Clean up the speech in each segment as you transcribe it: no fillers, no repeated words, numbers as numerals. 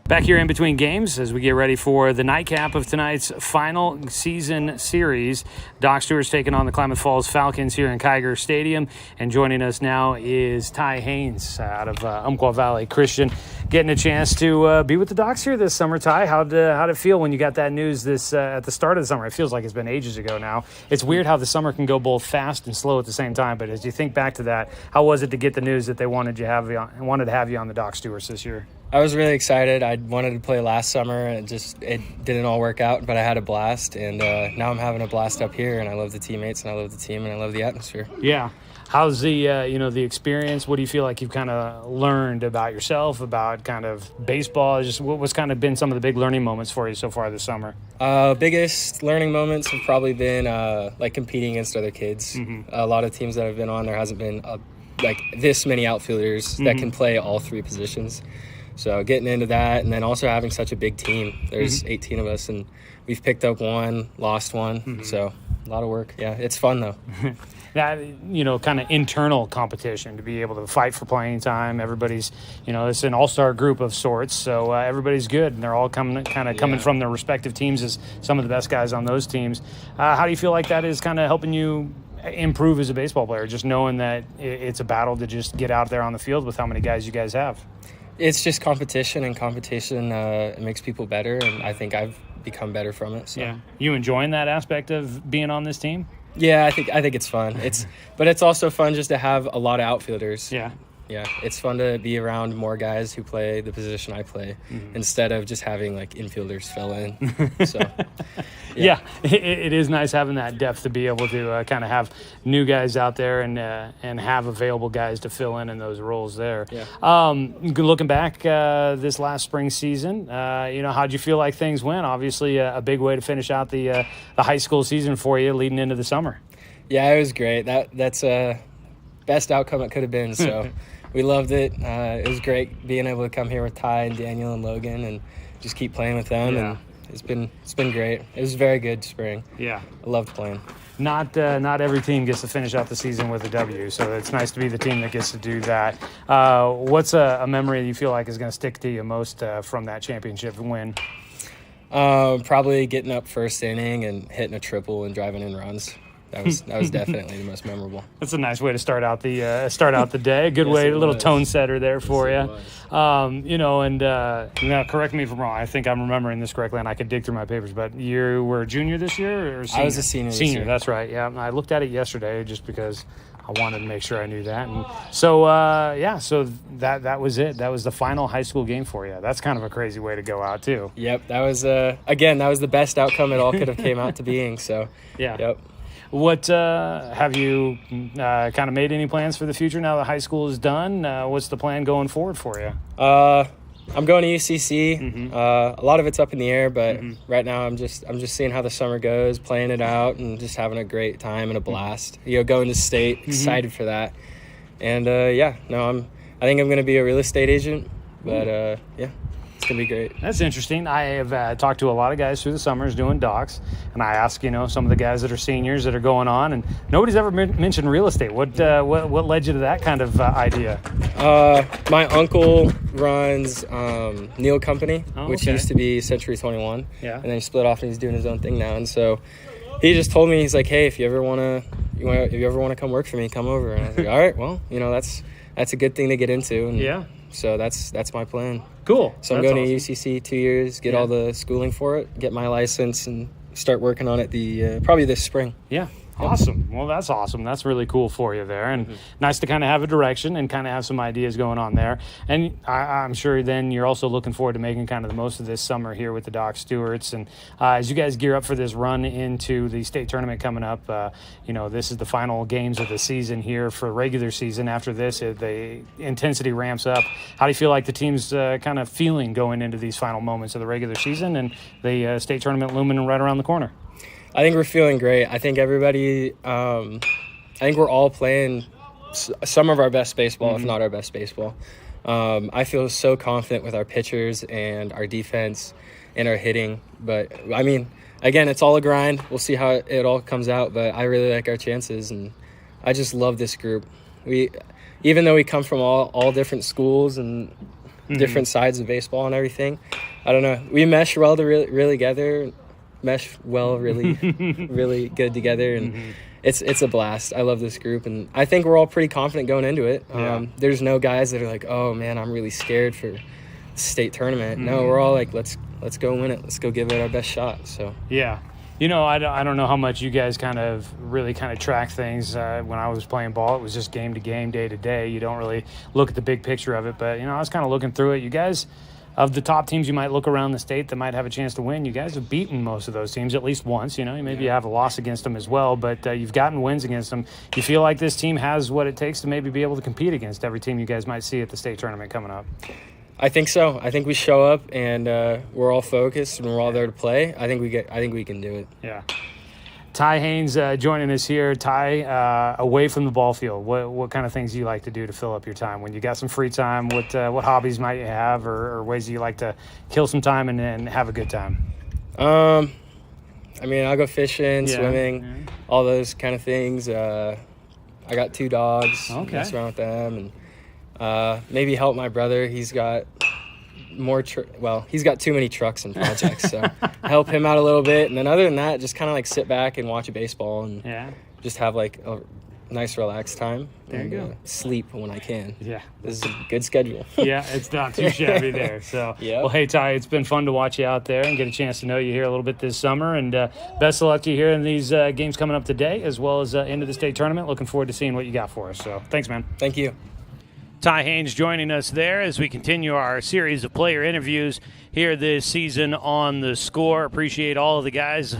Back here in between games as we get ready for the nightcap of tonight's final season series. Doc Stewart's taking on the Klamath Falls Falcons here in Kiger Stadium. And joining us now is Ty Haynes out of Umpqua Valley Christian, getting a chance to be with the Docs here this summer. Ty, how'd it feel when you got that news this at the start of the summer? It feels like it's been ages ago now. It's weird how the summer can go both fast and slow at the same time. But as you think back to that, how was it to get the news that they wanted to have you on the Doc Stewarts this year? I was really excited. I wanted to play last summer, and it didn't all work out, but I had a blast, and now I'm having a blast up here, and I love the teammates, and I love the team, and I love the atmosphere. Yeah. How's the the experience? What do you feel like you've kind of learned about yourself, about kind of baseball? Just what's kind of been some of the big learning moments for you so far this summer? Biggest learning moments have probably been like competing against other kids. Mm-hmm. A lot of teams that I've been on, there hasn't been like this many outfielders mm-hmm. that can play all three positions. So getting into that, and then also having such a big team. There's mm-hmm. 18 of us, and we've picked up one, lost one. Mm-hmm. So a lot of work. Yeah, it's fun, though. That, kind of internal competition to be able to fight for playing time. Everybody's, it's an all-star group of sorts, so everybody's good, and they're all coming from their respective teams as some of the best guys on those teams. How do you feel like that is kind of helping you improve as a baseball player, just knowing that it's a battle to just get out there on the field with how many guys you guys have? It's just competition, and competition it makes people better, and I think I've become better from it. So. Yeah, you enjoying that aspect of being on this team? Yeah, I think it's fun. But it's also fun just to have a lot of outfielders. Yeah, it's fun to be around more guys who play the position I play mm-hmm. instead of just having like infielders fill in. So, yeah, it is nice having that depth to be able to kind of have new guys out there and have available guys to fill in those roles there. Yeah. Looking back this last spring season, how'd you feel like things went? Obviously, a big way to finish out the high school season for you leading into the summer. Yeah, it was great. That's best outcome it could have been. So. We loved it. It was great being able to come here with Ty and Daniel and Logan and just keep playing with them. Yeah. And it's been great. It was a very good spring. Yeah. I loved playing. Not every team gets to finish out the season with a W, so it's nice to be the team that gets to do that. What's a memory you feel like is going to stick to you most from that championship win? Probably getting up first inning and hitting a triple and driving in runs. That was definitely the most memorable. That's a nice way to start out the day. A good way, a little tone setter there for you. Correct me if I'm wrong. I think I'm remembering this correctly, and I could dig through my papers. But you were a junior this year, or senior? I was a senior. Senior, that's right. Yeah, I looked at it yesterday just because I wanted to make sure I knew that. And so that was it. That was the final high school game for you. That's kind of a crazy way to go out too. Yep, that was the best outcome it all could have came out to being. So yeah. Yep. What have you kind of made any plans for the future now that high school is done? What's the plan going forward for you? I'm going to UCC. Mm-hmm. A lot of it's up in the air, but mm-hmm. right now I'm just seeing how the summer goes, playing it out, and just having a great time and a blast. Going to state, mm-hmm. excited for that. And I think I'm going to be a real estate agent, but it's going to be great. That's interesting. I have talked to a lot of guys through the summers doing docs, and I ask, some of the guys that are seniors that are going on, and nobody's ever mentioned real estate. What led you to that kind of idea? My uncle runs Neil Company, which okay. used to be Century 21. Yeah. And then he split off and he's doing his own thing now. And so he just told me, he's like, hey, if you ever want to come work for me, come over. And I was like, all right, well, that's a good thing to get into. And yeah. So that's my plan. Cool. So I'm going to UCC 2 years, get all the schooling for it, get my license, and start working on it probably this spring. Yeah. Awesome. Well, that's awesome. That's really cool for you there. And nice to kind of have a direction and kind of have some ideas going on there. And I'm sure then you're also looking forward to making kind of the most of this summer here with the Doc Stewarts. And as you guys gear up for this run into the state tournament coming up, this is the final games of the season here for regular season. After this, the intensity ramps up. How do you feel like the team's kind of feeling going into these final moments of the regular season and the state tournament looming right around the corner? I think we're feeling great. I think everybody, I think we're all playing some of our best baseball, if not our best baseball. I feel so confident with our pitchers and our defense and our hitting. But, I mean, again, it's all a grind. We'll see how it all comes out, but I really like our chances, and I just love this group. Even though we come from all different schools and different sides of baseball and everything. I don't know. We mesh well really really really good together, and it's a blast. I love this group, and I think we're all pretty confident going into it. There's no guys that are like, oh man, I'm really scared for the state tournament. No, we're all like, let's go win it. Let's go give it our best shot. So yeah. You know, I don't know how much you guys kind of track things. When I was playing ball, it was just game to game, day to day. You don't really look at the big picture of it. But, you know, I was kind of looking through it. You guys, of the top teams you might look around the state that might have a chance to win, you guys have beaten most of those teams at least once. You know, maybe you have a loss against them as well, but you've gotten wins against them. You feel like this team has what it takes to maybe be able to compete against every team you guys might see at the state tournament coming up? I think so. I think we show up and we're all focused and we're all there to play. I think we can do it. Yeah. Ty Haynes joining us here. Ty, away from the ball field, what kind of things do you like to do to fill up your time when you got some free time? What hobbies might you have, or ways do you like to kill some time and have a good time? I mean, I'll go fishing, swimming, all those kind of things. I got 2 dogs. Okay. Mess around with them, and maybe help my brother. He's got he's got too many trucks and projects, so help him out a little bit. And then other than that, just kind of like sit back and watch a baseball and just have like a nice relaxed time. There you go. Sleep when I can. Yeah. This is a good schedule. Yeah, it's not too shabby there. So, well, hey, Ty, it's been fun to watch you out there and get a chance to know you here a little bit this summer. And best of luck to you here in these games coming up today, as well as into the state tournament. Looking forward to seeing what you got for us. So, thanks, man. Thank you. Ty Haynes joining us there as we continue our series of player interviews here this season on The Score. Appreciate all of the guys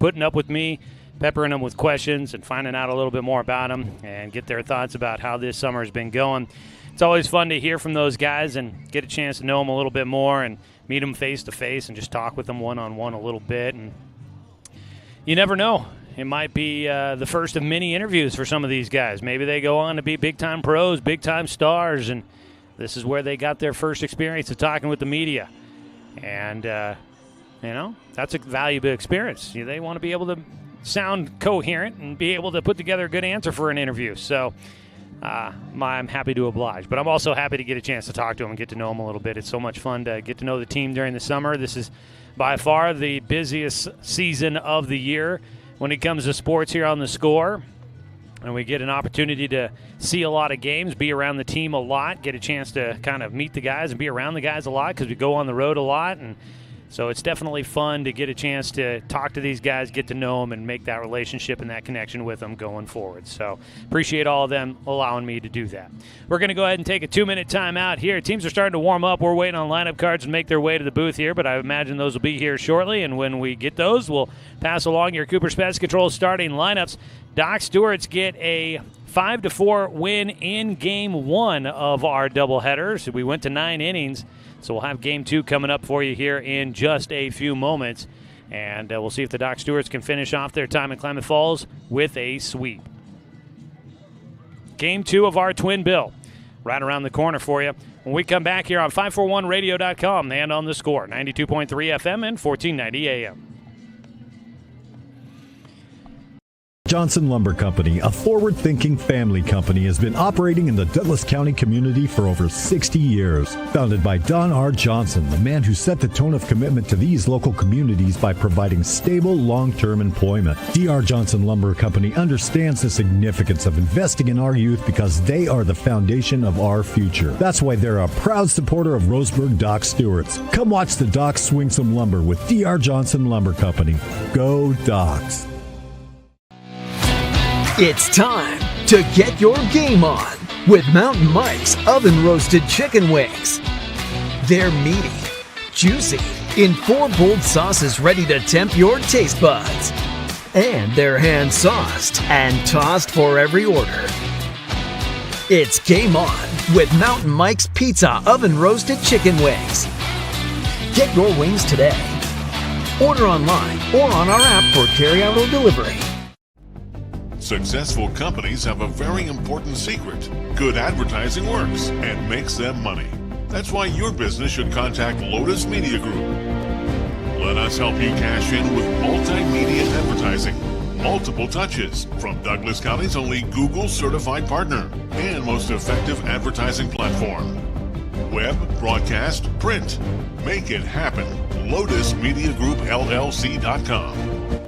putting up with me, peppering them with questions and finding out a little bit more about them and get their thoughts about how this summer has been going. It's always fun to hear from those guys and get a chance to know them a little bit more and meet them face to face and just talk with them one-on-one a little bit. And you never know. It might be the first of many interviews for some of these guys. Maybe they go on to be big-time pros, big-time stars, and this is where they got their first experience of talking with the media. And, you know, that's a valuable experience. They want to be able to sound coherent and be able to put together a good answer for an interview. So I'm happy to oblige. But I'm also happy to get a chance to talk to them and get to know them a little bit. It's so much fun to get to know the team during the summer. This is by far the busiest season of the year when it comes to sports here on The Score. And we get an opportunity to see a lot of games, be around the team a lot, get a chance to kind of meet the guys and be around the guys a lot because we go on the road a lot. And so it's definitely fun to get a chance to talk to these guys, get to know them, and make that relationship and that connection with them going forward. So appreciate all of them allowing me to do that. We're going to go ahead and take a 2-minute timeout here. Teams are starting to warm up. We're waiting on lineup cards and make their way to the booth here, but I imagine those will be here shortly. And when we get those, we'll pass along your Cooper's Pest Control starting lineups. Doc Stewart's get a 5-4 win in Game 1 of our doubleheaders. We went to 9 innings. So we'll have Game 2 coming up for you here in just a few moments. And we'll see if the Doc Stewarts can finish off their time in Klamath Falls with a sweep. Game 2 of our Twin Bill right around the corner for you when we come back here on 541radio.com and on The Score, 92.3 FM and 1490 AM. Johnson Lumber Company, a forward-thinking family company, has been operating in the Douglas County community for over 60 years. Founded by Don R. Johnson, the man who set the tone of commitment to these local communities by providing stable, long-term employment. D.R. Johnson Lumber Company understands the significance of investing in our youth because they are the foundation of our future. That's why they're a proud supporter of Roseburg Doc Stewart's. Come watch the Docs swing some lumber with D.R. Johnson Lumber Company. Go Docs! It's time to get your game on with Mountain Mike's Oven Roasted Chicken Wings. They're meaty, juicy, in 4 bold sauces ready to tempt your taste buds. And they're hand-sauced and tossed for every order. It's game on with Mountain Mike's Pizza Oven Roasted Chicken Wings. Get your wings today. Order online or on our app for carryout or delivery. Successful companies have a very important secret. Good advertising works and makes them money. That's why your business should contact Lotus Media Group. Let us help you cash in with multimedia advertising. Multiple touches from Douglas County's only Google certified partner and most effective advertising platform. web, broadcast, print. Make it happen. LotusMediaGroupLLC.com.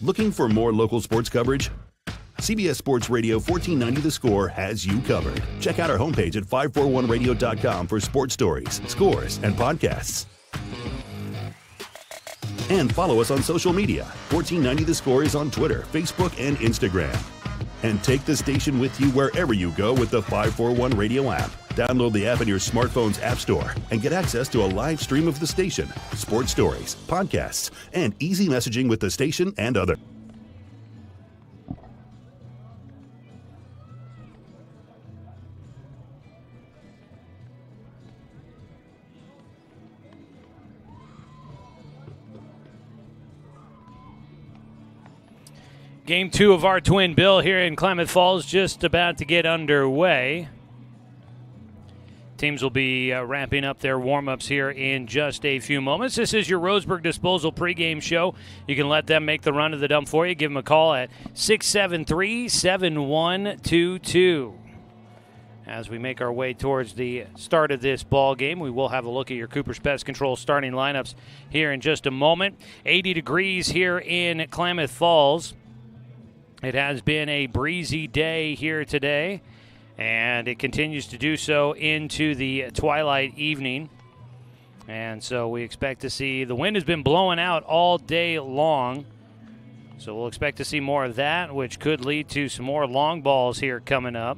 Looking for more local sports coverage? CBS Sports Radio 1490 The Score has you covered. Check out our homepage at 541radio.com for sports stories, scores, and podcasts. And follow us on social media. 1490 The Score is on Twitter, Facebook, and Instagram. And take the station with you wherever you go with the 541 Radio app. Download the app in your smartphone's app store and get access to a live stream of the station, sports stories, podcasts, and easy messaging with the station and others. Game 2 of our Twin Bill here in Klamath Falls just about to get underway. Teams will be wrapping up their warm-ups here in just a few moments. This is your Roseburg Disposal pregame show. You can let them make the run to the dump for you. Give them a call at 673-7122. As we make our way towards the start of this ball game, we will have a look at your Cooper's Pest Control starting lineups here in just a moment. 80 degrees here in Klamath Falls. It has been a breezy day here today, and it continues to do so into the twilight evening. And so we expect to see, the wind has been blowing out all day long, so we'll expect to see more of that, which could lead to some more long balls here coming up.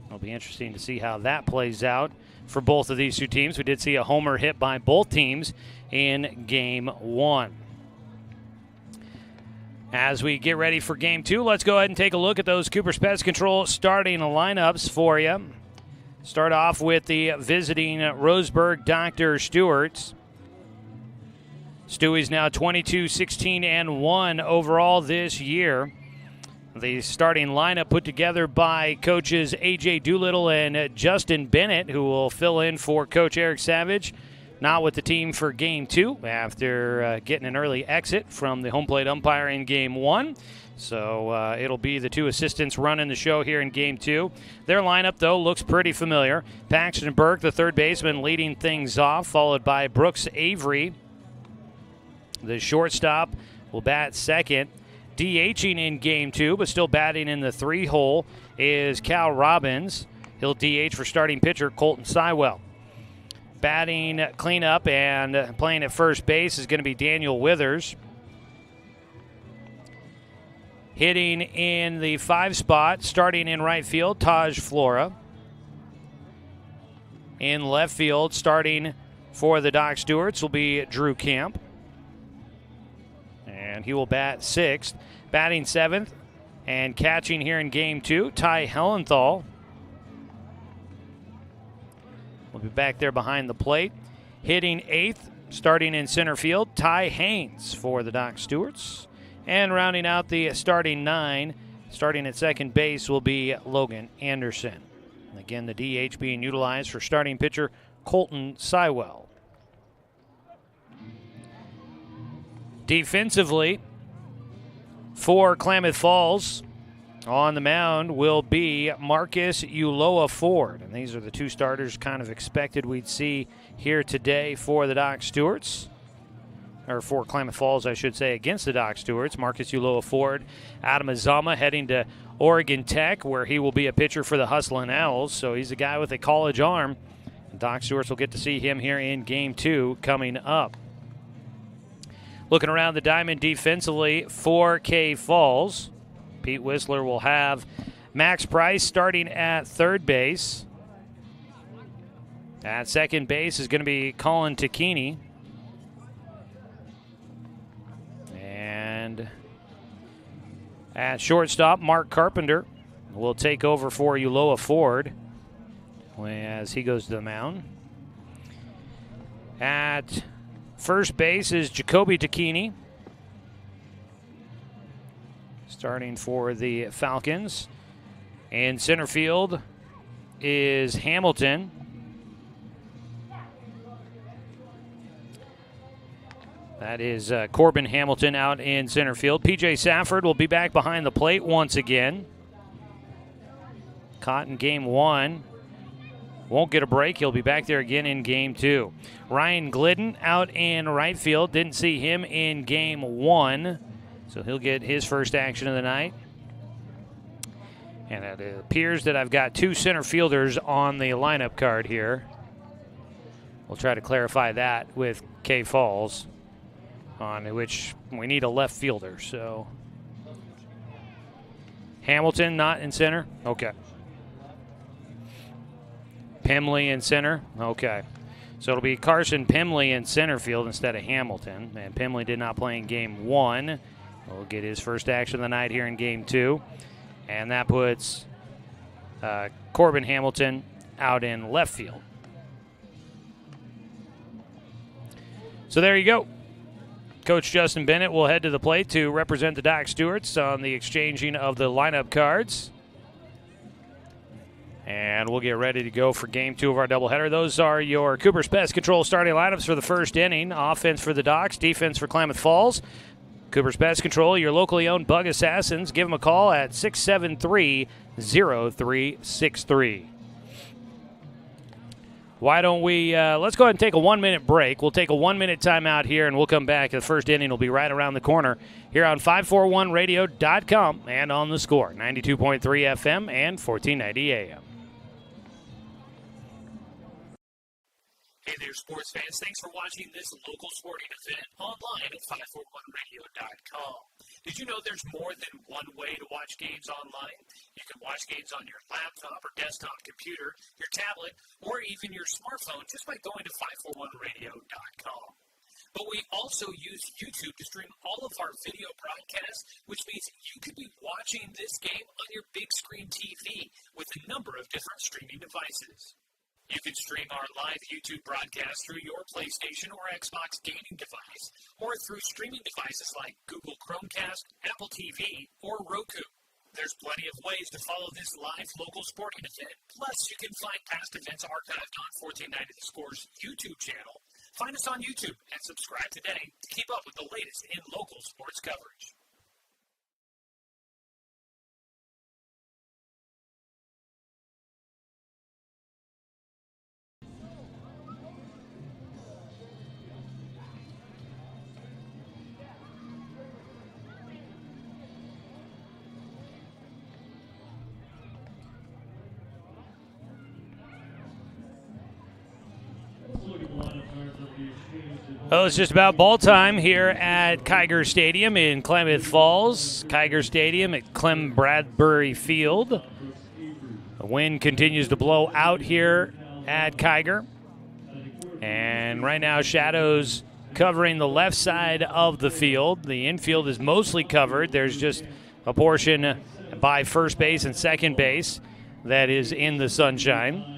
It'll be interesting to see how that plays out for both of these two teams. We did see a homer hit by both teams in Game 1. As we get ready for Game 2, let's go ahead and take a look at those Cooper's Pest Control starting lineups for you. Start off with the visiting Roseburg Dr. Stewart's. Stewie's now 22-16-1 overall this year. The starting lineup put together by coaches A.J. Doolittle and Justin Bennett, who will fill in for Coach Eric Savage. Not with the team for Game 2 after getting an early exit from the home plate umpire in Game 1. So it'll be the two assistants running the show here in Game 2. Their lineup, though, looks pretty familiar. Paxton Burke, the third baseman, leading things off, followed by Brooks Avery. The shortstop will bat second. DHing in Game 2, but still batting in the 3-hole, is Cal Robbins. He'll DH for starting pitcher Colton Sywell. Batting cleanup and playing at first base is going to be Daniel Withers. Hitting in the 5 spot, starting in right field, Taj Flora. In left field, starting for the Doc Stewarts, will be Drew Camp. And he will bat 6th. Batting 7th and catching here in Game 2, Ty Hellenthal. We'll be back there behind the plate. Hitting 8th, starting in center field, Ty Haynes for the Doc Stewarts. And rounding out the starting 9, starting at second base, will be Logan Anderson. And again, the DH being utilized for starting pitcher Colton Sywell. Defensively, for Klamath Falls, on the mound will be Marcus Uloa Ford. And these are the two starters kind of expected we'd see here today for the Doc Stewarts. Or for Klamath Falls, I should say, against the Doc Stewarts. Marcus Uloa Ford out of Mazama, heading to Oregon Tech, where he will be a pitcher for the Hustlin' Owls. So he's a guy with a college arm. And Doc Stewarts will get to see him here in Game 2 coming up. Looking around the diamond defensively for K Falls, Pete Whistler will have Max Price starting at third base. At second base is going to be Colin Tacchini. And at shortstop, Mark Carpenter will take over for Uloa Ford as he goes to the mound. At first base is Jacoby Tacchini, starting for the Falcons. In center field is Hamilton. That is Corbin Hamilton out in center field. P.J. Safford will be back behind the plate once again. Caught in Game 1 won't get a break. He'll be back there again in Game 2. Ryan Glidden out in right field. Didn't see him in Game 1, so he'll get his first action of the night. And it appears that I've got 2 center fielders on the lineup card here. We'll try to clarify that with K Falls, on which we need a left fielder. So Hamilton not in center? Okay. Pimley in center? Okay. So it'll be Carson Pimley in center field instead of Hamilton. And Pimley did not play in Game 1. We'll get his first action of the night here in Game 2. And that puts Corbin Hamilton out in left field. So there you go. Coach Justin Bennett will head to the plate to represent the Doc Stewarts on the exchanging of the lineup cards. And we'll get ready to go for Game 2 of our doubleheader. Those are your Cooper's Pest Control starting lineups for the first inning. Offense for the Docs, defense for Klamath Falls. Cooper's Pest Control, your locally owned bug assassins. Give them a call at 673-0363. Why don't we, let's go ahead and take a 1-minute break. We'll take a 1-minute timeout here, and we'll come back. The first inning will be right around the corner here on 541radio.com and on The Score, 92.3 FM and 1490 AM. Hey there, sports fans. Thanks for watching this local sporting event online at 541radio.com. Did you know there's more than one way to watch games online? You can watch games on your laptop or desktop computer, your tablet, or even your smartphone just by going to 541radio.com. But we also use YouTube to stream all of our video broadcasts, which means you could be watching this game on your big screen TV with a number of different streaming devices. You can stream our live YouTube broadcast through your PlayStation or Xbox gaming device, or through streaming devices like Google Chromecast, Apple TV, or Roku. There's plenty of ways to follow this live local sporting event. Plus, you can find past events archived on 1490 The Score's YouTube channel. Find us on YouTube and subscribe today to keep up with the latest in local sports coverage. Well, it's just about ball time here at Kiger Stadium in Klamath Falls. Kiger Stadium at Clem Bradbury Field. The wind continues to blow out here at Kiger. And right now, shadows covering the left side of the field. The infield is mostly covered. There's just a portion by first base and second base that is in the sunshine.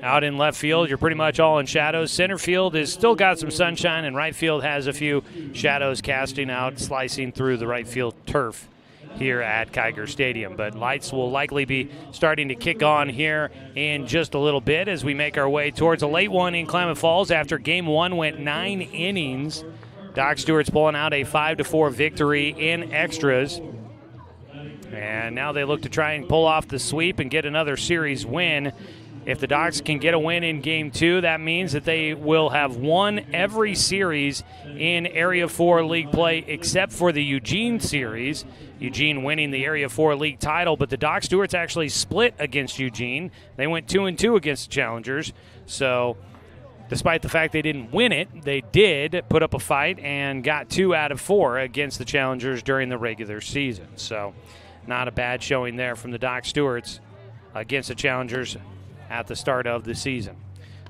Out in left field, you're pretty much all in shadows. Center field is still got some sunshine, and right field has a few shadows casting out, slicing through the right field turf here at Kiger Stadium. But lights will likely be starting to kick on here in just a little bit as we make our way towards a late one in Klamath Falls after Game 1 went 9 innings. Doc Stewart's pulling out a 5-4 victory in extras. And now they look to try and pull off the sweep and get another series win. If the Docs can get a win in Game 2, that means that they will have won every series in Area 4 League play except for the Eugene series. Eugene winning the Area 4 League title, but the Doc Stewarts actually split against Eugene. They went 2-2 against the Challengers. So despite the fact they didn't win it, they did put up a fight and got 2 out of 4 against the Challengers during the regular season. So not a bad showing there from the Doc Stewarts against the Challengers at the start of the season.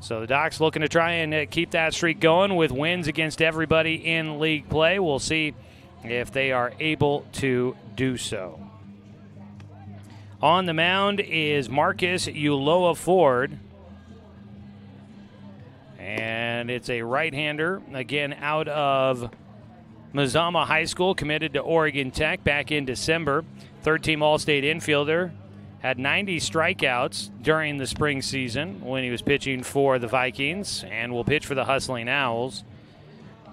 So the Docs looking to try and keep that streak going with wins against everybody in league play. We'll see if they are able to do so. On the mound is Marcus Uloa Ford. And it's a right-hander, again, out of Mazama High School, committed to Oregon Tech back in December. Third-team All-State infielder. Had 90 strikeouts during the spring season when he was pitching for the Vikings and will pitch for the Hustling Owls.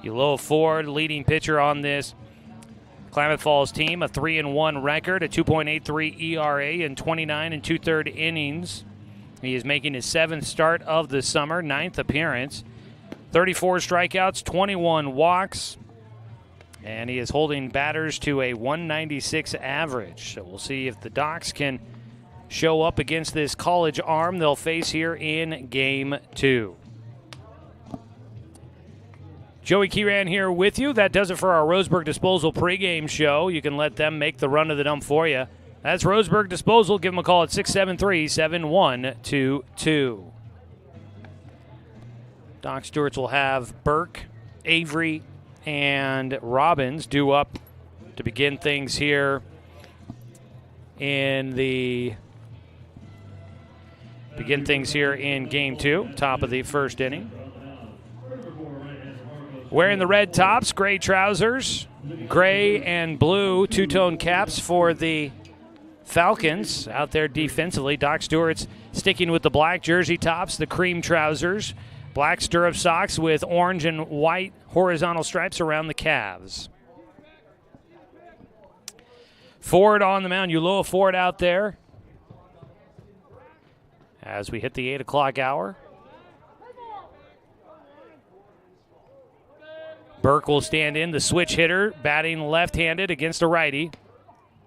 Uloa Ford, leading pitcher on this Klamath Falls team, a 3-1 record, a 2.83 ERA in 29 2/3 innings. He is making his 7th start of the summer, 9th appearance. 34 strikeouts, 21 walks, and he is holding batters to a 196 average. So we'll see if the Docs can show up against this college arm they'll face here in Game 2. Joey Kieran here with you. That does it for our Roseburg Disposal pregame show. You can let them make the run to the dump for you. That's Roseburg Disposal. Give them a call at 673-7122. Doc Stewarts will have Burke, Avery, and Robbins due up to begin things here in Game 2, top of the first inning. Wearing the red tops, gray trousers, gray and blue two-tone caps for the Falcons out there defensively. Doc Stewart's sticking with the black jersey tops, the cream trousers, black stirrup socks with orange and white horizontal stripes around the calves. Ford on the mound. Uloa Ford out there as we hit the 8 o'clock hour. Burke will stand in, the switch hitter, batting left-handed against a righty.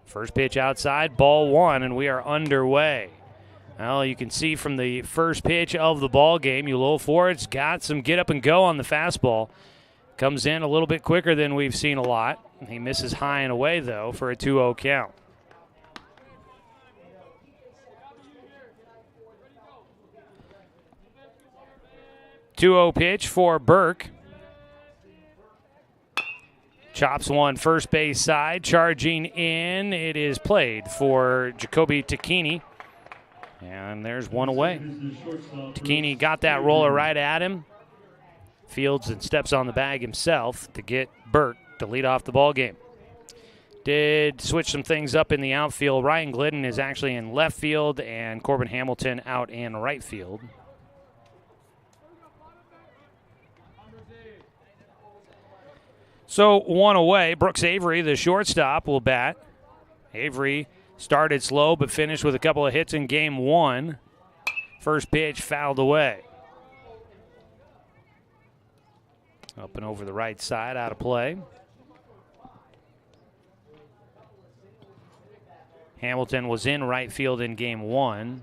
First pitch outside, ball 1, and we are underway. Well, you can see from the first pitch of the ball game, Uloa Ford's got some get up and go on the fastball. Comes in a little bit quicker than we've seen a lot. He misses high and away, though, for a 2-0 count. Two-0 pitch for Burke. Chops one first base side, charging in. It is played for Jacoby Takini. And there's one away. Takini got that roller right at him. Fields and steps on the bag himself to get Burke to lead off the ball game. Did switch some things up in the outfield. Ryan Glidden is actually in left field and Corbin Hamilton out in right field. So one away. Brooks Avery, the shortstop, will bat. Avery started slow but finished with a couple of hits in Game 1. First pitch fouled away. Up and over the right side, out of play. Hamilton was in right field in Game 1.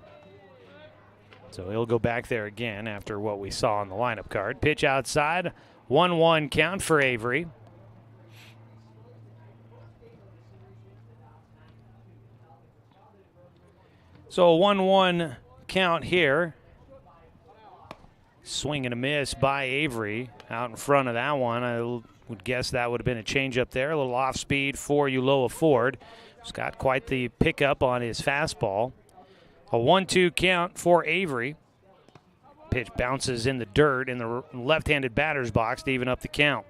So he'll go back there again after what we saw on the lineup card. Pitch outside, 1-1 count for Avery. So a 1-1 count here. Swing and a miss by Avery out in front of that one. I would guess that would have been a changeup there. A little off speed for Uloa Ford. He's got quite the pickup on his fastball. A 1-2 count for Avery. Pitch bounces in the dirt in the left-handed batter's box to even up the count.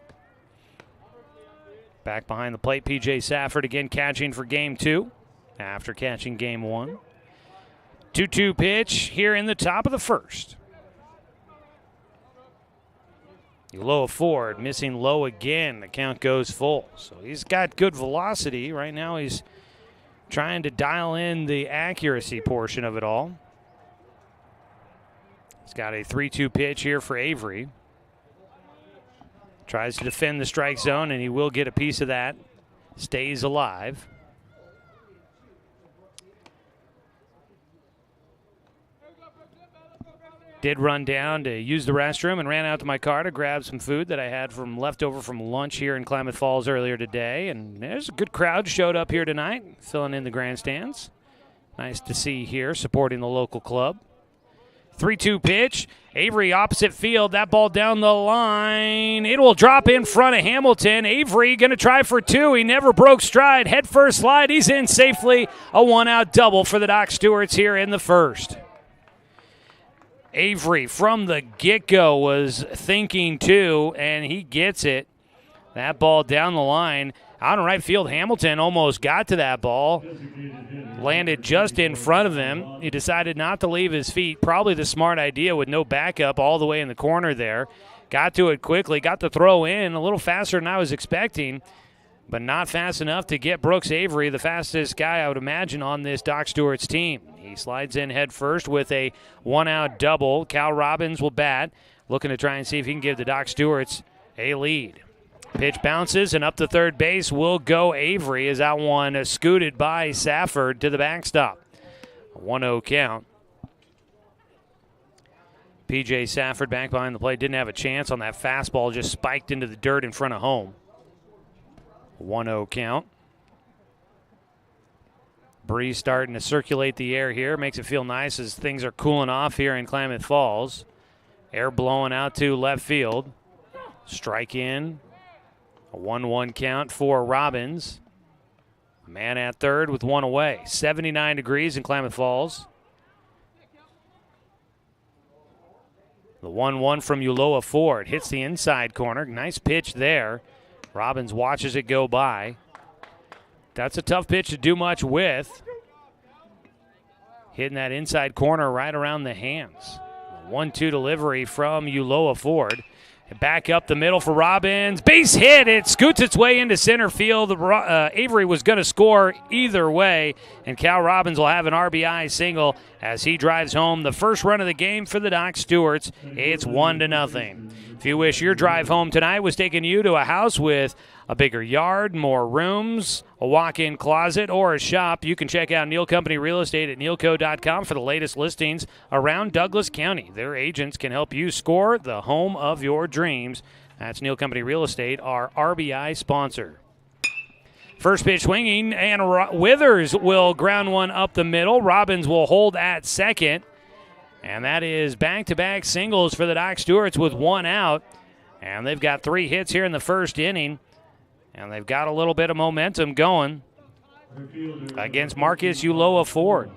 Back behind the plate, P.J. Safford again catching for Game 2 after catching Game 1. 2-2 pitch here in the top of the first. Uloa Ford missing low again. The count goes full. So he's got good velocity. Right now he's trying to dial in the accuracy portion of it all. He's got a 3-2 pitch here for Avery. Tries to defend the strike zone, and he will get a piece of that. Stays alive. Did run down to use the restroom and ran out to my car to grab some food that I had from leftover from lunch here in Klamath Falls earlier today. And there's a good crowd showed up here tonight, filling in the grandstands. Nice to see here, supporting the local club. 3-2 pitch. Avery opposite field. That ball down the line. It will drop in front of Hamilton. Avery going to try for 2. He never broke stride. Head first slide. He's in safely. A one-out double for the Doc Stewarts here in the first. Avery from the get-go was thinking too, and he gets it. That ball down the line. Out in right field, Hamilton almost got to that ball. Landed just in front of him. He decided not to leave his feet. Probably the smart idea with no backup all the way in the corner there. Got to it quickly. Got the throw in a little faster than I was expecting. but not fast enough to get Brooks Avery, the fastest guy I would imagine on this Doc Stewart's team. He slides in head first with a one-out double. Cal Robbins will bat, looking to try and see if he can give the Doc Stewarts a lead. Pitch bounces, and up to third base will go Avery as that one scooted by Safford to the backstop. A 1-0 count. P.J. Safford back behind the plate. Didn't have a chance on that fastball. Just spiked into the dirt in front of home. 1-0 count. Breeze starting to circulate the air here. Makes it feel nice as things are cooling off here in Klamath Falls. Air blowing out to left field. Strike in. A 1-1 count for Robbins. A man at third with one away. 79 degrees in Klamath Falls. The 1-1 from Uloa Ford hits the inside corner. Nice pitch there. Robbins watches it go by. That's a tough pitch to do much with. Hitting that inside corner right around the hands. 1-2 delivery from Uloa Ford. And back up the middle for Robbins. Base hit. It scoots its way into center field. Avery was going to score either way, and Cal Robbins will have an RBI single as he drives home the first run of the game for the Doc Stewarts. It's 1-0. If you wish your drive home tonight was taking you to a house with a bigger yard, more rooms, a walk-in closet, or a shop, you can check out Neal Company Real Estate at nealco.com for the latest listings around Douglas County. Their agents can help you score the home of your dreams. That's Neal Company Real Estate, our RBI sponsor. First pitch swinging, and Withers will ground one up the middle. Robbins will hold at second. And that is back-to-back singles for the Doc Stewarts with one out. And they've got 3 hits here in the first inning. And they've got a little bit of momentum going against Marcus Uloa Ford.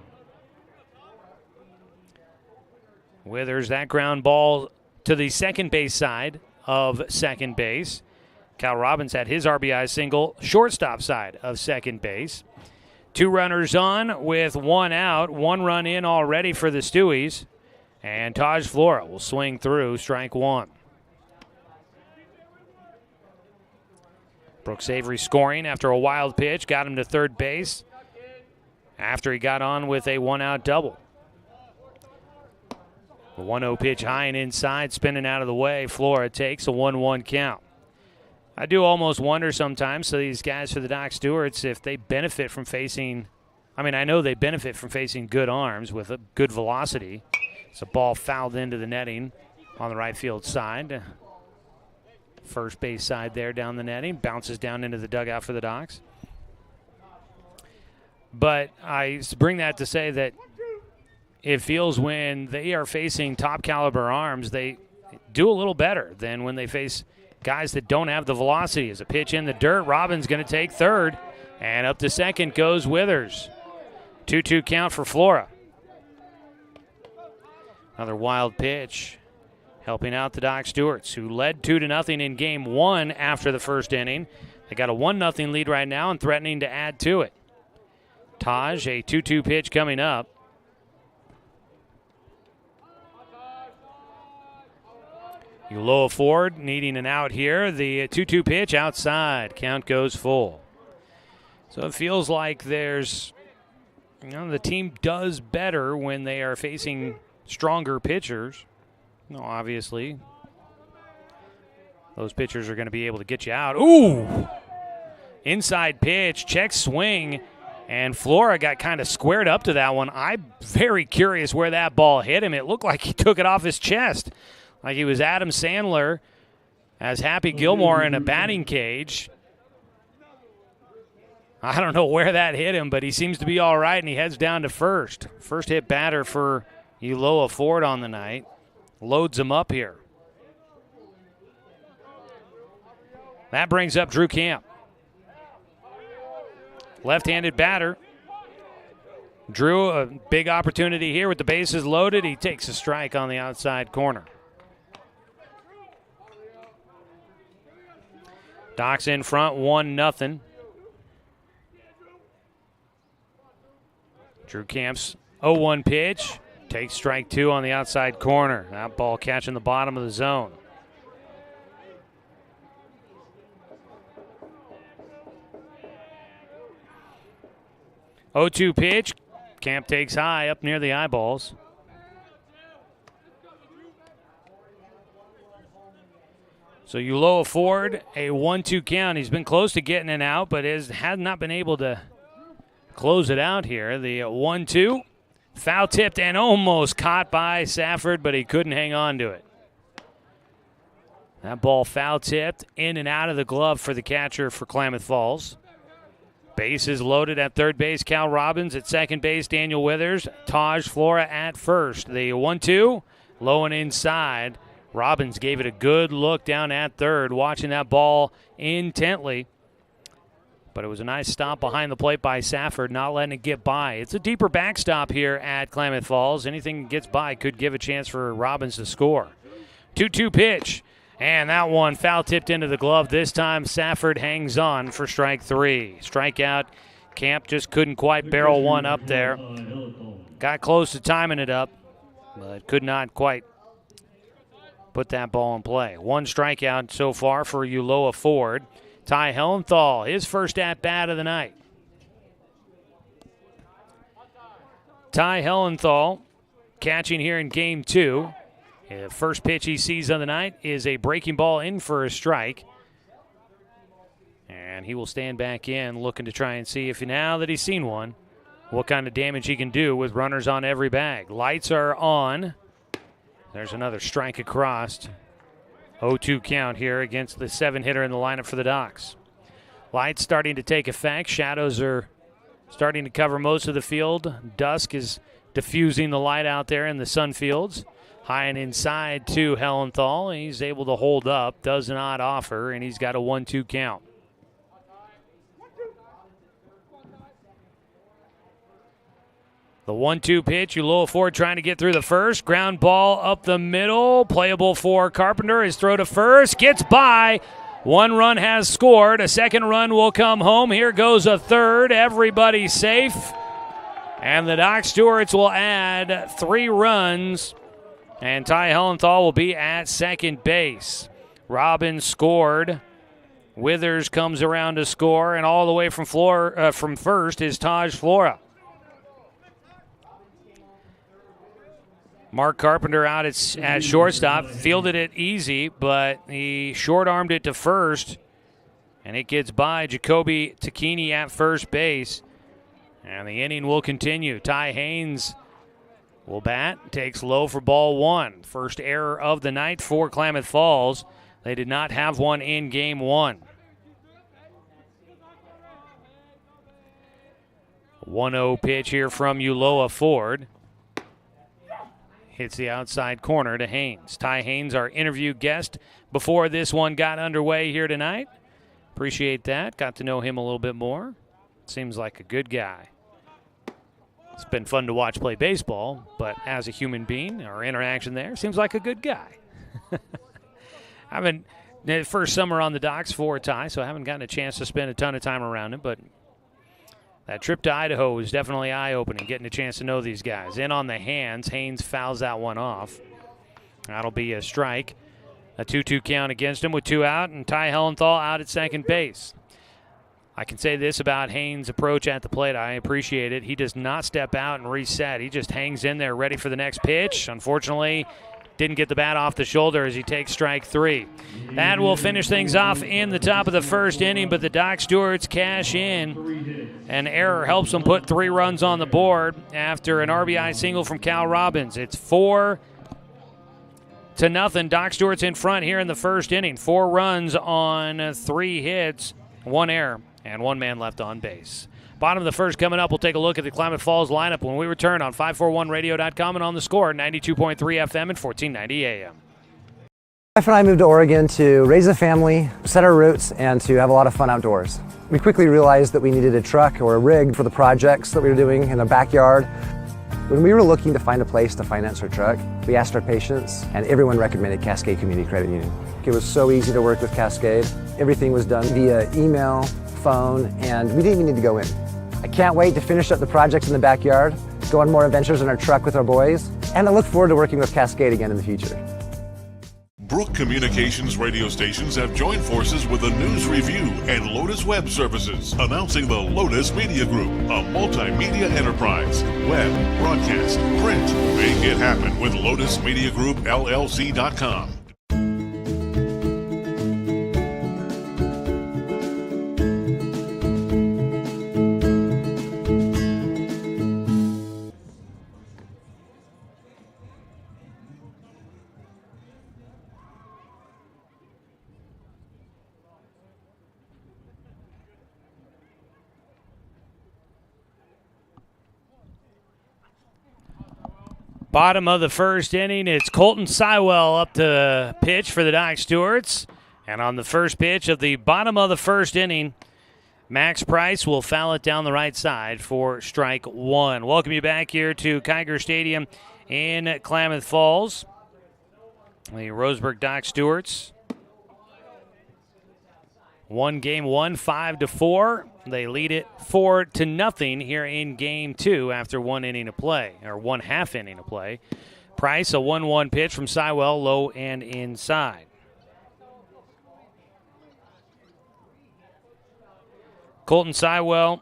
Withers, that ground ball to the second base side of second base. Cal Robbins had his RBI single, shortstop side of second base. 2 runners on with 1 out. 1 run in already for the Stewies. And Taj Flora will swing through strike 1. Brooks Avery scoring after a wild pitch. Got him to third base after he got on with a 1-out double. The 1-0 pitch high and inside, spinning out of the way. Flora takes a 1-1 count. I do almost wonder sometimes, so these guys for the Doc Stewarts, if they benefit from facing, I know they benefit from facing good arms with a good velocity. It's a ball fouled into the netting on the right field side. First base side there down the netting. Bounces down into the dugout for the Docs. But I bring that to say that it feels when they are facing top caliber arms, they do a little better than when they face guys that don't have the velocity. As a pitch in the dirt, Robbins going to take third. And up to second goes Withers. 2-2 count for Flora. Another wild pitch helping out the Doc Stewarts, who led 2-0 in game 1 after the first inning. They got a 1-0 lead right now and threatening to add to it. Taj, a 2-2 pitch coming up. Uloa Ford needing an out here. The 2-2 pitch outside. Count goes full. So it feels like there's, the team does better when they are facing stronger pitchers. Obviously, those pitchers are going to be able to get you out. Ooh! Inside pitch, check swing, and Flora got kind of squared up to that one. I'm very curious where that ball hit him. It looked like he took it off his chest, like he was Adam Sandler as Happy Gilmore in a batting cage. I don't know where that hit him, but he seems to be all right, and he heads down to first. First hit batter for Uloa Ford on the night. Loads him up here. That brings up Drew Camp. Left-handed batter. Drew, a big opportunity here with the bases loaded. He takes a strike on the outside corner. Docs in front, 1-0. Drew Camp's 0-1 pitch. Takes strike 2 on the outside corner. That ball catching the bottom of the zone. 0-2 pitch. Camp takes high up near the eyeballs. So Ulloa Ford, a 1-2 count. He's been close to getting it out, but has not been able to close it out here. The 1-2, foul tipped and almost caught by Safford, but he couldn't hang on to it. That ball foul tipped in and out of the glove for the catcher for Klamath Falls. Bases loaded at third base, Cal Robbins. At second base, Daniel Withers. Taj Flora at first. The 1-2, low and inside. Robbins gave it a good look down at third, watching that ball intently. But it was a nice stop behind the plate by Safford, not letting it get by. It's a deeper backstop here at Klamath Falls. Anything that gets by could give a chance for Robbins to score. 2-2 pitch. And that one foul tipped into the glove. This time Safford hangs on for strike 3. Strikeout. Camp just couldn't quite barrel one up there. Got close to timing it up, but could not quite put that ball in play. One strikeout so far for Ulloa Ford. Ty Hellenthal, his first at-bat of the night. Ty Hellenthal catching here in Game 2. The first pitch he sees of the night is a breaking ball in for a strike. And he will stand back in looking to try and see if now that he's seen one, what kind of damage he can do with runners on every bag. Lights are on. There's another strike across. 0-2 count here against the 7-hitter in the lineup for the Docs. Lights starting to take effect. Shadows are starting to cover most of the field. Dusk is diffusing the light out there in the sun fields. High and inside to Hellenthal. He's able to hold up, does not offer, and he's got a 1-2 count. The 1-2 pitch, Ulloa Ford trying to get through the first. Ground ball up the middle. Playable for Carpenter. His throw to first. Gets by. One run has scored. A second run will come home. Here goes a third. Everybody safe. And the Doc Stewarts will add 3 runs. And Ty Hellenthal will be at second base. Robbins scored. Withers comes around to score. And all the way from first is Taj Flora. Mark Carpenter out at shortstop, fielded it easy, but he short-armed it to first, and it gets by Jacoby Tacchini at first base. And the inning will continue. Ty Haynes will bat, takes low for ball 1. First error of the night for Klamath Falls. They did not have one in Game 1. 1-0 pitch here from Ulloa Ford. Hits the outside corner to Haynes. Ty Haynes, our interview guest before this one got underway here tonight. Appreciate that. Got to know him a little bit more. Seems like a good guy. It's been fun to watch play baseball, but as a human being, our interaction there seems like a good guy. I haven't, first summer on the Docks for Ty, so I haven't gotten a chance to spend a ton of time around him, but that trip to Idaho was definitely eye-opening, getting a chance to know these guys. In on the hands, Haynes fouls that one off. That'll be a strike. A 2-2 count against him with 2 out, and Ty Hellenthal out at second base. I can say this about Haynes' approach at the plate. I appreciate it. He does not step out and reset. He just hangs in there ready for the next pitch. Unfortunately, didn't get the bat off the shoulder as he takes strike 3. That will finish things off in the top of the first inning, but the Doc Stewarts cash in. An error helps them put 3 runs on the board after an RBI single from Cal Robbins. It's 4-0. Doc Stewart's in front here in the first inning. 4 runs on 3 hits, 1 error, and 1 man left on base. Bottom of the first coming up, we'll take a look at the Klamath Falls lineup when we return on 541radio.com and on the Score, 92.3 FM and 1490 AM. My wife and I moved to Oregon to raise a family, set our roots, and to have a lot of fun outdoors. We quickly realized that we needed a truck or a rig for the projects that we were doing in the backyard. When we were looking to find a place to finance our truck, we asked our patients, and everyone recommended Cascade Community Credit Union. It was so easy to work with Cascade. Everything was done via email, phone, and we didn't even need to go in. I can't wait to finish up the projects in the backyard, go on more adventures in our truck with our boys, and I look forward to working with Cascade again in the future. Brook Communications radio stations have joined forces with the News Review and Lotus Web Services, announcing the Lotus Media Group, a multimedia enterprise. Web, broadcast, print. Make it happen with LotusMediaGroupLLC.com. Bottom of the first inning, it's Colton Sywell up to pitch for the Doc Stewarts. And on the first pitch of the bottom of the first inning, Max Price will foul it down the right side for strike one. Welcome you back here to Kiger Stadium in Klamath Falls. The Roseburg Doc Stewarts won game one 5-4. They lead it 4-0 here in game two after one inning of play, or one half inning of play. Price, a 1-1 pitch from Sywell, low and inside. Colton Sywell,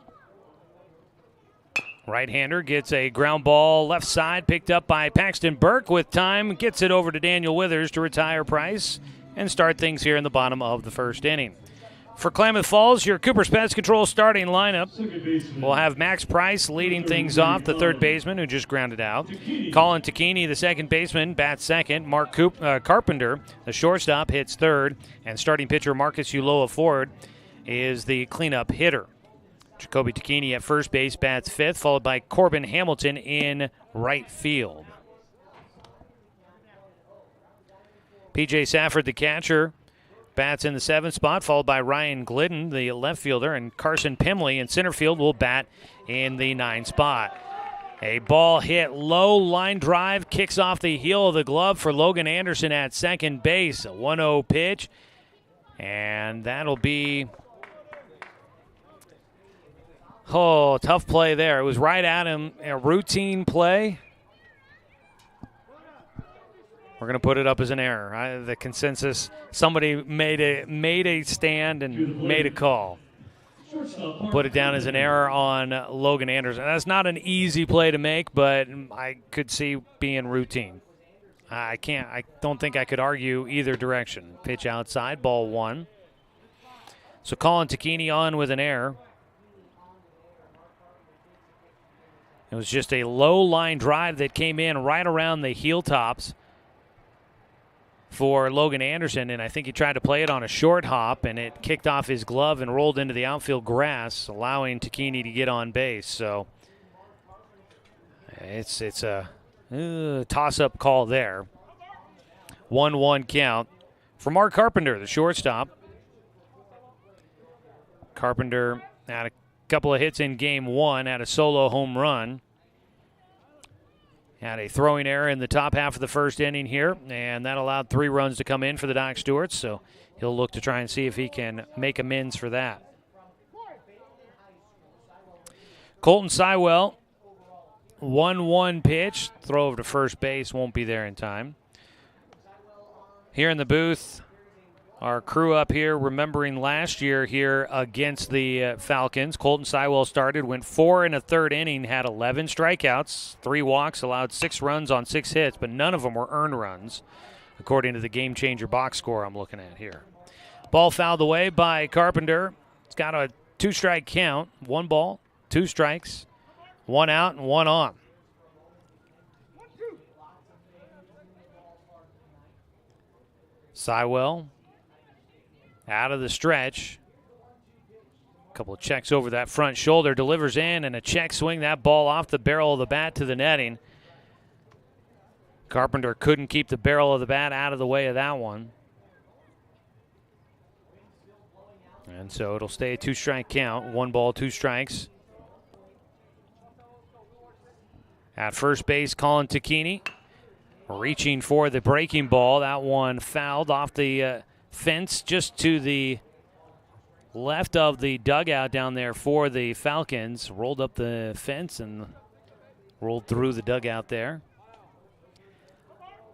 right-hander, gets a ground ball left side, picked up by Paxton Burke with time, gets it over to Daniel Withers to retire Price and start things here in the bottom of the first inning. For Klamath Falls, your Cooper's Pest Control starting lineup. We'll have Max Price leading things off, the third baseman who just grounded out. Colin Tacchini, the second baseman, bats second. Mark Carpenter, the shortstop, hits third. And starting pitcher Marcus Uloa Ford is the cleanup hitter. Jacoby Tacchini at first base bats fifth, followed by Corbin Hamilton in right field. P.J. Safford, the catcher, bats in the seventh spot, followed by Ryan Glidden, the left fielder, and Carson Pimley in center field will bat in the ninth spot. A ball hit low, line drive, kicks off the heel of the glove for Logan Anderson at second base. A 1-0 pitch, and that'll be, tough play there. It was right at him, a routine play. We're going to put it up as an error. The consensus, somebody made a stand and made a call. Put it down as an error on Logan Anderson. That's not an easy play to make, but I could see being routine. I don't think I could argue either direction. Pitch outside, ball one. So Colin Tacchini on with an error. It was just a low line drive that came in right around the heel tops for Logan Anderson, and I think he tried to play it on a short hop, and it kicked off his glove and rolled into the outfield grass, allowing Tacchini to get on base. So it's a toss-up call there. 1-1 count for Mark Carpenter, the shortstop. Carpenter had a couple of hits in game one, had a solo home run. Had a throwing error in the top half of the first inning here, and that allowed 3 runs to come in for the Doc Stewarts, so he'll look to try and see if he can make amends for that. Colton Sywell, 1-1 pitch. Throw over to first base, won't be there in time. Here in the booth, our crew up here remembering last year here against the Falcons. Colton Sywell started, went 4 1/3 inning, had 11 strikeouts, 3 walks, allowed 6 runs on 6 hits, but none of them were earned runs, according to the game changer box score I'm looking at here. Ball fouled away by Carpenter. It's got a 2-strike count. 1 ball, 2 strikes, 1 out, and 1 on. Sywell out of the stretch. A couple of checks over that front shoulder. Delivers in, and a check swing. That ball off the barrel of the bat to the netting. Carpenter couldn't keep the barrel of the bat out of the way of that one. And so it'll stay a 2-strike count. 1 ball, 2 strikes. At first base, Colin Tacchini reaching for the breaking ball. That one fouled off the fence just to the left of the dugout down there for the Falcons. Rolled up the fence and rolled through the dugout there.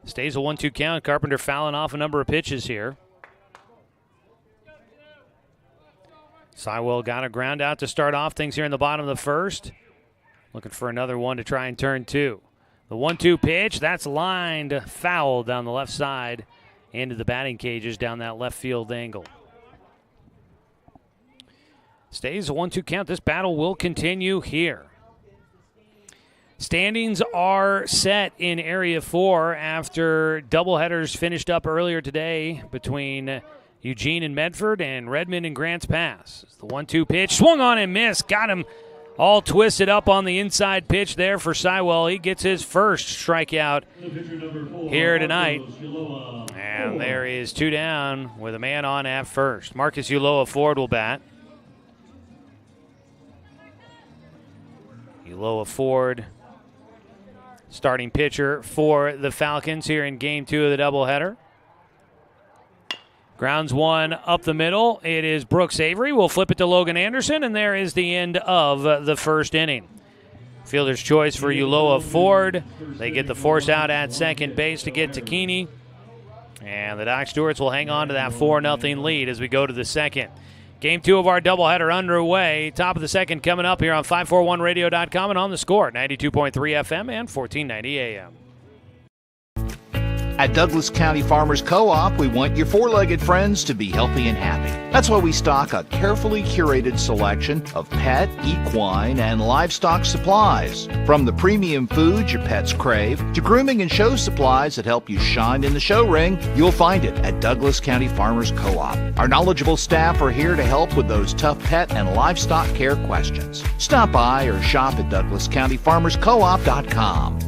Stays a 1-2 count. Carpenter fouling off a number of pitches here. Sywell got a ground out to start off things here in the bottom of the first. Looking for another one to try and turn two. The 1-2 pitch, that's lined foul down the left side into the batting cages down that left field angle. Stays a 1-2 count. This battle will continue here. Standings are set in Area 4 after doubleheaders finished up earlier today between Eugene and Medford and Redmond and Grants Pass. The 1-2 pitch, swung on and missed. Got him all twisted up on the inside pitch there for Sywell. He gets his first strikeout here tonight. And there is 2 down with a man on at first. Marcus Ulloa Ford will bat. Ulloa Ford, starting pitcher for the Falcons here in Game 2 of the doubleheader. Grounds one up the middle. It is Brooks Avery. We'll flip it to Logan Anderson, and there is the end of the first inning. Fielder's choice for Ulloa Ford. They get the force out at second base to get to Keeney. And the Doc Stewarts will hang on to that 4-0 lead as we go to the second. Game 2 of our doubleheader underway. Top of the second coming up here on 541radio.com and on the Score, 92.3 FM and 1490 AM. At Douglas County Farmers Co-op, we want your four-legged friends to be healthy and happy. That's why we stock a carefully curated selection of pet, equine, and livestock supplies. From the premium foods your pets crave to grooming and show supplies that help you shine in the show ring, you'll find it at Douglas County Farmers Co-op. Our knowledgeable staff are here to help with those tough pet and livestock care questions. Stop by or shop at DouglasCountyFarmersCoop.com.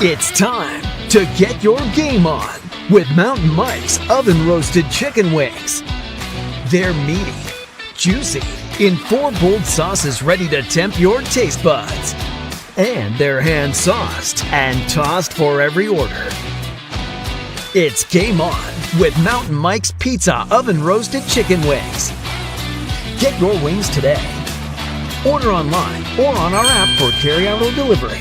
It's time to get your game on with Mountain Mike's oven roasted chicken wings. They're meaty, juicy, in 4 bold sauces ready to tempt your taste buds. And they're hand sauced and tossed for every order. It's game on with Mountain Mike's Pizza oven roasted chicken wings. Get your wings today. Order online or on our app for carryout or delivery.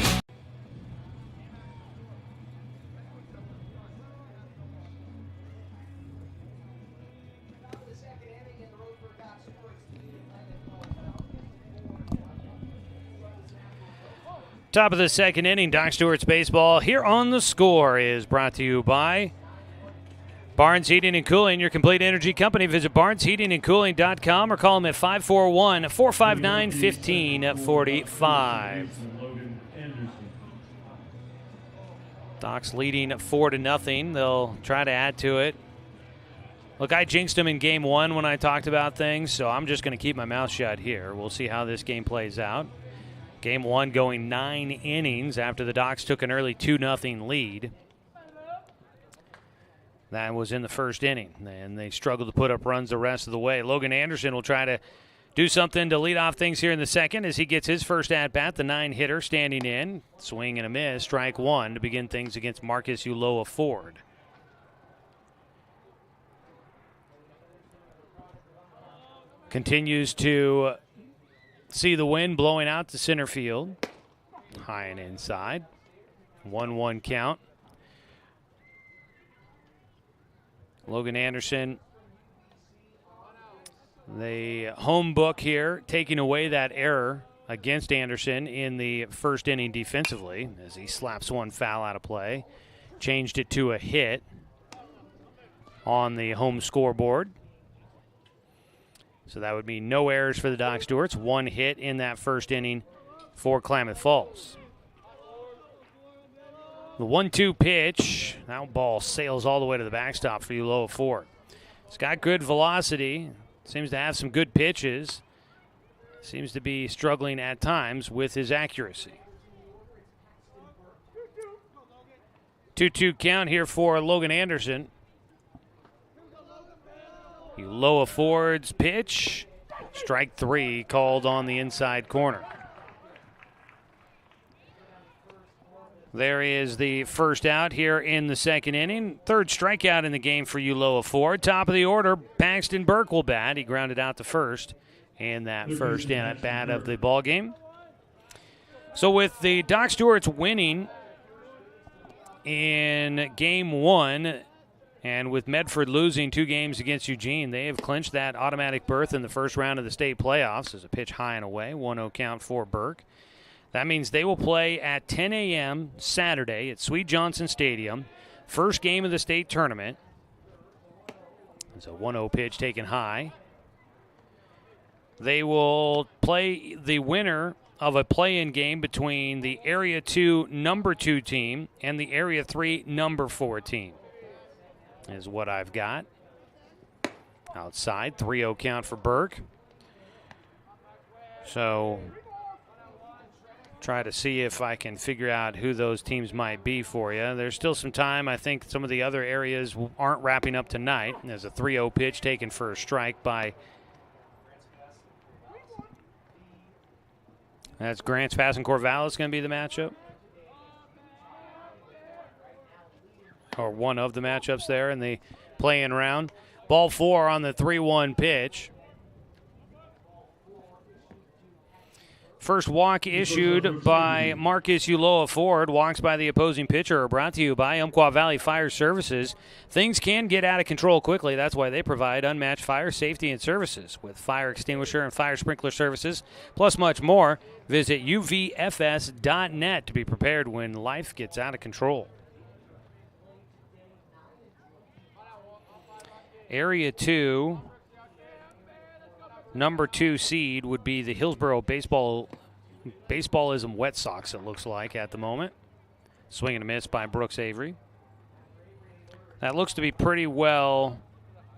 Top of the second inning, Doc Stewart's baseball here on the Score is brought to you by Barnes Heating and Cooling, your complete energy company. Visit barnesheatingandcooling.com or call them at 541-459-1545. Doc's leading 4-0. They'll try to add to it. Look, I jinxed them in Game 1 when I talked about things, so I'm just going to keep my mouth shut here. We'll see how this game plays out. Game 1 going 9 innings after the Docs took an early 2-0 lead. That was in the first inning, and they struggled to put up runs the rest of the way. Logan Anderson will try to do something to lead off things here in the second as he gets his first at-bat, the 9-hitter standing in. Swing and a miss, strike one to begin things against Marcus Ulloa Ford. Continues to see the wind blowing out to center field. High and inside. 1-1 count. Logan Anderson, the home book here, taking away that error against Anderson in the first inning defensively as he slaps one foul out of play. Changed it to a hit on the home scoreboard. So that would mean no errors for the Doc Stewarts. 1 hit in that first inning for Klamath Falls. The 1-2 pitch. That ball sails all the way to the backstop for Ulloa Ford. It's got good velocity. Seems to have some good pitches. Seems to be struggling at times with his accuracy. 2-2 count here for Logan Anderson. Ulloa Ford's pitch. Strike 3 called on the inside corner. There is the first out here in the second inning. Third strikeout in the game for Ulloa Ford. Top of the order, Paxton Burke will bat. He grounded out to first in that first at bat of the ball game. So with the Doc Stewarts winning in Game 1. And with Medford losing 2 games against Eugene, they have clinched that automatic berth in the first round of the state playoffs. As a pitch high and away, 1-0 count for Burke. That means they will play at 10 a.m. Saturday at Sweet Johnson Stadium. First game of the state tournament. It's a 1-0 pitch taken high. They will play the winner of a play-in game between the Area 2 number 2 team and the Area 3 number 4 team, is what I've got. Outside, 3-0 count for Burke. So try to see if I can figure out who those teams might be for you. There's still some time. I think some of the other areas aren't wrapping up tonight. There's a 3-0 pitch taken for a strike by that's Grants Pass and Corvallis going to be the matchup. Or one of the matchups there in the play-in round. Ball 4 on the 3-1 pitch. First walk issued by Marcus Uloa Ford. Walks by the opposing pitcher are brought to you by Umpqua Valley Fire Services. Things can get out of control quickly. That's why they provide unmatched fire safety and services with fire extinguisher and fire sprinkler services, plus much more. Visit uvfs.net to be prepared when life gets out of control. Area 2. Number 2 seed would be the Hillsboro Baseballism Wet Sox, it looks like, at the moment. Swing and a miss by Brooks Avery. That looks to be pretty well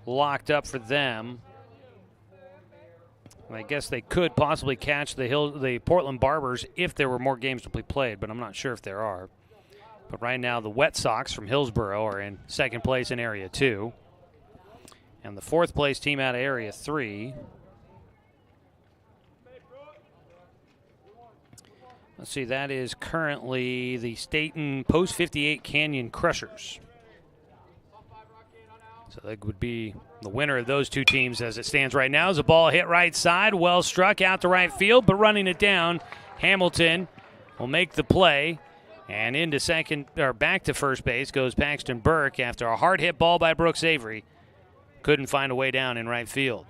locked up for them. I guess they could possibly catch the Portland Barbers if there were more games to be played, but I'm not sure if there are. But right now, the Wet Sox from Hillsboro are in second place in Area 2. And the fourth place team out of Area 3. Let's see, that is currently the Staten Post 58 Canyon Crushers. So that would be the winner of those two teams as it stands right now. As a ball hit right side, well struck out to right field, but running it down, Hamilton will make the play. And into second, or back to first base goes Paxton Burke after a hard hit ball by Brooks Avery. Couldn't find a way down in right field.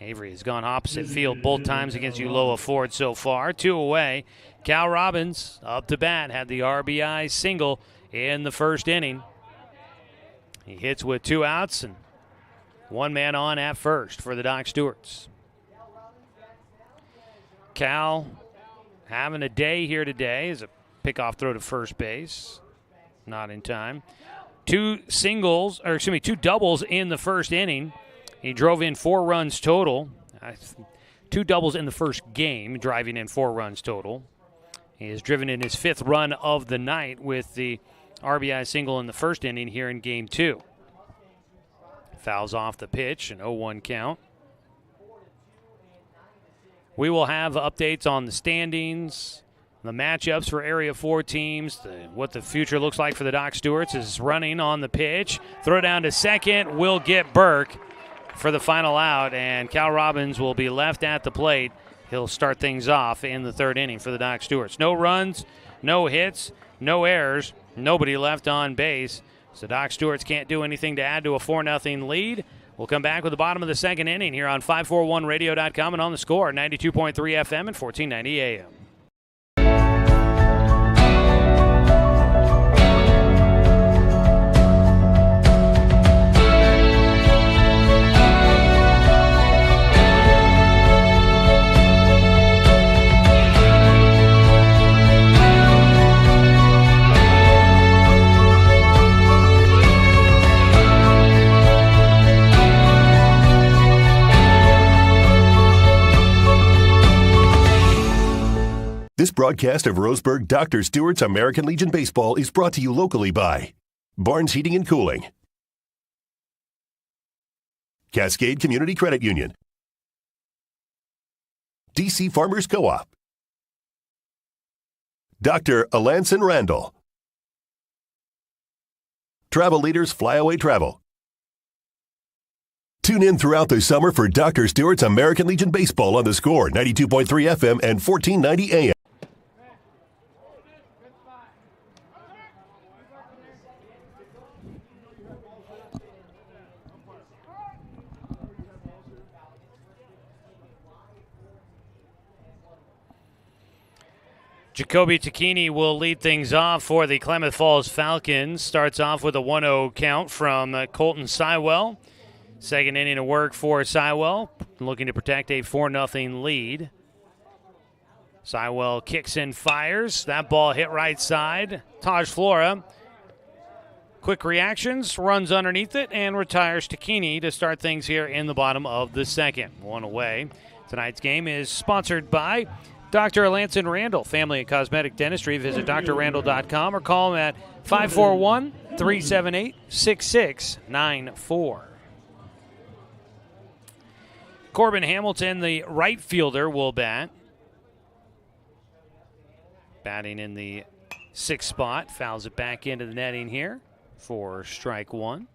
Avery has gone opposite field both times against Uloa Ford so far. 2 away. Cal Robbins up to bat, had the RBI single in the first inning. He hits with 2 outs and 1 man on at first for the Doc Stewarts. Cal having a day here today as a pickoff throw to first base. Not in time. 2 doubles in the first inning. He drove in 4 runs total. 2 doubles in the first game, driving in 4 runs total. He has driven in his 5th run of the night with the RBI single in the first inning here in Game 2. Fouls off the pitch, an 0-1 count. We will have updates on the standings, the matchups for Area 4 teams, what the future looks like for the Doc Stewarts is running on the pitch. Throw down to second, will get Burke for the final out, and Cal Robbins will be left at the plate. He'll start things off in the 3rd inning for the Doc Stewarts. No runs, no hits, no errors, nobody left on base. So Doc Stewarts can't do anything to add to a 4-0 lead. We'll come back with the bottom of the 2nd inning here on 541radio.com and on the Score, 92.3 FM and 1490 AM. This broadcast of Roseburg Dr. Stewart's American Legion Baseball is brought to you locally by Barnes Heating and Cooling, Cascade Community Credit Union, DC Farmers Co-op, Dr. Alanson Randall, Travel Leaders Flyaway Travel. Tune in throughout the summer for Dr. Stewart's American Legion Baseball on the Score, 92.3 FM and 1490 AM. Jacoby Tacchini will lead things off for the Klamath Falls Falcons. Starts off with a 1-0 count from Colton Sywell. Second inning of work for Sywell, looking to protect a 4-0 lead. Sywell kicks and fires. That ball hit right side. Taj Flora, quick reactions, runs underneath it, and retires Tacchini to start things here in the bottom of the second. One away. Tonight's game is sponsored by Dr. Alanson Randall, Family and Cosmetic Dentistry. Visit drrandall.com or call him at 541-378-6694. Corbin Hamilton, the right fielder, will bat. Batting in the 6th spot. Fouls it back into the netting here for strike one.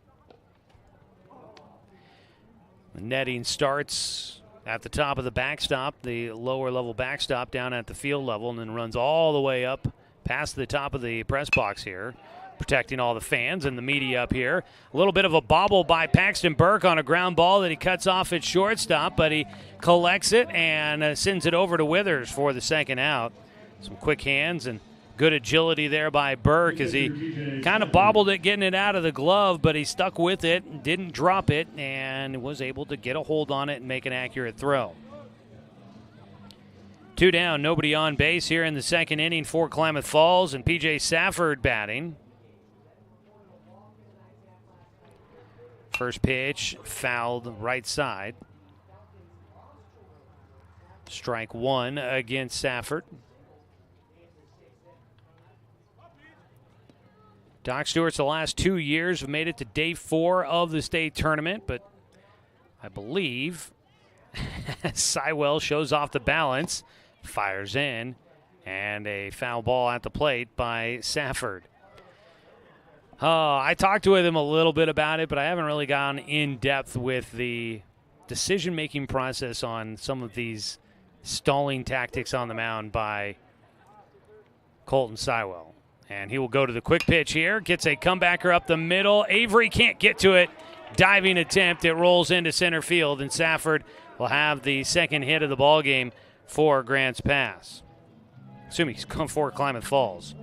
The netting starts at the top of the backstop, the lower level backstop down at the field level, and then runs all the way up past the top of the press box here, protecting all the fans and the media up here. A little bit of a bobble by Paxton Burke on a ground ball that he cuts off at shortstop, but he collects it and sends it over to Withers for the second out. Some quick hands and good agility there by Burke as he kind of bobbled it, getting it out of the glove, but he stuck with it, didn't drop it, and was able to get a hold on it and make an accurate throw. 2 down, nobody on base here in the second inning for Klamath Falls, and P.J. Safford batting. First pitch, fouled right side. Strike one against Safford. Doc Stewart's the last 2 years have made it to day 4 of the state tournament, but I believe Sywell shows off the balance, fires in, and a foul ball at the plate by Safford. I talked with him a little bit about it, but I haven't really gone in depth with the decision-making process on some of these stalling tactics on the mound by Colton Sywell. And he will go to the quick pitch here. Gets a comebacker up the middle. Avery can't get to it. Diving attempt. It rolls into center field, and Safford will have the second hit of the ball game for Grants Pass. Assuming he's come for Klamath Falls.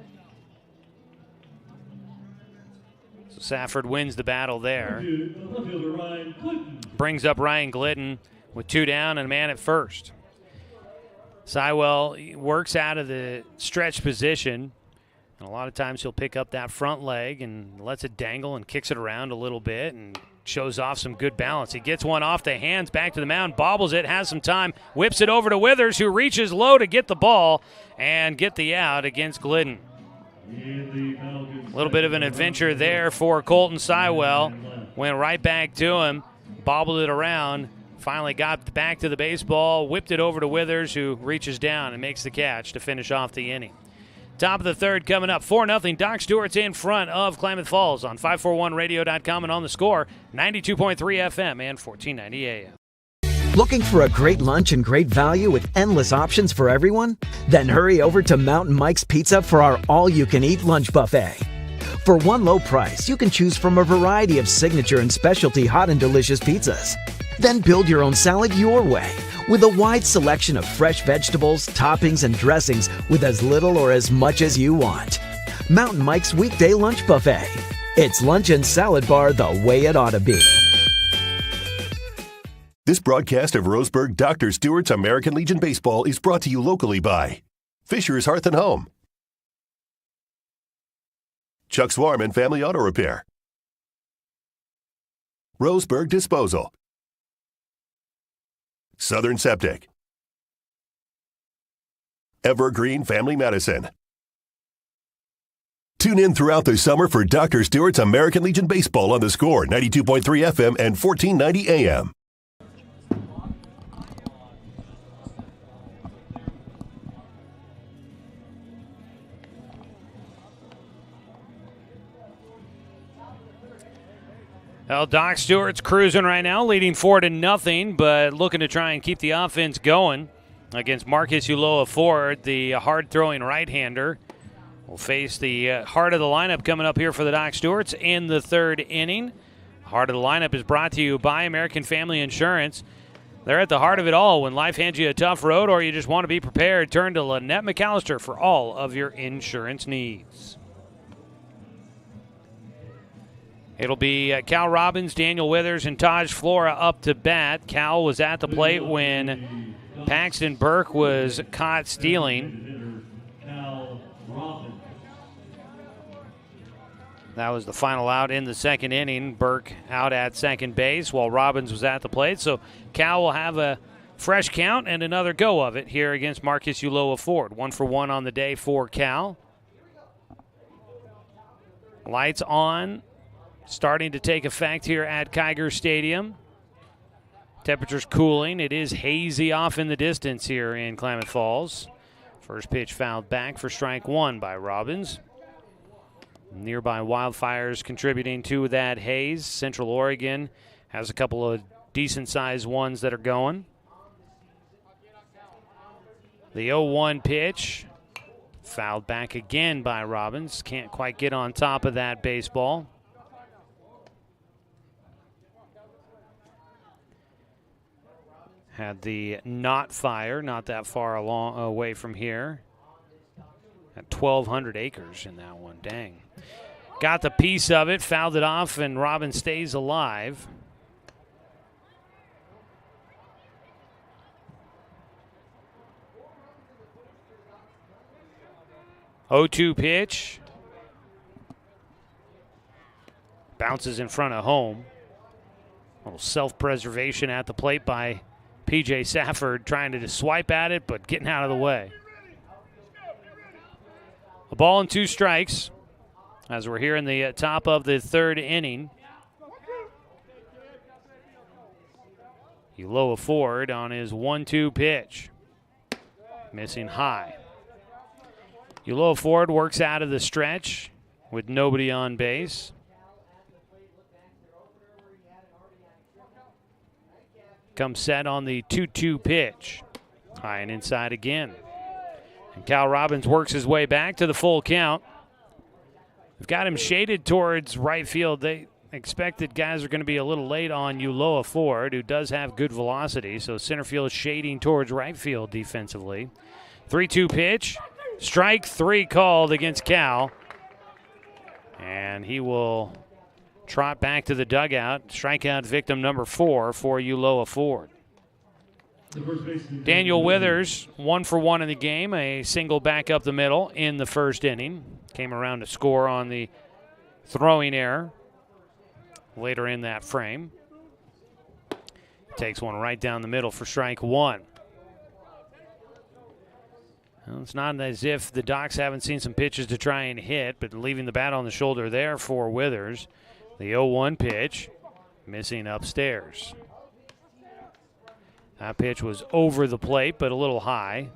So Safford wins the battle there. Brings up Ryan Glidden with 2 down and a man at first. Sywell works out of the stretch position. And a lot of times he'll pick up that front leg and lets it dangle and kicks it around a little bit and shows off some good balance. He gets one off the hands, back to the mound, bobbles it, has some time, whips it over to Withers, who reaches low to get the ball and get the out against Glidden. A little bit of an adventure there for Colton Sywell. Went right back to him, bobbled it around, finally got back to the baseball, whipped it over to Withers, who reaches down and makes the catch to finish off the inning. Top of the third coming up, 4-0. Doc Stewart's in front of Klamath Falls on 541radio.com and on the Score, 92.3 FM and 1490 AM. Looking for a great lunch and great value with endless options for everyone? Then hurry over to Mountain Mike's Pizza for our all-you-can-eat lunch buffet. For one low price, you can choose from a variety of signature and specialty hot and delicious pizzas. Then build your own salad your way with a wide selection of fresh vegetables, toppings, and dressings with as little or as much as you want. Mountain Mike's Weekday Lunch Buffet. It's lunch and salad bar the way it ought to be. This broadcast of Roseburg Dr. Stewart's American Legion Baseball is brought to you locally by Fisher's Hearth and Home, Chuck Swarm and Family Auto Repair, Roseburg Disposal, Southern Septic, Evergreen Family Medicine. Tune in throughout the summer for Dr. Stewart's American Legion Baseball on the Score, 92.3 FM and 1490 AM. Well, Doc Stewart's cruising right now, leading 4-0, but looking to try and keep the offense going against Marcus Uloa Ford, the hard-throwing right-hander. Will face the heart of the lineup coming up here for the Doc Stewarts in the third inning. Heart of the lineup is brought to you by American Family Insurance. They're at the heart of it all when life hands you a tough road or you just want to be prepared. Turn to Lynette McAllister for all of your insurance needs. It'll be Cal Robbins, Daniel Withers, and Taj Flora up to bat. Cal was at the plate when Paxton Burke was caught stealing. That was the final out in the second inning. Burke out at second base while Robbins was at the plate. So Cal will have a fresh count and another go of it here against Marcus Ulloa Ford. 1-for-1 on the day for Cal. Lights on, starting to take effect here at Kiger Stadium. Temperatures cooling. It is hazy off in the distance here in Klamath Falls. First pitch fouled back for strike one by Robbins. Nearby wildfires contributing to that haze. Central Oregon has a couple of decent-sized ones that are going. The 0-1 pitch fouled back again by Robbins. Can't quite get on top of that baseball. Had the knot fire not that far away from here. At 1,200 acres in that one. Dang. Got the piece of it, fouled it off, and Robbins stays alive. O2 pitch. Bounces in front of home. A little self-preservation at the plate by P.J. Safford, trying to just swipe at it, but getting out of the way. A ball and 2 strikes as we're here in the top of the third inning. Ulloa Ford on his 1-2 pitch. Missing high. Ulloa Ford works out of the stretch with nobody on base. Comes set on the 2-2 pitch. High and inside again. And Cal Robbins works his way back to the full count. We've got him shaded towards right field. They expected guys are going to be a little late on Ulloa Ford, who does have good velocity. So center field shading towards right field defensively. 3-2 pitch. Strike 3 called against Cal. And he will trot back to the dugout. Strikeout victim number 4 for Ulloa Ford. Daniel Withers, 1-for-1 in the game, a single back up the middle in the first inning. Came around to score on the throwing error later in that frame. Takes one right down the middle for strike 1. Well, it's not as if the Docs haven't seen some pitches to try and hit, but leaving the bat on the shoulder there for Withers. The 0-1 pitch, missing upstairs. That pitch was over the plate, but a little high.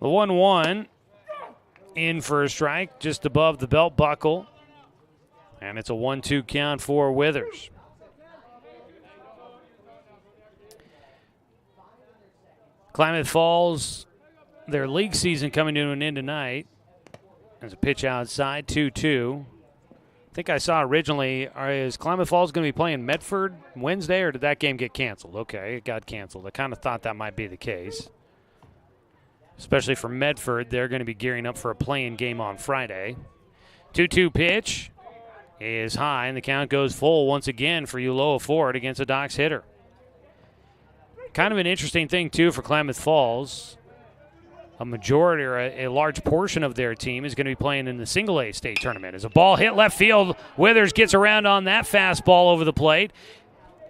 The 1-1 in for a strike, just above the belt buckle. And it's a 1-2 count for Withers. Klamath Falls, their league season coming to an end tonight. There's a pitch outside, 2-2. I think I saw originally, is Klamath Falls going to be playing Medford Wednesday, or did that game get canceled? Okay, it got canceled. I kind of thought that might be the case. Especially for Medford, they're going to be gearing up for a play-in game on Friday. 2-2 pitch is high, and the count goes full once again for Ulloa Ford against a Docs hitter. Kind of an interesting thing, too, for Klamath Falls. A majority or a large portion of their team is going to be playing in the single-A state tournament. As a ball hit left field, Withers gets around on that fastball over the plate.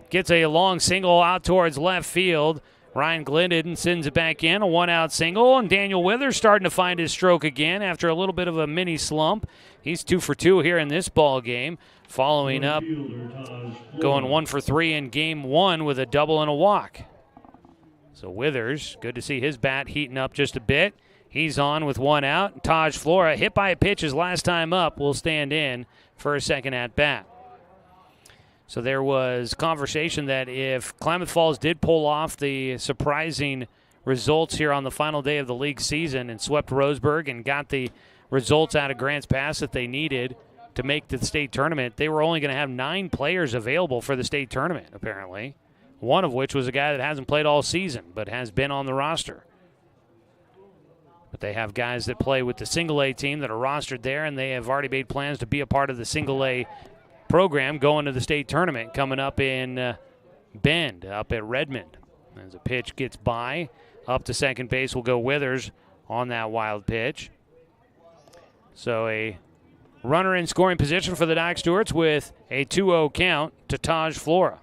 Gets a long single out towards left field. Ryan Glidden sends it back in, a one-out single, and Daniel Withers starting to find his stroke again after a little bit of a mini slump. He's 2 for 2 here in this ball game, following up, going 1 for 3 in game 1 with a double and a walk. So Withers, good to see his bat heating up just a bit. He's on with 1 out. Taj Flora, hit by a pitch his last time up, will stand in for a second at bat. So there was conversation that if Klamath Falls did pull off the surprising results here on the final day of the league season and swept Roseburg and got the results out of Grants Pass that they needed to make the state tournament, they were only going to have 9 players available for the state tournament, apparently. One of which was a guy that hasn't played all season but has been on the roster. But they have guys that play with the single A team that are rostered there, and they have already made plans to be a part of the single A program going to the state tournament coming up in Bend, up at Redmond. As a pitch gets by, up to second base will go Withers on that wild pitch. So a runner in scoring position for the Doc Stewarts with a 2-0 count to Taj Flora.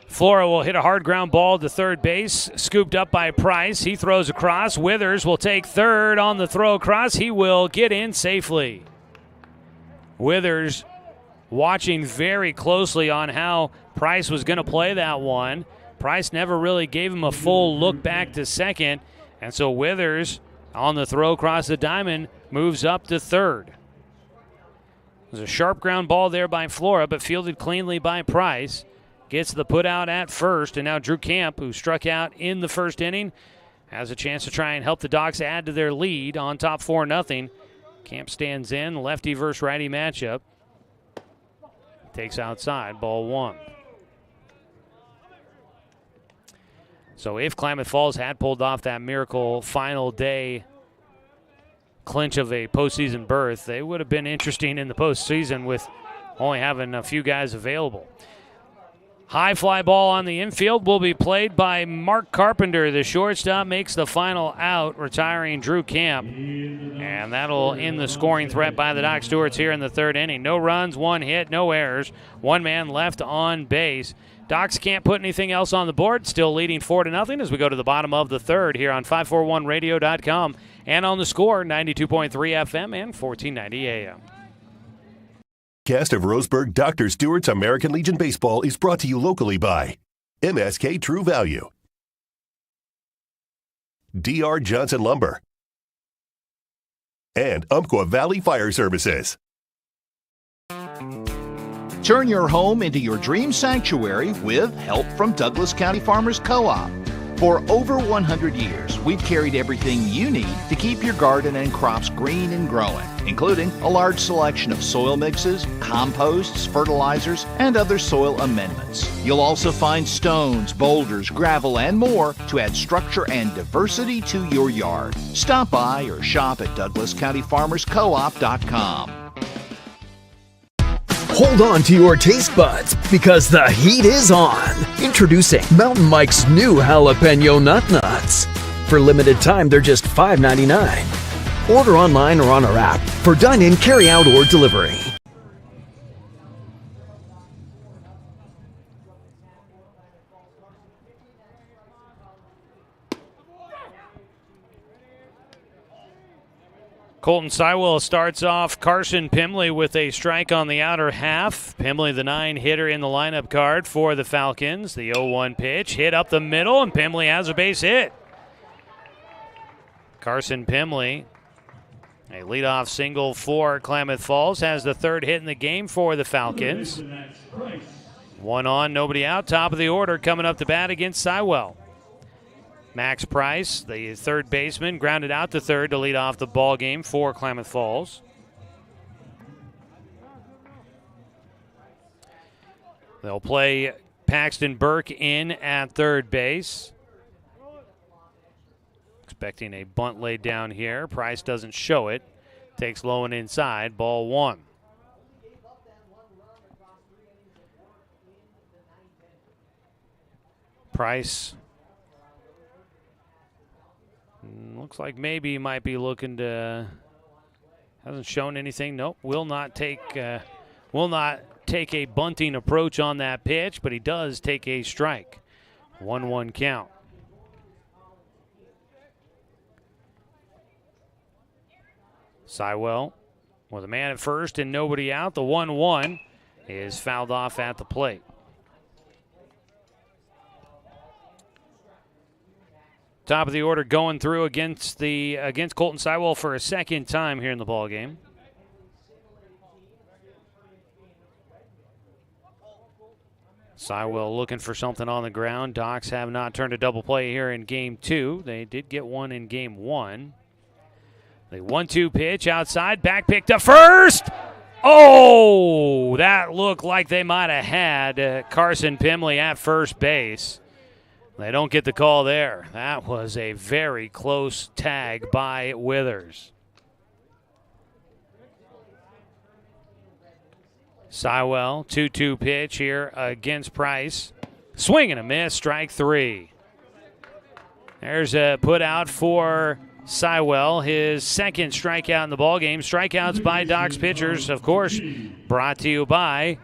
Flora will hit a hard ground ball to third base, scooped up by Price. He throws across. Withers will take third on the throw across. He will get in safely. Withers watching very closely on how Price was going to play that one. Price never really gave him a full look back to second, and so Withers on the throw across the diamond moves up to third. There's a sharp ground ball there by Flora, but fielded cleanly by Price. Gets the put out at first, and now Drew Camp, who struck out in the first inning, has a chance to try and help the Docs add to their lead on top 4-0. Camp stands in, lefty versus righty matchup. Takes outside, ball 1. So if Klamath Falls had pulled off that miracle final day clinch of a postseason berth, they would have been interesting in the postseason with only having a few guys available. High fly ball on the infield will be played by Mark Carpenter. The shortstop makes the final out, retiring Drew Camp. And that'll end the scoring threat by the Doc Stewarts here in the third inning. No runs, 1 hit, no errors. 1 man left on base. Docs can't put anything else on the board. Still leading 4-0 as we go to the bottom of the third here on 541radio.com and on the Score, 92.3 FM and 1490 AM. Cast of Roseburg Dr. Stewart's American Legion Baseball is brought to you locally by MSK True Value, DR Johnson Lumber, and Umpqua Valley Fire Services. Turn your home into your dream sanctuary with help from Douglas County Farmers Co-op. For over 100 years, we've carried everything you need to keep your garden and crops green and growing, including a large selection of soil mixes, composts, fertilizers, and other soil amendments. You'll also find stones, boulders, gravel, and more to add structure and diversity to your yard. Stop by or shop at DouglasCountyFarmersCoop.com. Hold on to your taste buds because the heat is on. Introducing Mountain Mike's new jalapeno nut nuts. For limited time, they're just $5.99. Order online or on our app for dine-in, carry-out, or delivery. Colton Sywell starts off Carson Pimley with a strike on the outer half. Pimley, the 9-hitter in the lineup card for the Falcons. The 0-1 pitch hit up the middle, and Pimley has a base hit. Carson Pimley, a leadoff single for Klamath Falls, has the 3rd hit in the game for the Falcons. 1 on, nobody out. Top of the order coming up to bat against Sywell. Max Price, the 3rd baseman, grounded out to 3rd to lead off the ball game for Klamath Falls. They'll play Paxton Burke in at 3rd base. Expecting a bunt laid down here. Price doesn't show it. Takes low and inside, ball 1. Price looks like maybe he might be looking to, hasn't shown anything. Nope, will not take a bunting approach on that pitch, but he does take a strike. 1-1 count. Sywell with a man at first and nobody out. The 1-1 is fouled off at the plate. Top of the order going through against Colton Sywell for a 2nd time here in the ball game. Sywell looking for something on the ground. Docs have not turned a double play here in game 2. They did get one in game 1. The 1-2 pitch outside, back pick to first. Oh, that looked like they might have had Carson Pimley at first base. They don't get the call there. That was a very close tag by Withers. Sywell, 2-2 pitch here against Price. Swing and a miss, strike 3. There's a put out for Sywell, his second strikeout in the ballgame. Strikeouts by Doc's pitchers, of course, brought to you by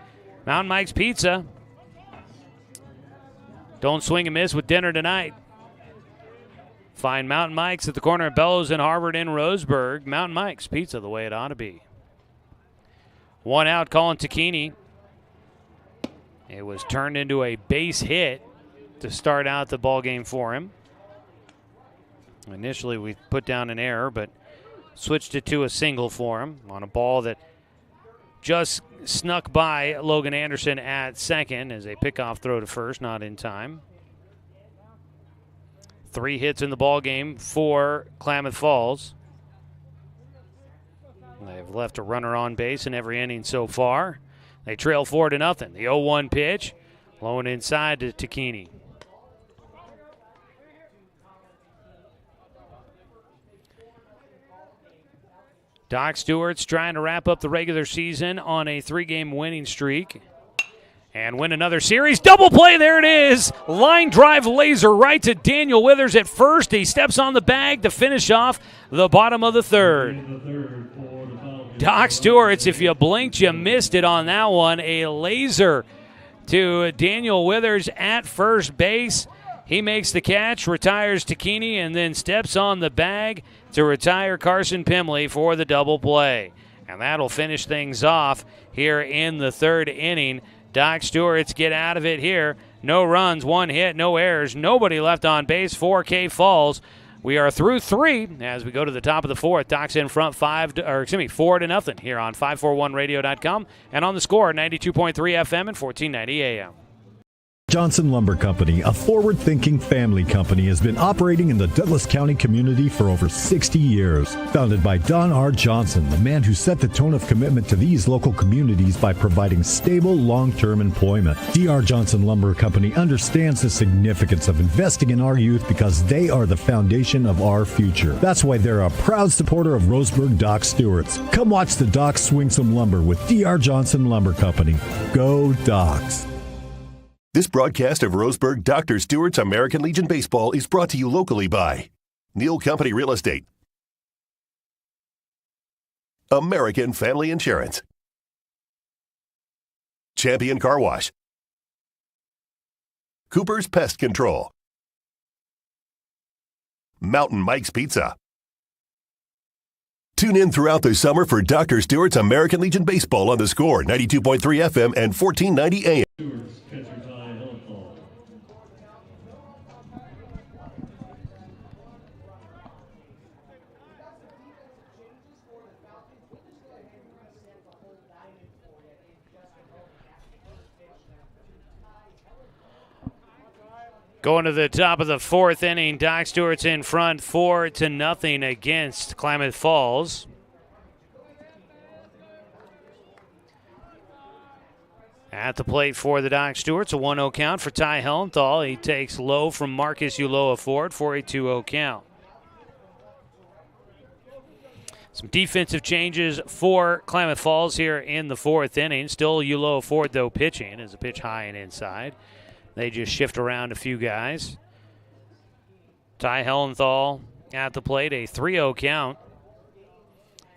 Mountain Mike's Pizza. Don't swing and miss with dinner tonight. Find Mountain Mike's at the corner of Bellows and Harvard in Roseburg. Mountain Mike's Pizza, the way it ought to be. 1 out, Colin Tacchini. It was turned into a base hit to start out the ball game for him. Initially, we put down an error, but switched it to a single for him on a ball that just snuck by Logan Anderson at second as a pickoff throw to first, not in time. 3 hits in the ball game for Klamath Falls. They've left a runner on base in every inning so far. They trail 4-0. The 0-1 pitch, low and inside to Tacchini. Doc Stewart's trying to wrap up the regular season on a 3-game winning streak and win another series. Double play, there it is. Line drive laser right to Daniel Withers at first. He steps on the bag to finish off the bottom of the third. Doc Stewart's, if you blinked, you missed it on that one. A laser to Daniel Withers at first base. He makes the catch, retires Tacchini, and then steps on the bag to retire Carson Pimley for the double play. And that'll finish things off here in the 3rd inning. Doc Stewart's get out of it here. No runs, 1 hit, no errors, nobody left on base for K Falls. We are through 3 as we go to the top of the 4th. Doc's in front 4-0 here on 541radio.com and on the Score 92.3 FM and 1490 AM. Johnson Lumber Company, a forward-thinking family company, has been operating in the Douglas County community for over 60 years. Founded by Don R. Johnson, the man who set the tone of commitment to these local communities by providing stable, long-term employment. D.R. Johnson Lumber Company understands the significance of investing in our youth because they are the foundation of our future. That's why they're a proud supporter of Roseburg Doc Stewart's. Come watch the Docs swing some lumber with D.R. Johnson Lumber Company. Go Docs! This broadcast of Roseburg Dr. Stewart's American Legion Baseball is brought to you locally by Neal Company Real Estate, American Family Insurance, Champion Car Wash, Cooper's Pest Control, Mountain Mike's Pizza. Tune in throughout the summer for Dr. Stewart's American Legion Baseball on the Score 92.3 FM and 1490 AM. Going to the top of the 4th inning, Doc Stewart's in front 4-0 against Klamath Falls. At the plate for the Doc Stewart's, a 1-0 count for Ty Hellenthal. He takes low from Marcus Ulloa Ford for a 2-0 count. Some defensive changes for Klamath Falls here in the 4th inning. Still Ulloa Ford, though, pitching as a pitch high and inside. They just shift around a few guys. Ty Hellenthal at the plate, a 3-0 count.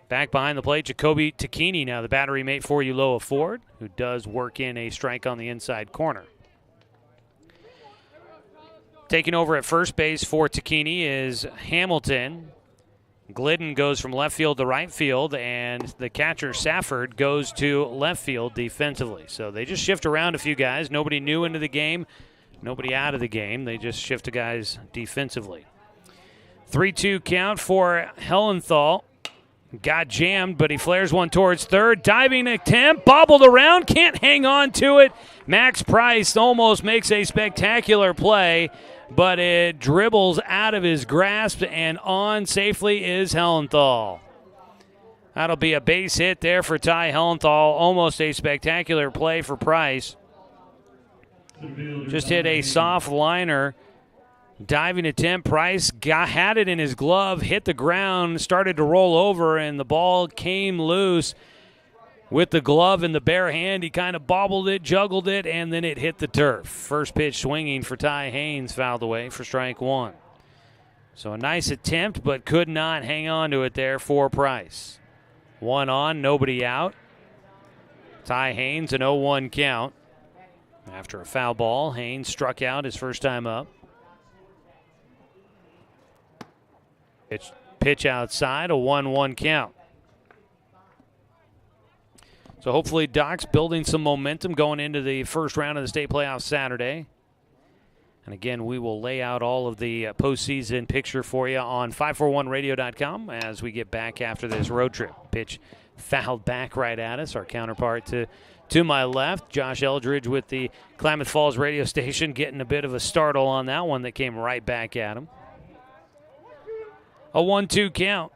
Back behind the plate, Jacoby Tacchini, now the battery mate for Ulloa Ford, who does work in a strike on the inside corner. Taking over at first base for Tacchini is Hamilton. Glidden goes from left field to right field, and the catcher, Safford, goes to left field defensively. So they just shift around a few guys. Nobody new into the game, nobody out of the game. They just shift the guys defensively. 3-2 count for Hellenthal. Got jammed, but he flares one towards third. Diving attempt, bobbled around, can't hang on to it. Max Price almost makes a spectacular play. but it dribbles out of his grasp, and on safely is Hellenthal. That'll be a base hit there for Ty Hellenthal. Almost a spectacular play for Price. Just hit a soft liner. Diving attempt. Price had it in his glove, hit the ground, started to roll over, and the ball came loose. With the glove in the bare hand, he kind of bobbled it, juggled it, and then it hit the turf. First pitch swinging for Ty Haynes, fouled away for strike one. So a nice attempt, but could not hang on to it there for Price. One on, nobody out. Ty Haynes, an 0-1 count. After a foul ball, Haynes struck out his first time up. Pitch outside, a 1-1 count. So hopefully Doc's building some momentum going into the first round of the state playoffs Saturday. And again, we will lay out all of the postseason picture for you on 541radio.com as we get back after this road trip. Pitch fouled back right at us. Our counterpart to my left, Josh Eldridge with the Klamath Falls radio station, getting a bit of a startle on that one that came right back at him. A 1-2 count.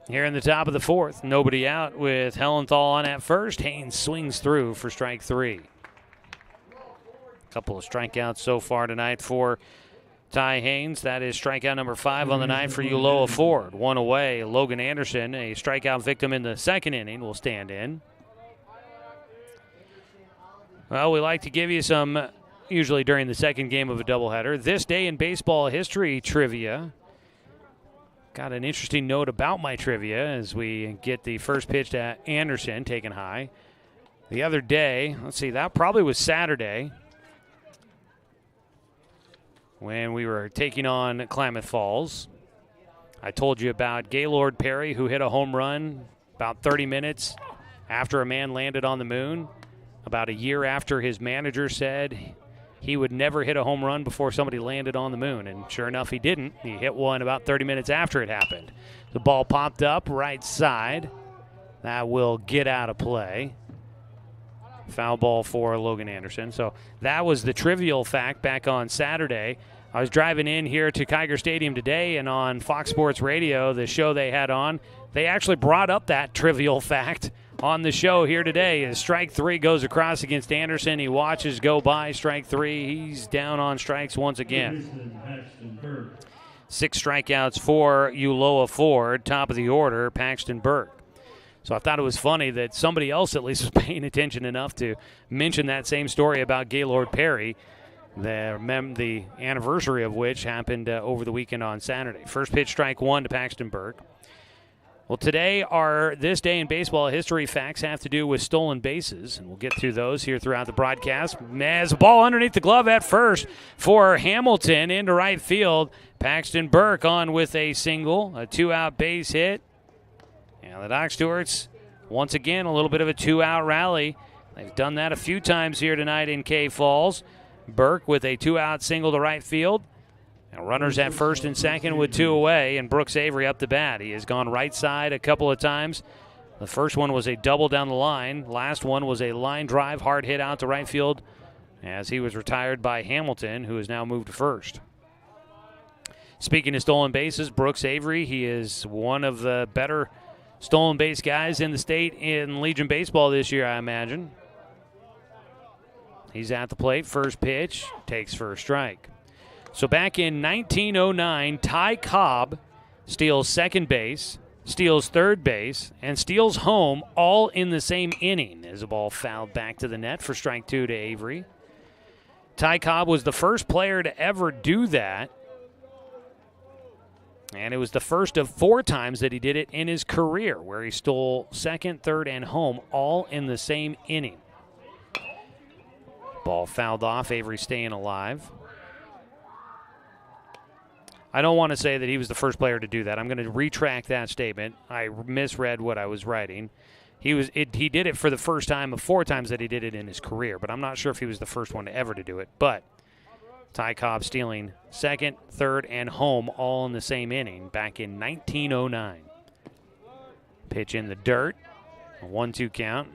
Here in the top of the fourth, nobody out with Hellenthal on at first. Haynes swings through for strike three. A couple of strikeouts so far tonight for Ty Haynes. That is strikeout number 5 on the night for Uloa Ford. One away, Logan Anderson, a strikeout victim in the second inning, will stand in. Well, we like to give you some, usually during the second game of a doubleheader, this day in baseball history trivia. Got an interesting note about my trivia as we get the first pitch to Anderson taken high. The other day, let's see, that probably was Saturday when we were taking on Klamath Falls. I told you about Gaylord Perry, who hit a home run about 30 minutes after a man landed on the moon, about a year after his manager said he would never hit a home run before somebody landed on the moon. And sure enough, he didn't. He hit one about 30 minutes after it happened. The ball popped up right side. That will get out of play. Foul ball for Logan Anderson. So that was the trivial fact back on Saturday. I was driving in here to Kiger Stadium today, and on Fox Sports Radio, the show they had on, they actually brought up that trivial fact on the show here today. As strike three goes across against Anderson, he watches go by strike three. He's down on strikes once again. 6 strikeouts for Uloa Ford, top of the order, Paxton Burke. So I thought it was funny that somebody else at least was paying attention enough to mention that same story about Gaylord Perry, the anniversary of which happened over the weekend on Saturday. First pitch, strike one to Paxton Burke. Well, today, our This Day in Baseball history facts have to do with stolen bases, and we'll get through those here throughout the broadcast. As a ball underneath the glove at first for Hamilton into right field. Paxton Burke on with a single, a 2-out base hit. And the Doc Stewarts, once again, a little bit of a 2-out rally. They've done that a few times here tonight in K Falls. Burke with a 2-out single to right field. Now runners at first and second with 2 away, and Brooks Avery up the bat. He has gone right side a couple of times. The first one was a double down the line. Last one was a line drive, hard hit out to right field as he was retired by Hamilton, who has now moved to first. Speaking of stolen bases, Brooks Avery, he is one of the better stolen base guys in the state in Legion Baseball this year, I imagine. He's at the plate. First pitch, takes first strike. So back in 1909, Ty Cobb steals second base, steals third base, and steals home all in the same inning as a ball fouled back to the net for strike 2 to Avery. Ty Cobb was the first player to ever do that, and it was the first of 4 times that he did it in his career, where he stole second, third, and home all in the same inning. Ball fouled off, Avery staying alive. I don't want to say that he was the first player to do that. I'm going to retract that statement. I misread what I was writing. He did it for the first time of 4 times that he did it in his career, but I'm not sure if he was the first one to ever to do it. But Ty Cobb stealing second, third, and home all in the same inning back in 1909. Pitch in the dirt, a 1-2 count.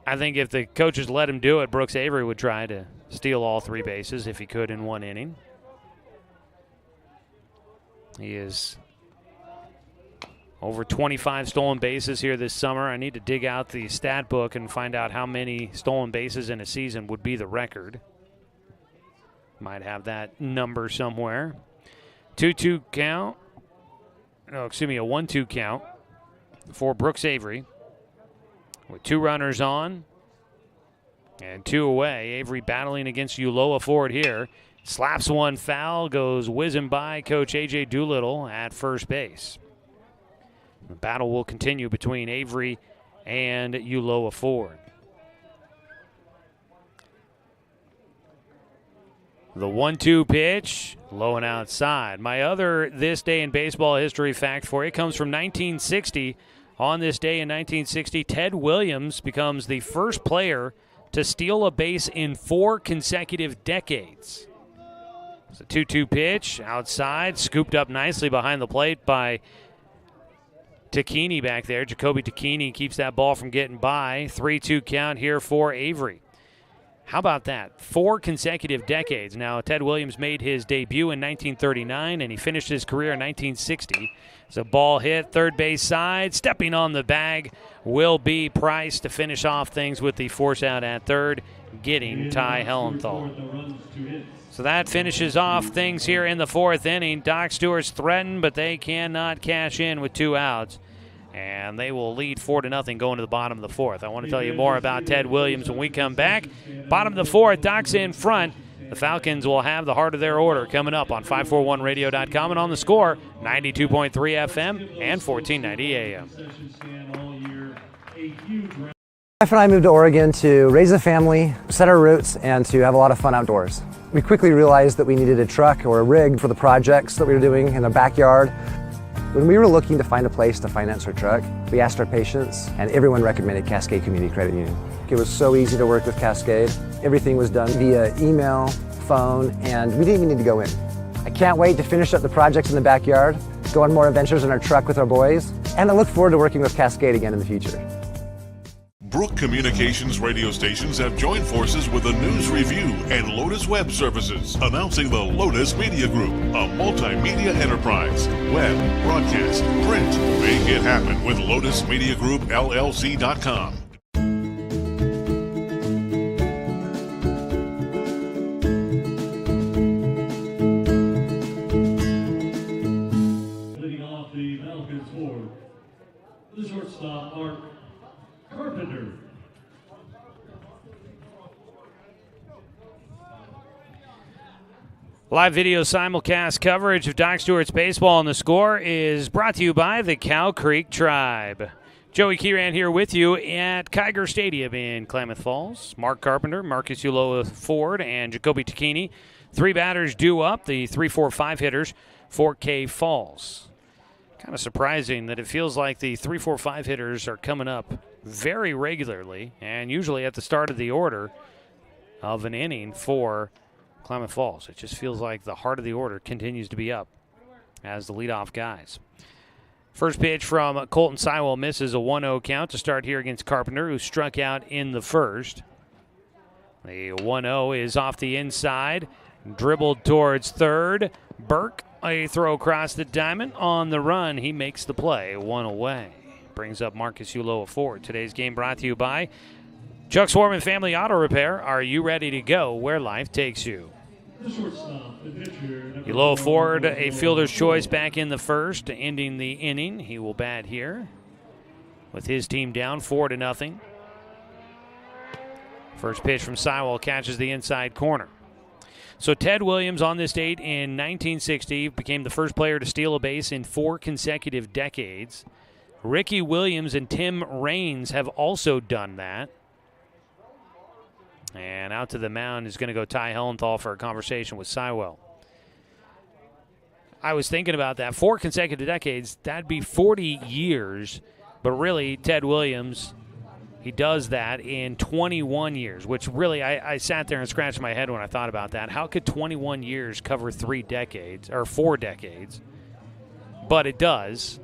I think if the coaches let him do it, Brooks Avery would try to steal all 3 bases if he could in 1 inning. He is over 25 stolen bases here this summer. I need to dig out the stat book and find out how many stolen bases in a season would be the record. Might have that number somewhere. 2-2 count. No, excuse me, a 1-2 count for Brooks Avery. With 2 runners on and 2 away. Avery battling against Uloa Ford here. Slaps one foul, goes whizzing by Coach A.J. Doolittle at first base. The battle will continue between Avery and Uloa Ford. The 1-2 pitch, low and outside. My other This Day in Baseball history fact for you comes from 1960. On this day in 1960, Ted Williams becomes the first player to steal a base in 4 consecutive decades. It's a 2-2 pitch, outside, scooped up nicely behind the plate by Tacchini back there. Jacoby Tacchini keeps that ball from getting by. 3-2 count here for Avery. How about that? 4 consecutive decades. Now, Ted Williams made his debut in 1939, and he finished his career in 1960. It's a ball hit, third base side. Stepping on the bag will be Price to finish off things with the force out at third, getting Ty Hellenthal. So that finishes off things here in the 4th inning. Doc Stewart's threatened, but they cannot cash in with 2 outs. And they will lead 4-0 going to the bottom of the 4th. I want to tell you more about Ted Williams when we come back. Bottom of the 4th, Doc's in front. The Falcons will have the heart of their order coming up on 541radio.com and on the Score, 92.3 FM and 1490 AM. My wife and I moved to Oregon to raise a family, set our roots, and to have a lot of fun outdoors. We quickly realized that we needed a truck or a rig for the projects that we were doing in the backyard. When we were looking to find a place to finance our truck, we asked our patients, and everyone recommended Cascade Community Credit Union. It was so easy to work with Cascade. Everything was done via email, phone, and we didn't even need to go in. I can't wait to finish up the projects in the backyard, go on more adventures in our truck with our boys, and I look forward to working with Cascade again in the future. Brook Communications radio stations have joined forces with the News Review and Lotus Web Services, announcing the Lotus Media Group, a multimedia enterprise. Web, broadcast, print. Make it happen with Lotus Media Group, LLC.com. Leading off the Falcons for the shortstop, Mark Carpenter. Live video simulcast coverage of Doc Stewart's baseball on the Score is brought to you by the Cow Creek Tribe. Joey Kieran here with you at Kiger Stadium in Klamath Falls. Mark Carpenter, Marcus Uloa Ford, and Jacoby Tacchini. 3 batters due up, the 3-4-5 hitters for K Falls. Kind of surprising that it feels like the 3-4-5 hitters are coming up very regularly and usually at the start of the order of an inning for Klamath Falls. It just feels like the heart of the order continues to be up as the leadoff guys. First pitch from Colton Sywell misses, a 1-0 count to start here against Carpenter, who struck out in the first. The 1-0 is off the inside, dribbled towards third. Burke, a throw across the diamond. On the run, he makes the play, 1 away. Brings up Marcus Uloa Ford. Today's game brought to you by Chuck Swarman Family Auto Repair. Are you ready to go where life takes you? Uloa Ford, a fielder's choice back in the first, ending the inning. He will bat here with his team down 4-0. First pitch from Sywell catches the inside corner. So Ted Williams on this date in 1960 became the first player to steal a base in 4 consecutive decades. Ricky Williams and Tim Raines have also done that. And out to the mound is going to go Ty Hellenthal for a conversation with Sywell. I was thinking about that. 4 consecutive decades, that'd be 40 years. But really, Ted Williams, he does that in 21 years, which really I sat there and scratched my head when I thought about that. How could 21 years cover 3 decades, or 4 decades? But it does.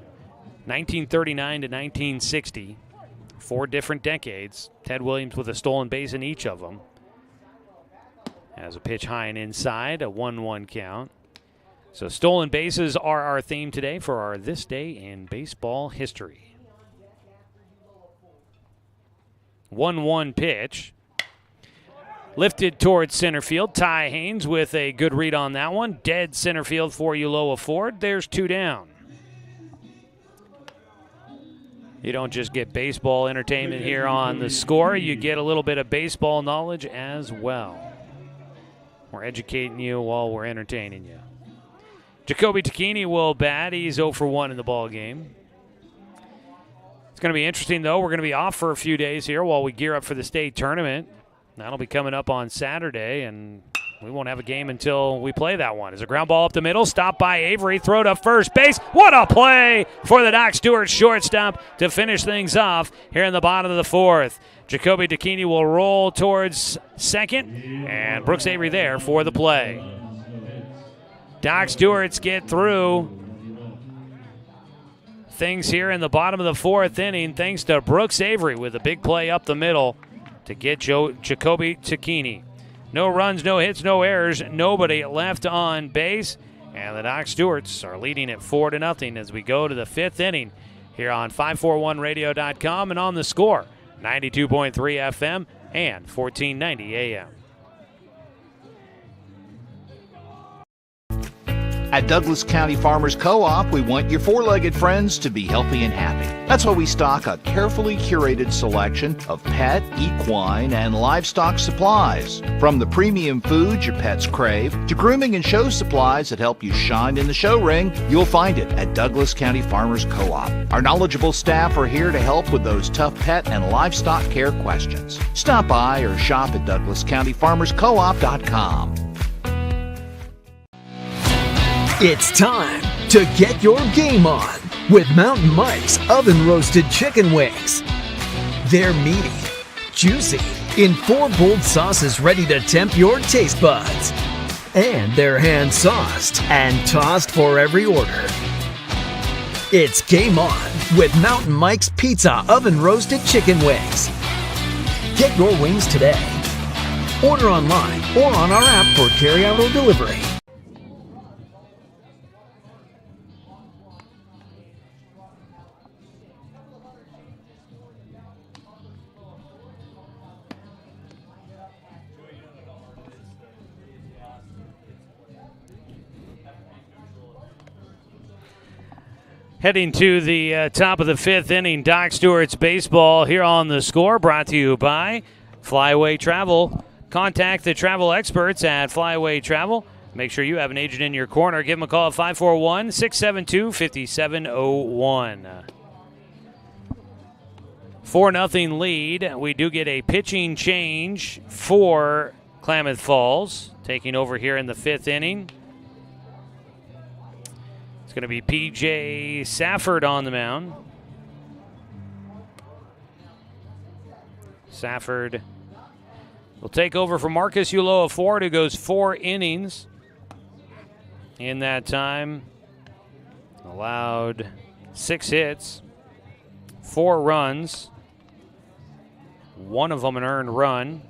1939 to 1960, 4 different decades. Ted Williams with a stolen base in each of them. As a pitch high and inside, a 1-1 count. So stolen bases are our theme today for our This Day in Baseball History. 1-1 pitch. Lifted towards center field. Ty Haynes with a good read on that one. Dead center field for Uloa Ford. There's 2 down. You don't just get baseball entertainment here on The Score. You get a little bit of baseball knowledge as well. We're educating you while we're entertaining you. Jacoby Tacchini will bat. He's 0 for 1 in the ball game. It's going to be interesting, though. We're going to be off for a few days here while we gear up for the state tournament. That'll be coming up on Saturday, and we won't have a game until we play that one. As a ground ball up the middle, stopped by Avery, throw to first base. What a play for the Doc Stewart shortstop to finish things off here in the bottom of the 4th. Jacoby Tacchini will roll towards second, and Brooks Avery there for the play. Doc Stewart's get through things here in the bottom of the 4th inning thanks to Brooks Avery with a big play up the middle to get Jacoby Tacchini. No runs, no hits, no errors, nobody left on base. And the Doc Stewarts are leading it 4-0 as we go to the 5th inning here on 541radio.com and on The Score, 92.3 FM and 1490 AM. At Douglas County Farmers Co-op, we want your four-legged friends to be healthy and happy. That's why we stock a carefully curated selection of pet, equine, and livestock supplies. From the premium foods your pets crave to grooming and show supplies that help you shine in the show ring, you'll find it at Douglas County Farmers Co-op. Our knowledgeable staff are here to help with those tough pet and livestock care questions. Stop by or shop at DouglasCountyFarmersCoop.com. It's time to get your game on with Mountain Mike's oven roasted chicken wings. They're meaty, juicy, in 4 bold sauces ready to tempt your taste buds. And they're hand sauced and tossed for every order. It's game on with Mountain Mike's Pizza oven roasted chicken wings. Get your wings today. Order online or on our app for carryout or delivery. Heading to the top of the 5th inning, Doc Stewart's baseball here on The Score, brought to you by Flyaway Travel. Contact the travel experts at Flyaway Travel. Make sure you have an agent in your corner. Give them a call at 541-672-5701. 4-0 lead. We do get a pitching change for Klamath Falls, taking over here in the 5th inning. Going to be P.J. Safford on the mound. Safford will take over for Marcus Uloa Ford, who goes 4 innings in that time. Allowed 6 hits, 4 runs, 1 of them an earned run.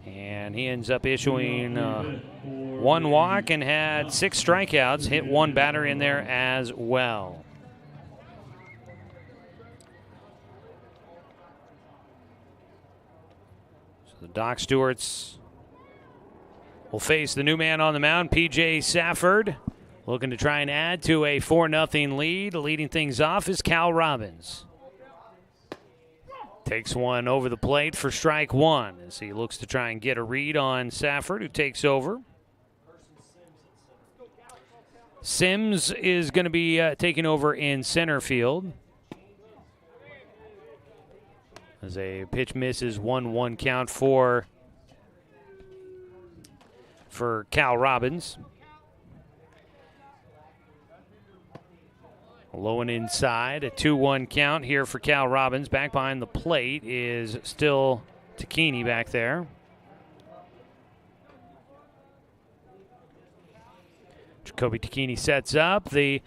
And he ends up issuing 1 walk and had 6 strikeouts, hit 1 batter in there as well. So the Doc Stewarts will face the new man on the mound, P.J. Safford, looking to try and add to a 4-0 lead. Leading things off is Cal Robbins. Takes one over the plate for strike 1 as he looks to try and get a read on Safford, who takes over. Sims is going to be taking over in center field. As a pitch misses, 1-1 count for Cal Robbins. Low and inside, a 2-1 count here for Cal Robbins. Back behind the plate is still Tacchini back there. Jacoby Tacchini sets up the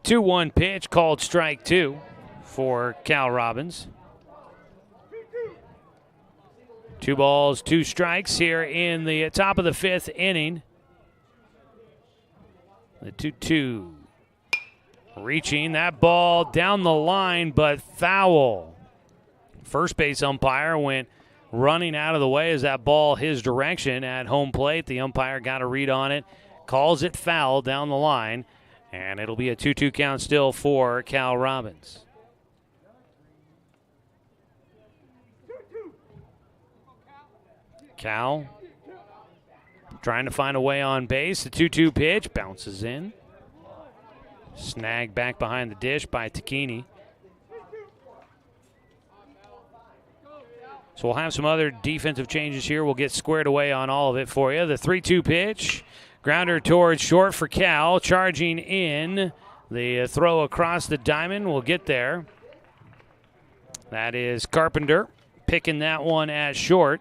2-1 pitch, called strike 2 for Cal Robbins. 2 balls, 2 strikes here in the top of the 5th inning. The 2-2. Reaching that ball down the line, but foul. First base umpire went running out of the way as that ball his direction at home plate. The umpire got a read on it, calls it foul down the line, and it'll be a 2-2 count still for Cal Robbins. Cal trying to find a way on base. The 2-2 pitch bounces in. Snagged back behind the dish by Takini. So we'll have some other defensive changes here. We'll get squared away on all of it for you. The 3-2 pitch. Grounder towards short for Cal. Charging in. The throw across the diamond will get there. That is Carpenter picking that one at short.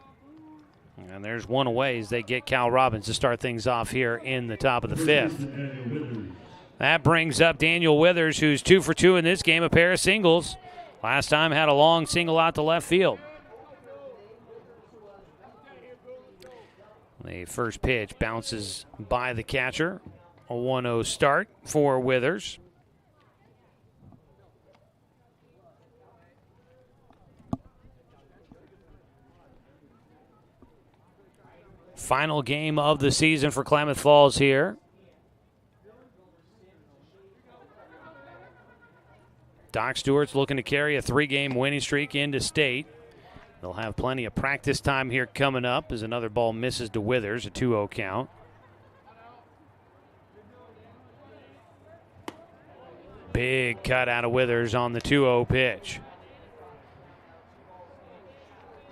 And there's one away as they get Cal Robbins to start things off here in the top of the 5th. That brings up Daniel Withers, who's 2 for 2 in this game, a pair of singles. Last time had a long single out to left field. The first pitch bounces by the catcher. A 1-0 start for Withers. Final game of the season for Klamath Falls here. Doc Stewart's looking to carry a 3-game winning streak into state. They'll have plenty of practice time here coming up as another ball misses to Withers, a 2-0 count. Big cut out of Withers on the 2-0 pitch.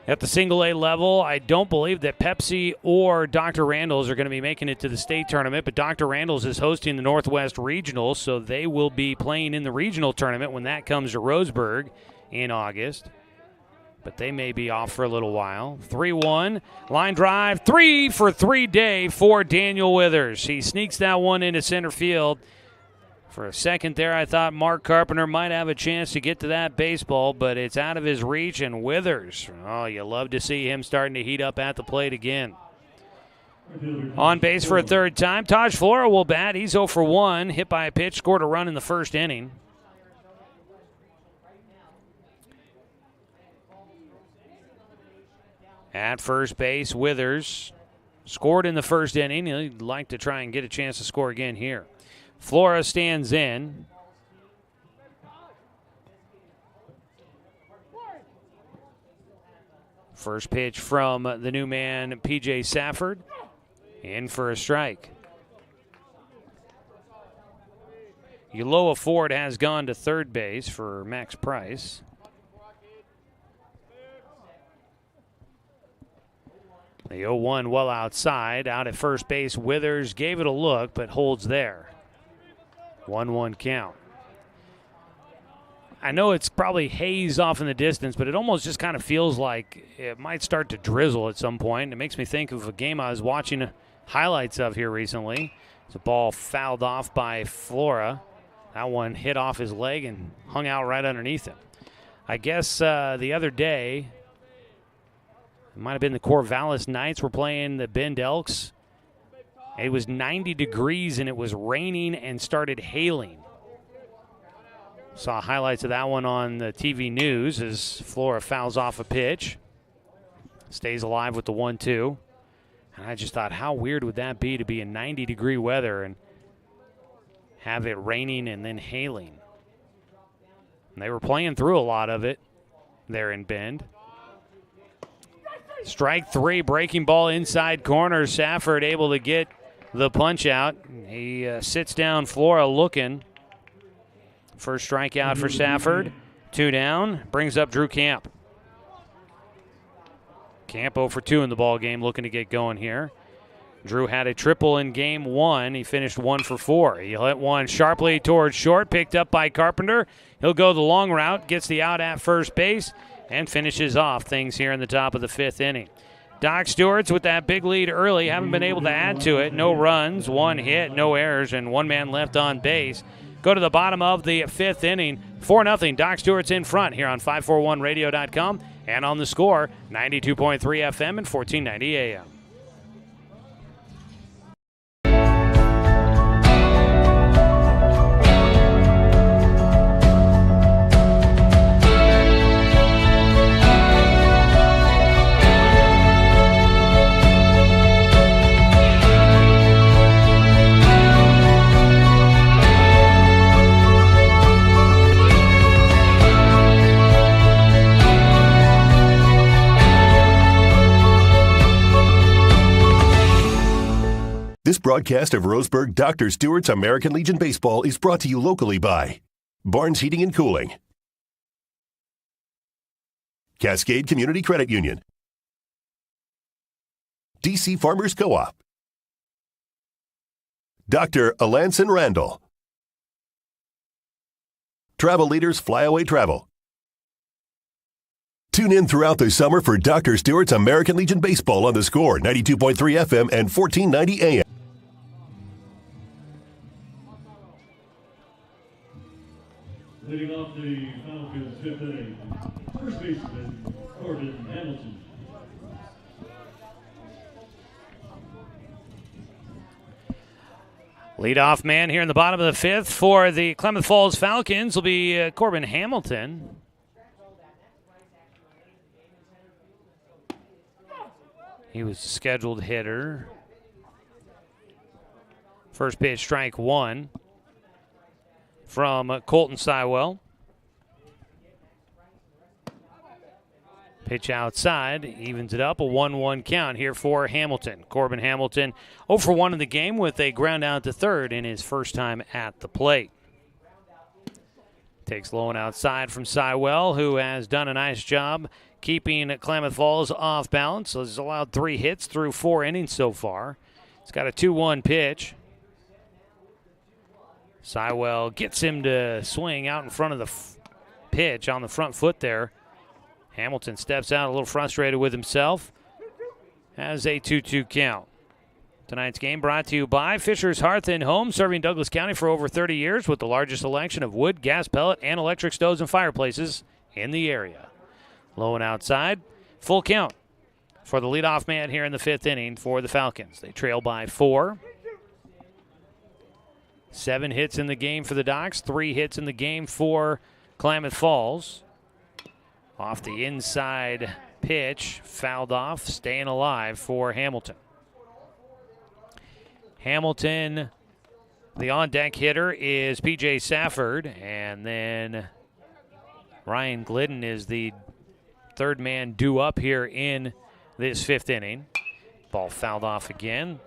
At the single-A level, I don't believe that Pepsi or Dr. Randall's are going to be making it to the state tournament, but Dr. Randall's is hosting the Northwest Regional, so they will be playing in the regional tournament when that comes to Roseburg in August. But they may be off for a little while. 3-1, line drive, 3 for 3 day for Daniel Withers. He sneaks that one into center field. For a second there, I thought Mark Carpenter might have a chance to get to that baseball, but it's out of his reach, and Withers, oh, you love to see him starting to heat up at the plate again. On base for a third time, Taj Flora will bat. He's 0 for 1, hit by a pitch, scored a run in the first inning. At first base, Withers scored in the first inning. He'd like to try and get a chance to score again here. Flora stands in. First pitch from the new man, P.J. Safford. In for a strike. Uloa Ford has gone to third base for Max Price. The 0-1 well outside. Out at first base, Withers gave it a look, but holds there. 1-1 count. I know it's probably haze off in the distance, but it almost just kind of feels like it might start to drizzle at some point. It makes me think of a game I was watching highlights of here recently. It's a ball fouled off by Flora. That one hit off his leg and hung out right underneath him. I guess the other day, it might have been the Corvallis Knights were playing the Bend Elks. It was 90 degrees and it was raining and started hailing. Saw highlights of that one on the TV news as Flora fouls off a pitch. Stays alive with the 1-2. And I just thought, how weird would that be to be in 90-degree weather and have it raining and then hailing? And they were playing through a lot of it there in Bend. Strike 3, breaking ball inside corner. Safford able to get the punch out. He sits down Flora looking. First strikeout for Safford. 2 down. Brings up Drew Camp. Camp 0 for 2 in the ball game, looking to get going here. Drew had a triple in game 1. He finished 1 for 4. He hit one sharply towards short, picked up by Carpenter. He'll go the long route, gets the out at first base, and finishes off things here in the top of the 5th inning. Doc Stewart's with that big lead early, haven't been able to add to it. No runs, 1 hit, no errors, and 1 man left on base. Go to the bottom of the 5th inning, 4-0. Doc Stewart's in front here on 541radio.com and on the Score, 92.3 FM and 1490 AM. This broadcast of Roseburg Dr. Stewart's American Legion Baseball is brought to you locally by Barnes Heating and Cooling, Cascade Community Credit Union, DC Farmers Co-op, Dr. Alanson Randall, Travel Leaders Flyaway Travel. Tune in throughout the summer for Dr. Stewart's American Legion Baseball on the Score, 92.3 FM and 1490 AM. Leading off the Falcons' fifth inning, first baseman Corbin Hamilton. Leadoff man here in the bottom of the fifth for the Klamath Falls Falcons will be Corbin Hamilton. He was a scheduled hitter. First pitch, strike one from Colton Sywell. Pitch outside, evens it up, a 1-1 count here for Hamilton. Corbin Hamilton 0 for 1 in the game with a ground out to third in his first time at the plate. Takes low and outside from Sywell, who has done a nice job keeping Klamath Falls off balance. So he's allowed 3 hits through 4 innings so far. He's got a 2-1 pitch. Sywell gets him to swing out in front of the pitch on the front foot there. Hamilton steps out a little frustrated with himself. Has a 2-2 count. Tonight's game brought to you by Fisher's Hearth and Home, serving Douglas County for over 30 years with the largest selection of wood, gas, pellet, and electric stoves and fireplaces in the area. Low and outside, full count for the leadoff man here in the 5th inning for the Falcons. They trail by 4. 7 hits in the game for the Docs, 3 hits in the game for Klamath Falls. Off the inside pitch, fouled off, staying alive for Hamilton. Hamilton, the on-deck hitter is P.J. Safford, and then Ryan Glidden is the third man due up here in this 5th inning. Ball fouled off again.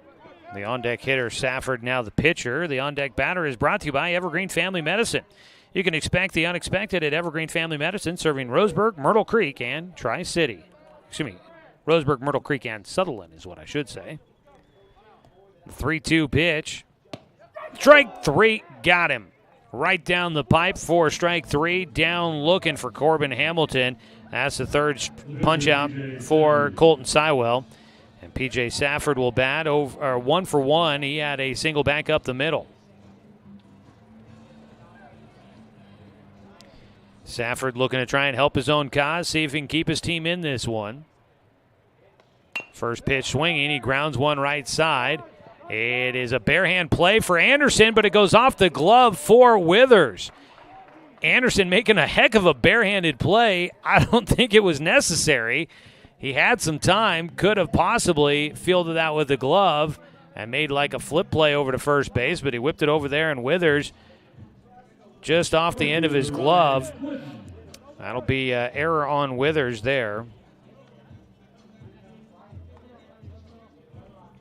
The on-deck hitter, Safford, now the pitcher. The on-deck batter is brought to you by Evergreen Family Medicine. You can expect the unexpected at Evergreen Family Medicine, serving Roseburg, Myrtle Creek, and Tri-City. Excuse me, Roseburg, Myrtle Creek, and Sutherland is what I should say. The 3-2 pitch. Strike 3, got him. Right down the pipe for strike 3. Down looking for Corbin Hamilton. That's the third punch out for Colton Sywell. And P.J. Safford will bat over 1 for 1. He had a single back up the middle. Safford looking to try and help his own cause, see if he can keep his team in this one. First pitch swinging, he grounds one right side. It is a bare hand play for Anderson, but it goes off the glove for Withers. Anderson making a heck of a barehanded play. I don't think it was necessary. He had some time, could have possibly fielded that with the glove and made like a flip play over to first base, but he whipped it over there, and Withers just off the end of his glove. That'll be an error on Withers there.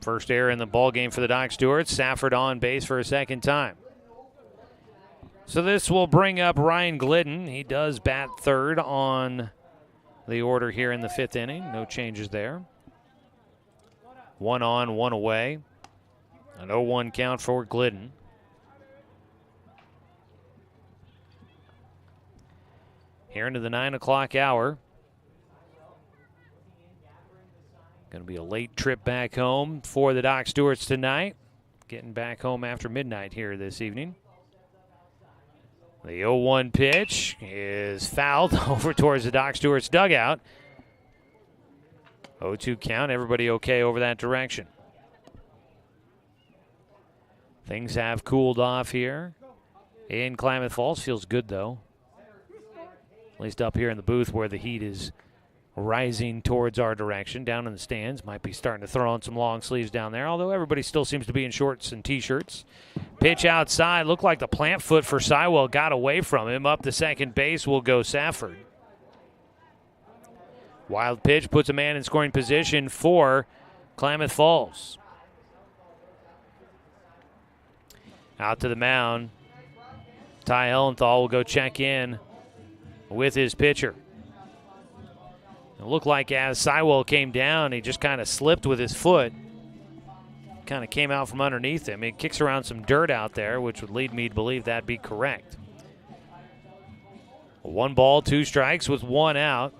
First error in the ballgame for the Doc Stewarts. Safford on base for a second time. So this will bring up Ryan Glidden. He does bat third on the order here in the 5th inning. No changes there. 1 on, 1 away. An 0-1 count for Glidden. Here into the 9 o'clock hour. Going to be a late trip back home for the Doc Stewarts tonight. Getting back home after midnight here this evening. The 0-1 pitch is fouled over towards the Doc Stewarts dugout. 0-2 count. Everybody okay over that direction. Things have cooled off here in Klamath Falls. Feels good, though. At least up here in the booth where the heat is rising towards our direction. Down in the stands, might be starting to throw on some long sleeves down there, although everybody still seems to be in shorts and T-shirts. Pitch outside. Looked like the plant foot for Sywell got away from him. Up to second base will go Safford. Wild pitch puts a man in scoring position for Klamath Falls. Out to the mound. Ty Hellenthal will go check in with his pitcher. It looked like as Sywell came down, he just kind of slipped with his foot. Kind of came out from underneath him. He kicks around some dirt out there, which would lead me to believe that'd be correct. 1 ball, 2 strikes with 1 out.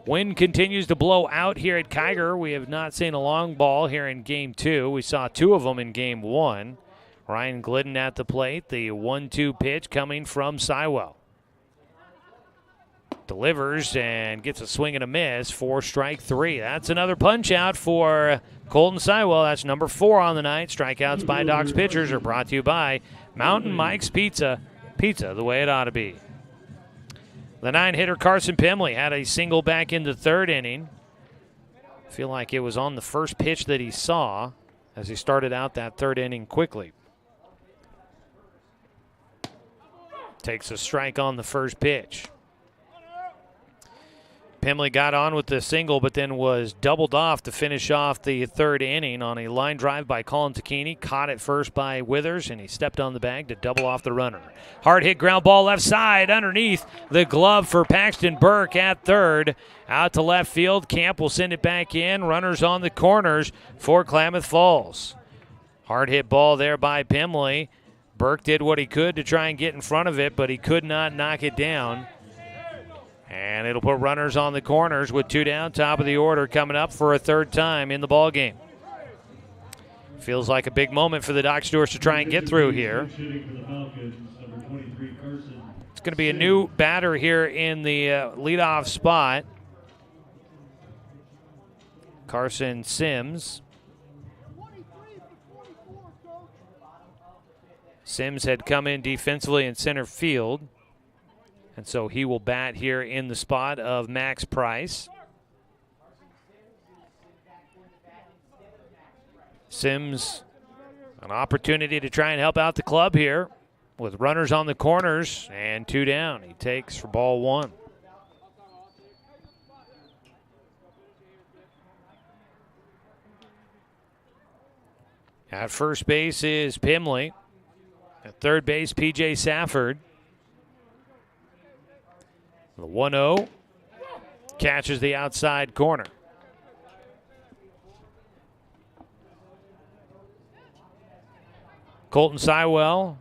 Wind continues to blow out here at Kiger. We have not seen a long ball here in Game 2. We saw 2 of them in Game 1. Ryan Glidden at the plate. The 1-2 pitch coming from Sywell. Delivers and gets a swing and a miss for strike 3. That's another punch out for Colton Sywell. That's number 4 on the night. Strikeouts by Docs pitchers are brought to you by Mountain Mike's Pizza. Pizza the way it ought to be. The 9-hitter Carson Pimley had a single back in the 3rd inning. I feel like it was on the first pitch that he saw as he started out that 3rd inning quickly. Takes a strike on the first pitch. Pimley got on with the single, but then was doubled off to finish off the 3rd inning on a line drive by Colin Tacchini. Caught it first by Withers, and he stepped on the bag to double off the runner. Hard hit ground ball left side underneath the glove for Paxton Burke at 3rd. Out to left field. Camp will send it back in. Runners on the corners for Klamath Falls. Hard hit ball there by Pimley. Burke did what he could to try and get in front of it, but he could not knock it down. And it'll put runners on the corners with 2 down. Top of the order coming up for a 3rd time in the ballgame. Feels like a big moment for the Doc Stewarts to try and get through here. It's going to be a new batter here in the leadoff spot. Carson Sims. Sims had come in defensively in center field. And so he will bat here in the spot of Max Price. Sims, an opportunity to try and help out the club here with runners on the corners and 2 down. He takes for ball 1. At first base is Pimley. At third base, P.J. Safford. The 1-0 catches the outside corner. Colton Sywell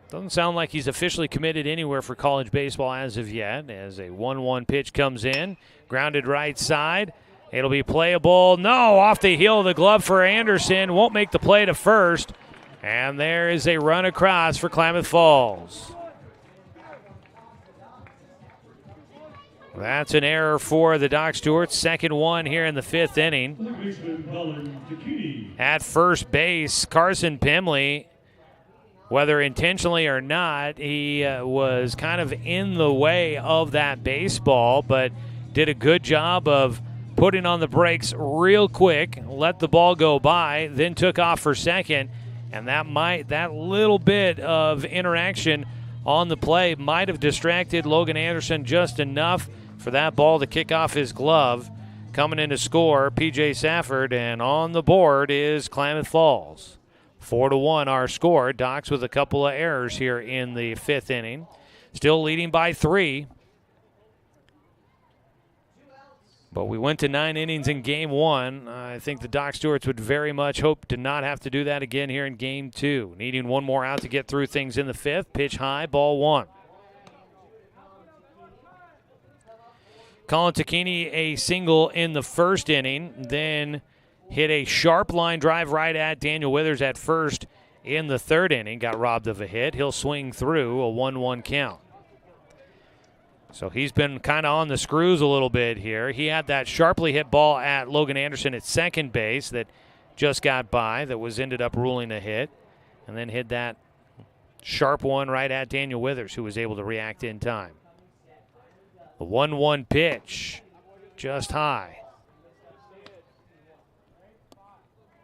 doesn't sound like he's officially committed anywhere for college baseball as of yet, as a 1-1 pitch comes in. Grounded right side. It'll be playable. No, off the heel of the glove for Anderson. Won't make the play to first. And there is a run across for Klamath Falls. That's an error for the Doc Stewarts. Second one here in the 5th inning. At first base, Carson Pimley, whether intentionally or not, he was kind of in the way of that baseball, but did a good job of putting on the brakes real quick, let the ball go by, then took off for second, and that little bit of interaction on the play might have distracted Logan Anderson just enough for that ball to kick off his glove. Coming in to score, P.J. Safford, and on the board is Klamath Falls. 4-1 our score. Docs with a couple of errors here in the 5th inning. Still leading by 3. But we went to 9 innings in Game 1. I think the Doc Stewarts would very much hope to not have to do that again here in Game 2. Needing one more out to get through things in the 5th. Pitch high, ball 1. Colin Tacchini a single in the 1st inning, then hit a sharp line drive right at Daniel Withers at first in the 3rd inning. Got robbed of a hit. He'll swing through a 1-1 count. So he's been kind of on the screws a little bit here. He had that sharply hit ball at Logan Anderson at second base that just got by, that was ended up ruling a hit, and then hit that sharp one right at Daniel Withers, who was able to react in time. The 1-1 pitch, just high.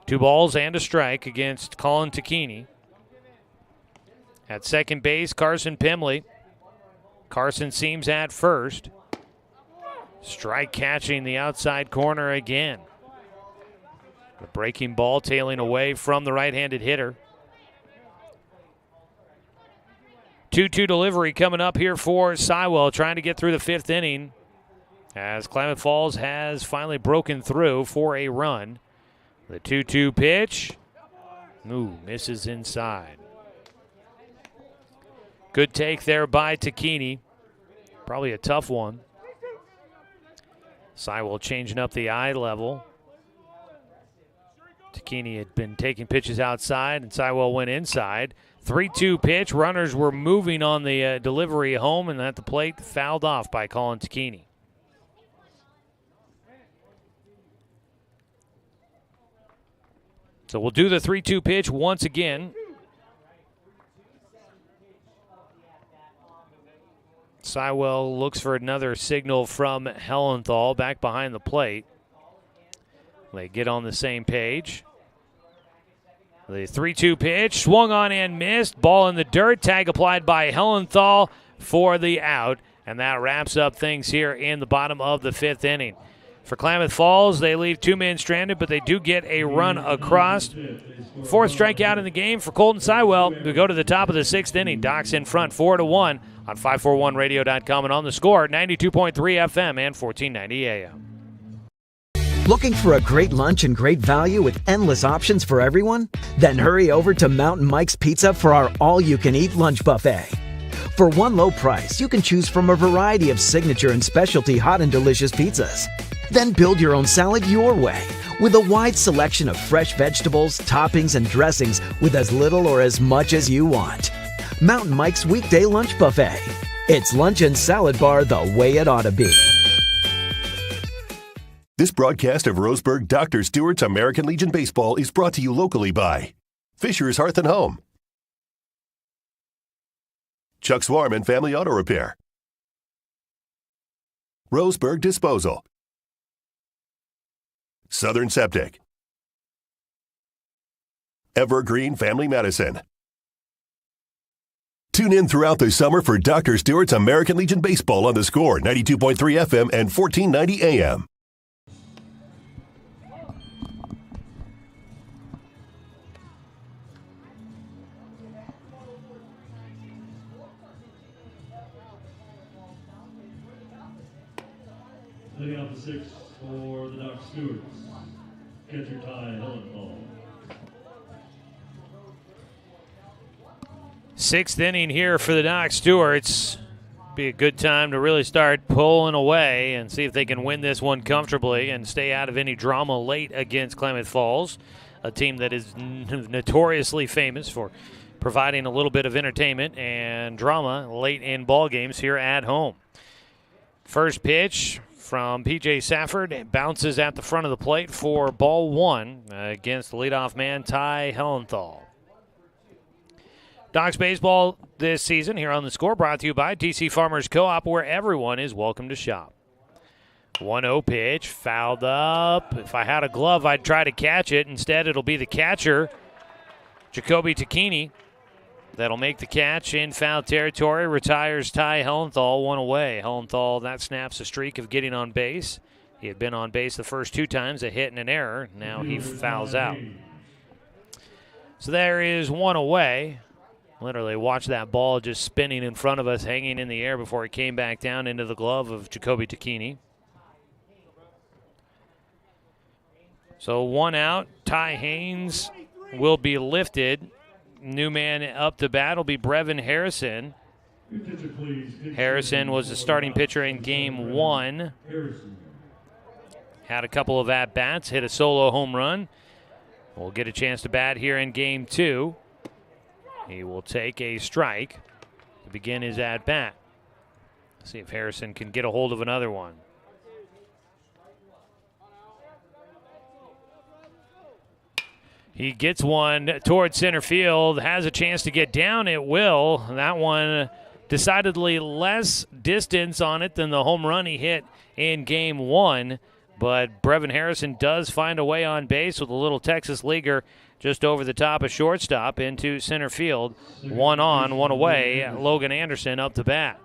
2 balls and a strike against Colin Takini. At second base, Carson Pimley. Carson seems at first. Strike catching the outside corner again. The breaking ball tailing away from the right-handed hitter. 2-2 delivery coming up here for Sywell, trying to get through the 5th inning as Klamath Falls has finally broken through for a run. The 2-2 pitch. Ooh, misses inside. Good take there by Takini. Probably a tough one. Sywell changing up the eye level. Takini had been taking pitches outside, and Sywell went inside. 3-2 pitch. Runners were moving on the delivery home, and at the plate, fouled off by Colin Takini. So we'll do the 3-2 pitch once again. Sywell looks for another signal from Hellenthal back behind the plate. They get on the same page. The 3-2 pitch, swung on and missed. Ball in the dirt. Tag applied by Hellenthal for the out. And that wraps up things here in the bottom of the 5th inning. For Klamath Falls, they leave 2 men stranded, but they do get a run across. 4th strikeout in the game for Colton Sywell. We go to the top of the 6th inning. Docs in front 4-1 on 541radio.com and on the score, 92.3 FM and 1490 AM. Looking for a great lunch and great value with endless options for everyone? Then hurry over to Mountain Mike's Pizza for our all-you-can-eat lunch buffet. For one low price, you can choose from a variety of signature and specialty hot and delicious pizzas. Then build your own salad your way with a wide selection of fresh vegetables, toppings, and dressings with as little or as much as you want. Mountain Mike's Weekday Lunch Buffet. It's lunch and salad bar the way it ought to be. This broadcast of Roseburg Dr. Stewart's American Legion Baseball is brought to you locally by Fisher's Hearth and Home, Chuck Swarm and Family Auto Repair, Roseburg Disposal, Southern Septic, Evergreen Family Medicine. Tune in throughout the summer for Dr. Stewart's American Legion Baseball on the score, 92.3 FM and 1490 AM. Leading off the 6th for the Doc Stewarts, catcher Ty Hellenthal. 6th inning here for the Doc Stewarts. Be a good time to really start pulling away and see if they can win this one comfortably and stay out of any drama late against Klamath Falls, a team that is notoriously famous for providing a little bit of entertainment and drama late in ball games here at home. First pitch from P.J. Safford. It bounces at the front of the plate for ball 1 against the leadoff man, Ty Hellenthal. Docs baseball this season here on the score brought to you by TC Farmers Co-op, where everyone is welcome to shop. 1-0 pitch, fouled up. If I had a glove, I'd try to catch it. Instead, it'll be the catcher, Jacoby Takini, that'll make the catch in foul territory. Retires Ty Hellenthal, 1 away. Hellenthal, that snaps a streak of getting on base. He had been on base the first 2 times, a hit and an error. Now he fouls out. So there is 1 away. Literally watch that ball just spinning in front of us, hanging in the air before it came back down into the glove of Jacoby Takini. So 1 out. Ty Haynes will be lifted. New man up to bat will be Brevin Harrison. Harrison was the starting pitcher in game 1. Had a couple of at-bats, hit a solo home run. We'll get a chance to bat here in game 2. He will take a strike to begin his at-bat. See if Harrison can get a hold of another one. He gets one towards center field, has a chance to get down. It will. That one decidedly less distance on it than the home run he hit in game 1. But Brevin Harrison does find a way on base with a little Texas leaguer just over the top of shortstop into center field. 1 on, 1 away. Logan Anderson up to bat.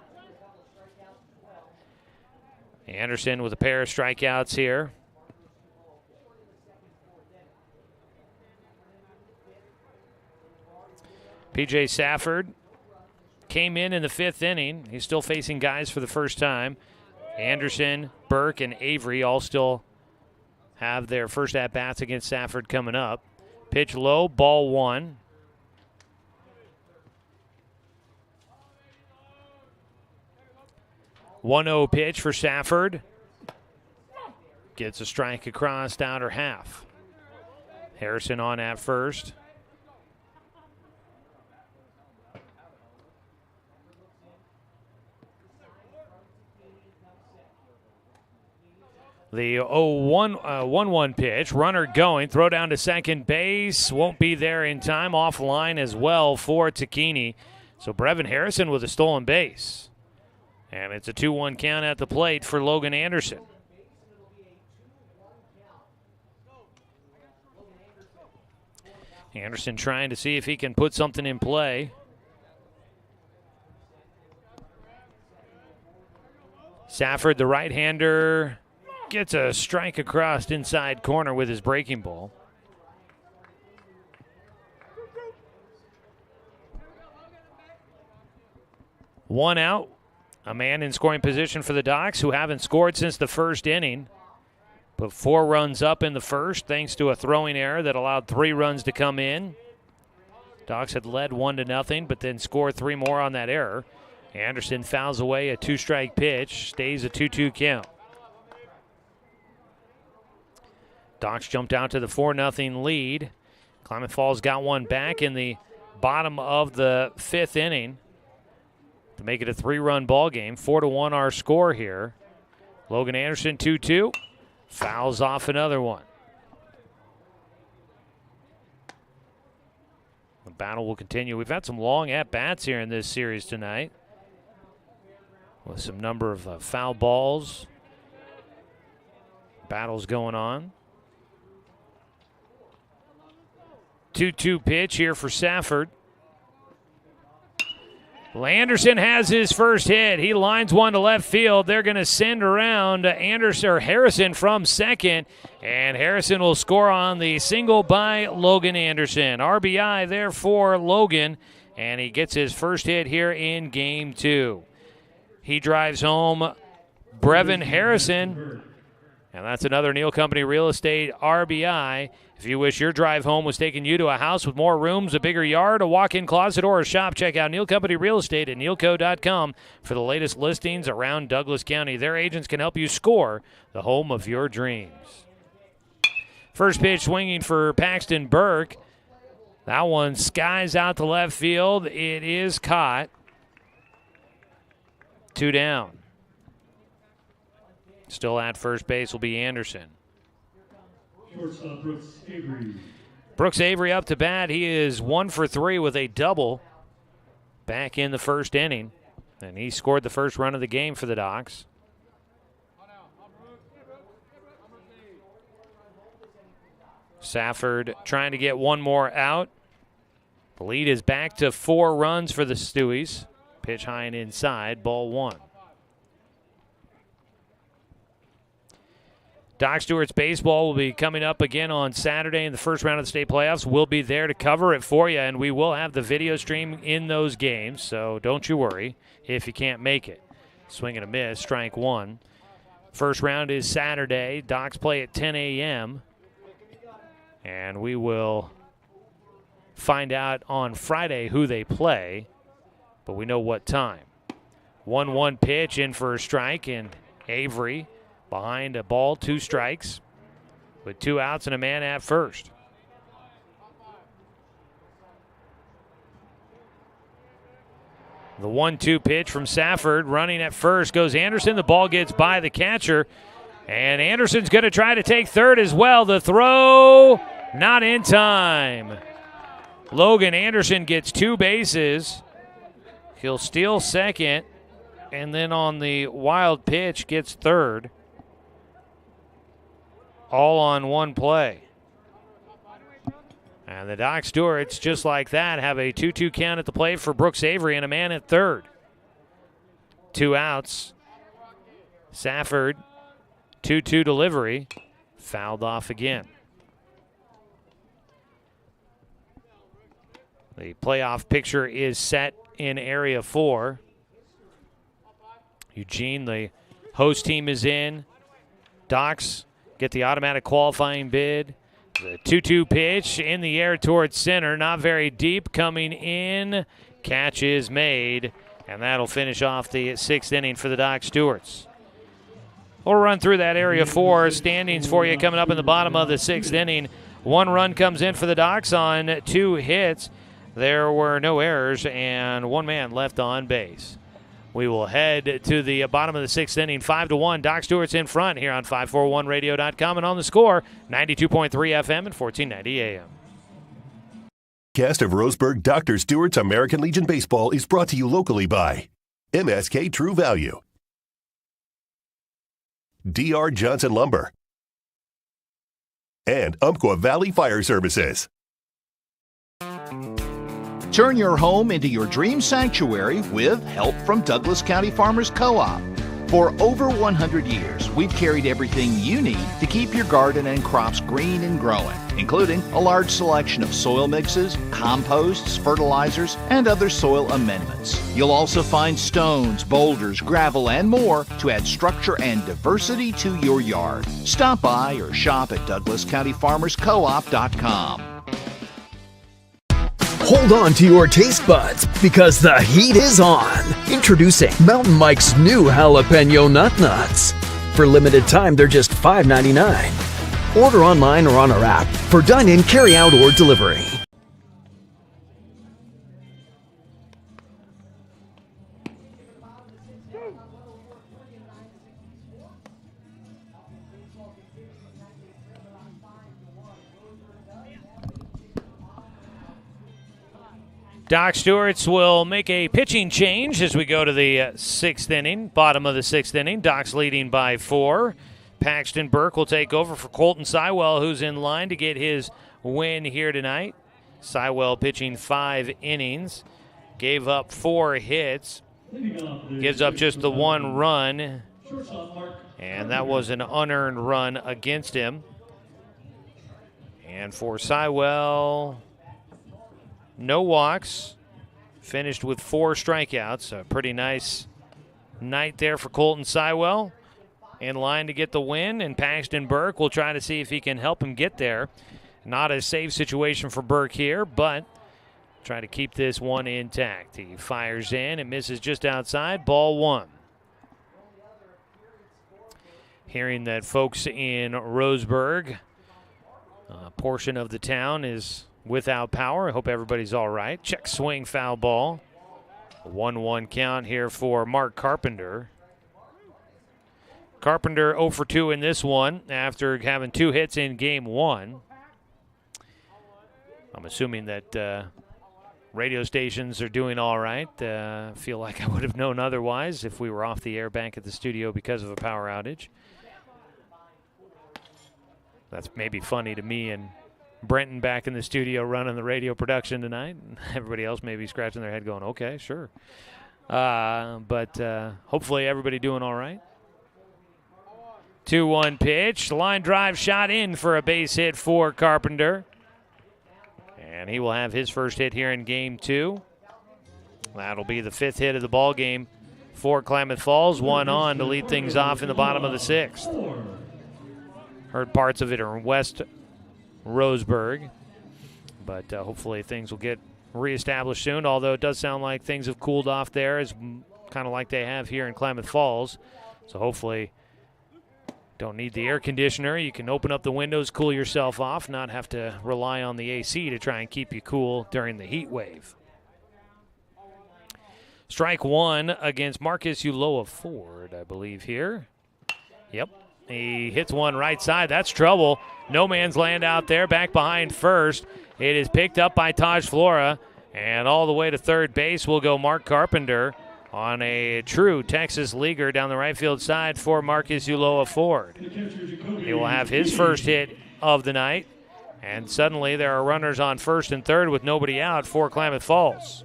Anderson with a pair of strikeouts here. P.J. Safford came in the 5th inning. He's still facing guys for the first time. Anderson, Burke, and Avery all still have their first at-bats against Safford coming up. Pitch low, ball 1. One-0 pitch for Safford. Gets a strike across outer half. Harrison on at first. The 1-1 pitch, runner going, throw down to second base, won't be there in time, offline as well for Tacchini. So Brevin Harrison with a stolen base. And it's a 2-1 count at the plate for Logan Anderson. Anderson trying to see if he can put something in play. Safford, the right-hander, gets a strike across inside corner with his breaking ball. One out. A man in scoring position for the Docs who haven't scored since the first inning. Put 4 runs up in the first thanks to a throwing error that allowed 3 runs to come in. Docs had led 1-0, but then scored 3 more on that error. Anderson fouls away a 2-strike pitch, stays a 2-2 count. Docs jumped out to the 4-0 lead. Klamath Falls got one back in the bottom of the 5th inning to make it a 3-run ball game. 4-1 our score here. Logan Anderson 2-2. Fouls off another one. The battle will continue. We've had some long at-bats here in this series tonight, with some number of foul balls. Battles going on. 2-2 pitch here for Safford. Anderson has his first hit. He lines one to left field. They're going to send around Harrison from second, and Harrison will score on the single by Logan Anderson. RBI there for Logan, and he gets his first hit here in game 2. He drives home Brevin Harrison, and that's another Neal Company Real Estate RBI. If you wish your drive home was taking you to a house with more rooms, a bigger yard, a walk-in closet, or a shop, check out Neal Company Real Estate at nealco.com for the latest listings around Douglas County. Their agents can help you score the home of your dreams. First pitch swinging for Paxton Burke. That one skies out to left field. It is caught. 2 down. Still at first base will be Anderson. Shortstop Brooks Avery. Brooks Avery up to bat. He is 1 for 3 with a double back in the first inning. And he scored the first run of the game for the Docs. Safford trying to get one more out. The lead is back to 4 runs for the Stewies. Pitch high and inside, ball 1. Doc Stewart's baseball will be coming up again on Saturday in the first round of the state playoffs. We'll be there to cover it for you, and we will have the video stream in those games, so don't you worry if you can't make it. Swing and a miss, strike 1. First round is Saturday. Docs play at 10 a.m., and we will find out on Friday who they play, but we know what time. 1-1 pitch in for a strike, and Avery behind a ball, 2 strikes, with 2 outs and a man at first. The 1-2 pitch from Safford, running at first, goes Anderson. The ball gets by the catcher, and Anderson's going to try to take third as well. The throw, not in time. Logan Anderson gets 2 bases. He'll steal second, and then on the wild pitch gets third. All on one play. And the Doc Stewarts, just like that, have a 2-2 count at the plate for Brooks Avery and a man at third. 2 outs. Safford, 2-2 delivery, fouled off again. The playoff picture is set in Area 4. Eugene, the host team, is in. Docs get the automatic qualifying bid. The 2-2 pitch in the air towards center, not very deep, coming in. Catch is made, and that'll finish off the 6th inning for the Doc Stewarts. We'll run through that Area 4 standings for you coming up in the bottom of the 6th inning. 1 run comes in for the Docs on 2 hits. There were no errors and 1 man left on base. We will head to the bottom of the 6th inning, 5-1. Doc Stewart's in front here on 541radio.com and on the score, 92.3 FM and 1490 AM. Cast of Roseburg Dr. Stewart's American Legion Baseball is brought to you locally by MSK True Value, DR Johnson Lumber, and Umpqua Valley Fire Services. Turn your home into your dream sanctuary with help from Douglas County Farmers Co-op. For over 100 years, we've carried everything you need to keep your garden and crops green and growing, including a large selection of soil mixes, composts, fertilizers, and other soil amendments. You'll also find stones, boulders, gravel, and more to add structure and diversity to your yard. Stop by or shop at DouglasCountyFarmersCoop.com. Hold on to your taste buds because the heat is on. Introducing Mountain Mike's new jalapeno nut nuts. For limited time, they're just $5.99. Order online or on our app for dine-in, carry-out, or delivery. Doc Stewarts will make a pitching change as we go to the 6th inning, bottom of the 6th inning. Doc's leading by 4. Paxton Burke will take over for Colton Sywell, who's in line to get his win here tonight. Sywell pitching 5 innings, gave up 4 hits, gives up just the 1 run, and that was an unearned run against him. And for Sywell, no walks, finished with 4 strikeouts. A pretty nice night there for Colton Sywell. In line to get the win, and Paxton Burke will try to see if he can help him get there. Not a safe situation for Burke here, but try to keep this one intact. He fires in and misses just outside, ball 1. Hearing that folks in Roseburg, a portion of the town, is without power. I hope everybody's all right. Check swing, foul ball. A 1-1 count here for Mark Carpenter. Carpenter 0 for 2 in this one after having 2 hits in game 1. I'm assuming that radio stations are doing all right. I feel like I would have known otherwise if we were off the air back at the studio because of a power outage. That's maybe funny to me and Brenton back in the studio running the radio production tonight. Everybody else may be scratching their head going, okay, sure. But hopefully everybody doing all right. 2-1 pitch. Line drive shot in for a base hit for Carpenter. And he will have his first hit here in game 2. That'll be the 5th hit of the ball game for Klamath Falls. 1 on to lead things off in the bottom of the 6th. Heard parts of it are in West Roseburg, but hopefully things will get reestablished soon, although it does sound like things have cooled off there, as kind of like they have here in Klamath Falls. So hopefully don't need the air conditioner. You can open up the windows, cool yourself off, not have to rely on the AC to try and keep you cool during the heat wave. Strike one against Marcus Ulloa Ford, I believe here. Yep. He hits one right side. That's trouble. No man's land out there. Back behind first. It is picked up by Taj Flora. And all the way to third base will go Mark Carpenter on a true Texas leaguer down the right field side for Marcus Ulloa Ford. He will have his first hit of the night. And suddenly there are runners on first and third with nobody out for Klamath Falls.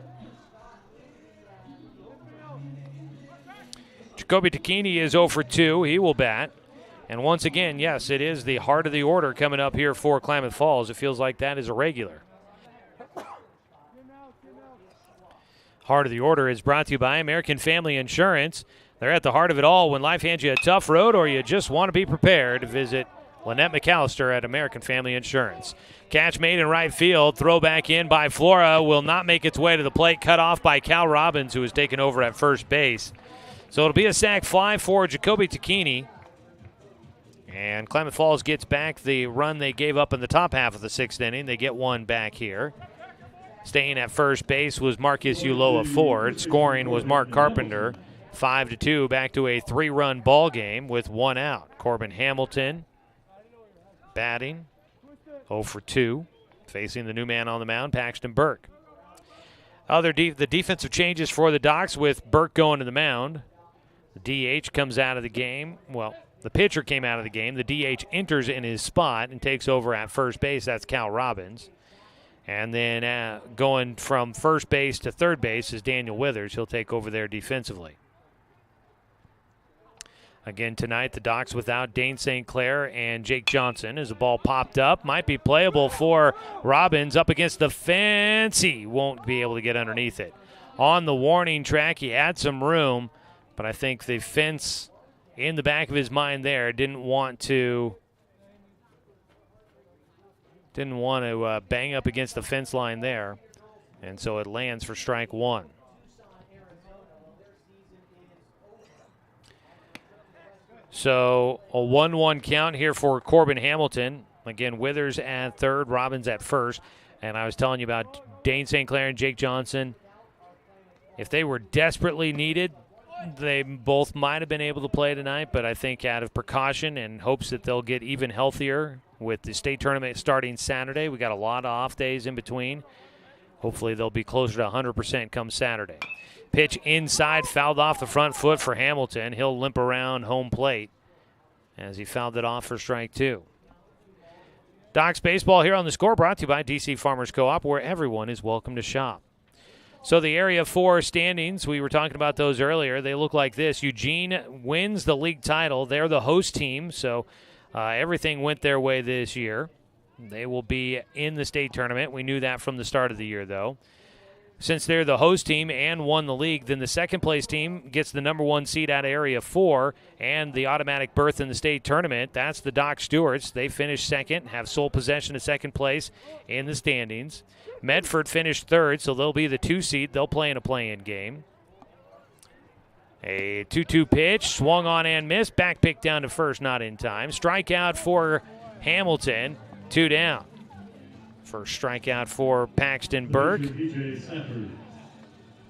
Jacoby Takini is 0 for 2. He will bat. And once again, yes, it is the heart of the order coming up here for Klamath Falls. It feels like that is a regular. Heart of the order is brought to you by American Family Insurance. They're at the heart of it all when life hands you a tough road or you just want to be prepared. Visit Lynette McAllister at American Family Insurance. Catch made in right field. Throw back in by Flora. Will not make its way to the plate. Cut off by Cal Robbins, who is taken over at first base. So it'll be a sac fly for Jacoby Takini. And Klamath Falls gets back the run they gave up in the top half of the sixth inning. They get one back here. Staying at first base was Marcus Ulloa Ford. Scoring was Mark Carpenter. 5-2, back to a 3-run ball game with one out. Corbin Hamilton batting, 0 for 2, facing the new man on the mound, Paxton Burke. The defensive changes for the Docs with Burke going to the mound. The DH comes out of the game. Well, the pitcher came out of the game. The DH enters in his spot and takes over at first base. That's Cal Robbins. And then going from first base to third base is Daniel Withers. He'll take over there defensively. Again tonight, the Docs without Dane St. Clair and Jake Johnson as the ball popped up. Might be playable for Robbins up against the fence. He won't be able to get underneath it. On the warning track, he had some room, but I think the fence in the back of his mind there didn't want to bang up against the fence line there, and so it lands for strike one. So a 1-1 count here for Corbin Hamilton. Again, Withers at third, Robbins at first. And I was telling you about Dane St. Clair and Jake Johnson. If they were desperately needed, they both might have been able to play tonight, but I think out of precaution and hopes that they'll get even healthier with the state tournament starting Saturday. We got a lot of off days in between. Hopefully they'll be closer to 100% come Saturday. Pitch inside, fouled off the front foot for Hamilton. He'll limp around home plate as he fouled it off for strike two. Docs baseball here on the Score, brought to you by DC Farmers Co-op, where everyone is welcome to shop. So the Area 4 standings, we were talking about those earlier. They look like this. Eugene wins the league title. They're the host team, so everything went their way this year. They will be in the state tournament. We knew that from the start of the year, though. Since they're the host team and won the league, then the second place team gets the number 1 seed out of Area 4 and the automatic berth in the state tournament. That's the Doc Stewarts. They finished second, have sole possession of second place in the standings. Medford finished third, so they'll be the 2 seed. They'll play in a play-in game. A 2-2 pitch, swung on and missed. Back pick down to first, not in time. Strikeout for Hamilton, 2 down. First strikeout for Paxton Burke.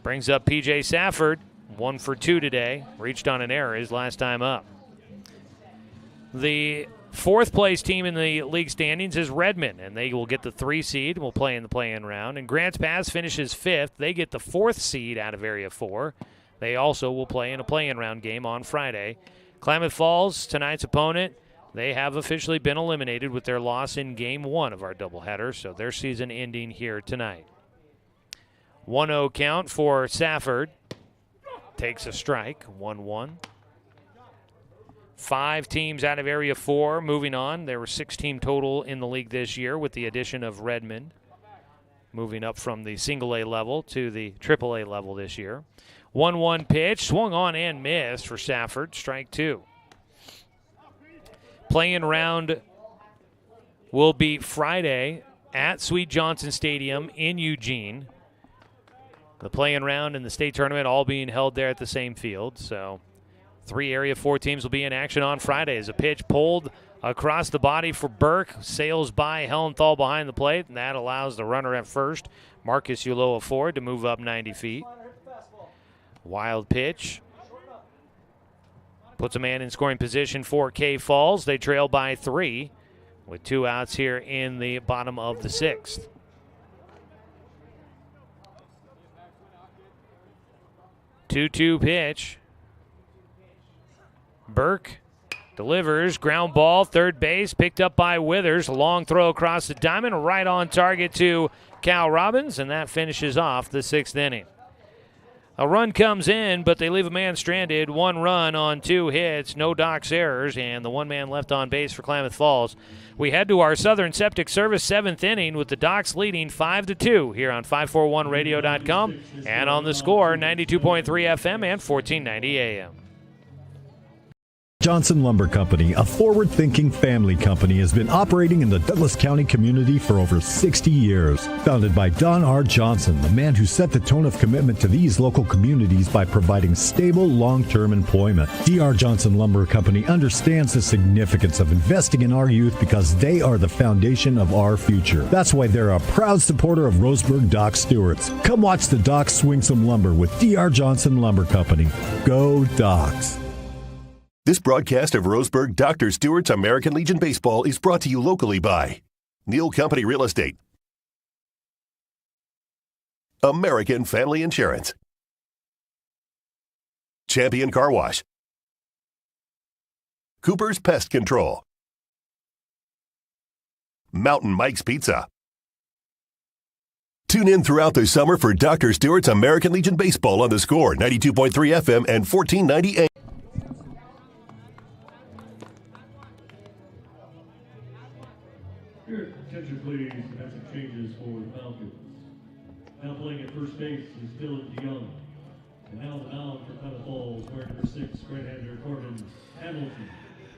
Brings up P.J. Safford, 1 for 2 today. Reached on an error his last time up. The 4th place team in the league standings is Redmond, and they will get the 3 seed. Will play in the play-in round. And Grants Pass finishes 5th. They get the 4th seed out of Area 4. They also will play in a play-in round game on Friday. Klamath Falls, tonight's opponent, they have officially been eliminated with their loss in Game 1 of our doubleheader, so their season ending here tonight. 1-0 count for Safford. Takes a strike, 1-1. 5 teams out of Area 4 moving on. There were 6 team total in the league this year with the addition of Redmond, moving up from the single-A level to the triple-A level this year. 1-1 pitch, swung on and missed for Safford, strike 2. Play-in round will be Friday at Sweet Johnson Stadium in Eugene. The play-in round and the state tournament all being held there at the same field. So 3 Area 4 teams will be in action on Friday as a pitch pulled across the body for Burke. Sails by Hellenthal behind the plate, and that allows the runner at first, Marcus Ulloa Ford, to move up 90 feet. Wild pitch. Puts a man in scoring position for K Falls. They trail by 3 with 2 outs here in the bottom of the 6th. Two-two pitch. Burke delivers, ground ball, third base, picked up by Withers. Long throw across the diamond, right on target to Cal Robbins, and that finishes off the 6th inning. A run comes in, but they leave a man stranded. 1 run on 2 hits, no Doc's errors, and the 1 man left on base for Klamath Falls. We head to our Southern Septic Service 7th inning with the Docs leading 5-2 here on 541radio.com and on the Score 92.3 FM and 1490 AM. Johnson Lumber Company, a forward-thinking family company, has been operating in the Douglas County community for over 60 years. Founded by Don R. Johnson, the man who set the tone of commitment to these local communities by providing stable, long-term employment. D.R. Johnson Lumber Company understands the significance of investing in our youth because they are the foundation of our future. That's why they're a proud supporter of Roseburg Doc Stewart's. Come watch the Docs swing some lumber with D.R. Johnson Lumber Company. Go Docs! This broadcast of Roseburg Dr. Stewart's American Legion Baseball is brought to you locally by Neal Company Real Estate, American Family Insurance, Champion Car Wash, Cooper's Pest Control, Mountain Mike's Pizza. Tune in throughout the summer for Dr. Stewart's American Legion Baseball on the Score 92.3 FM and 1490 AM. Here, attention please, we have some changes for the Falcons. Now playing at first base is Dylan DeYoung. And now on the mound for Klamath Falls, wearing number 6, right-hander Corbin Hamilton.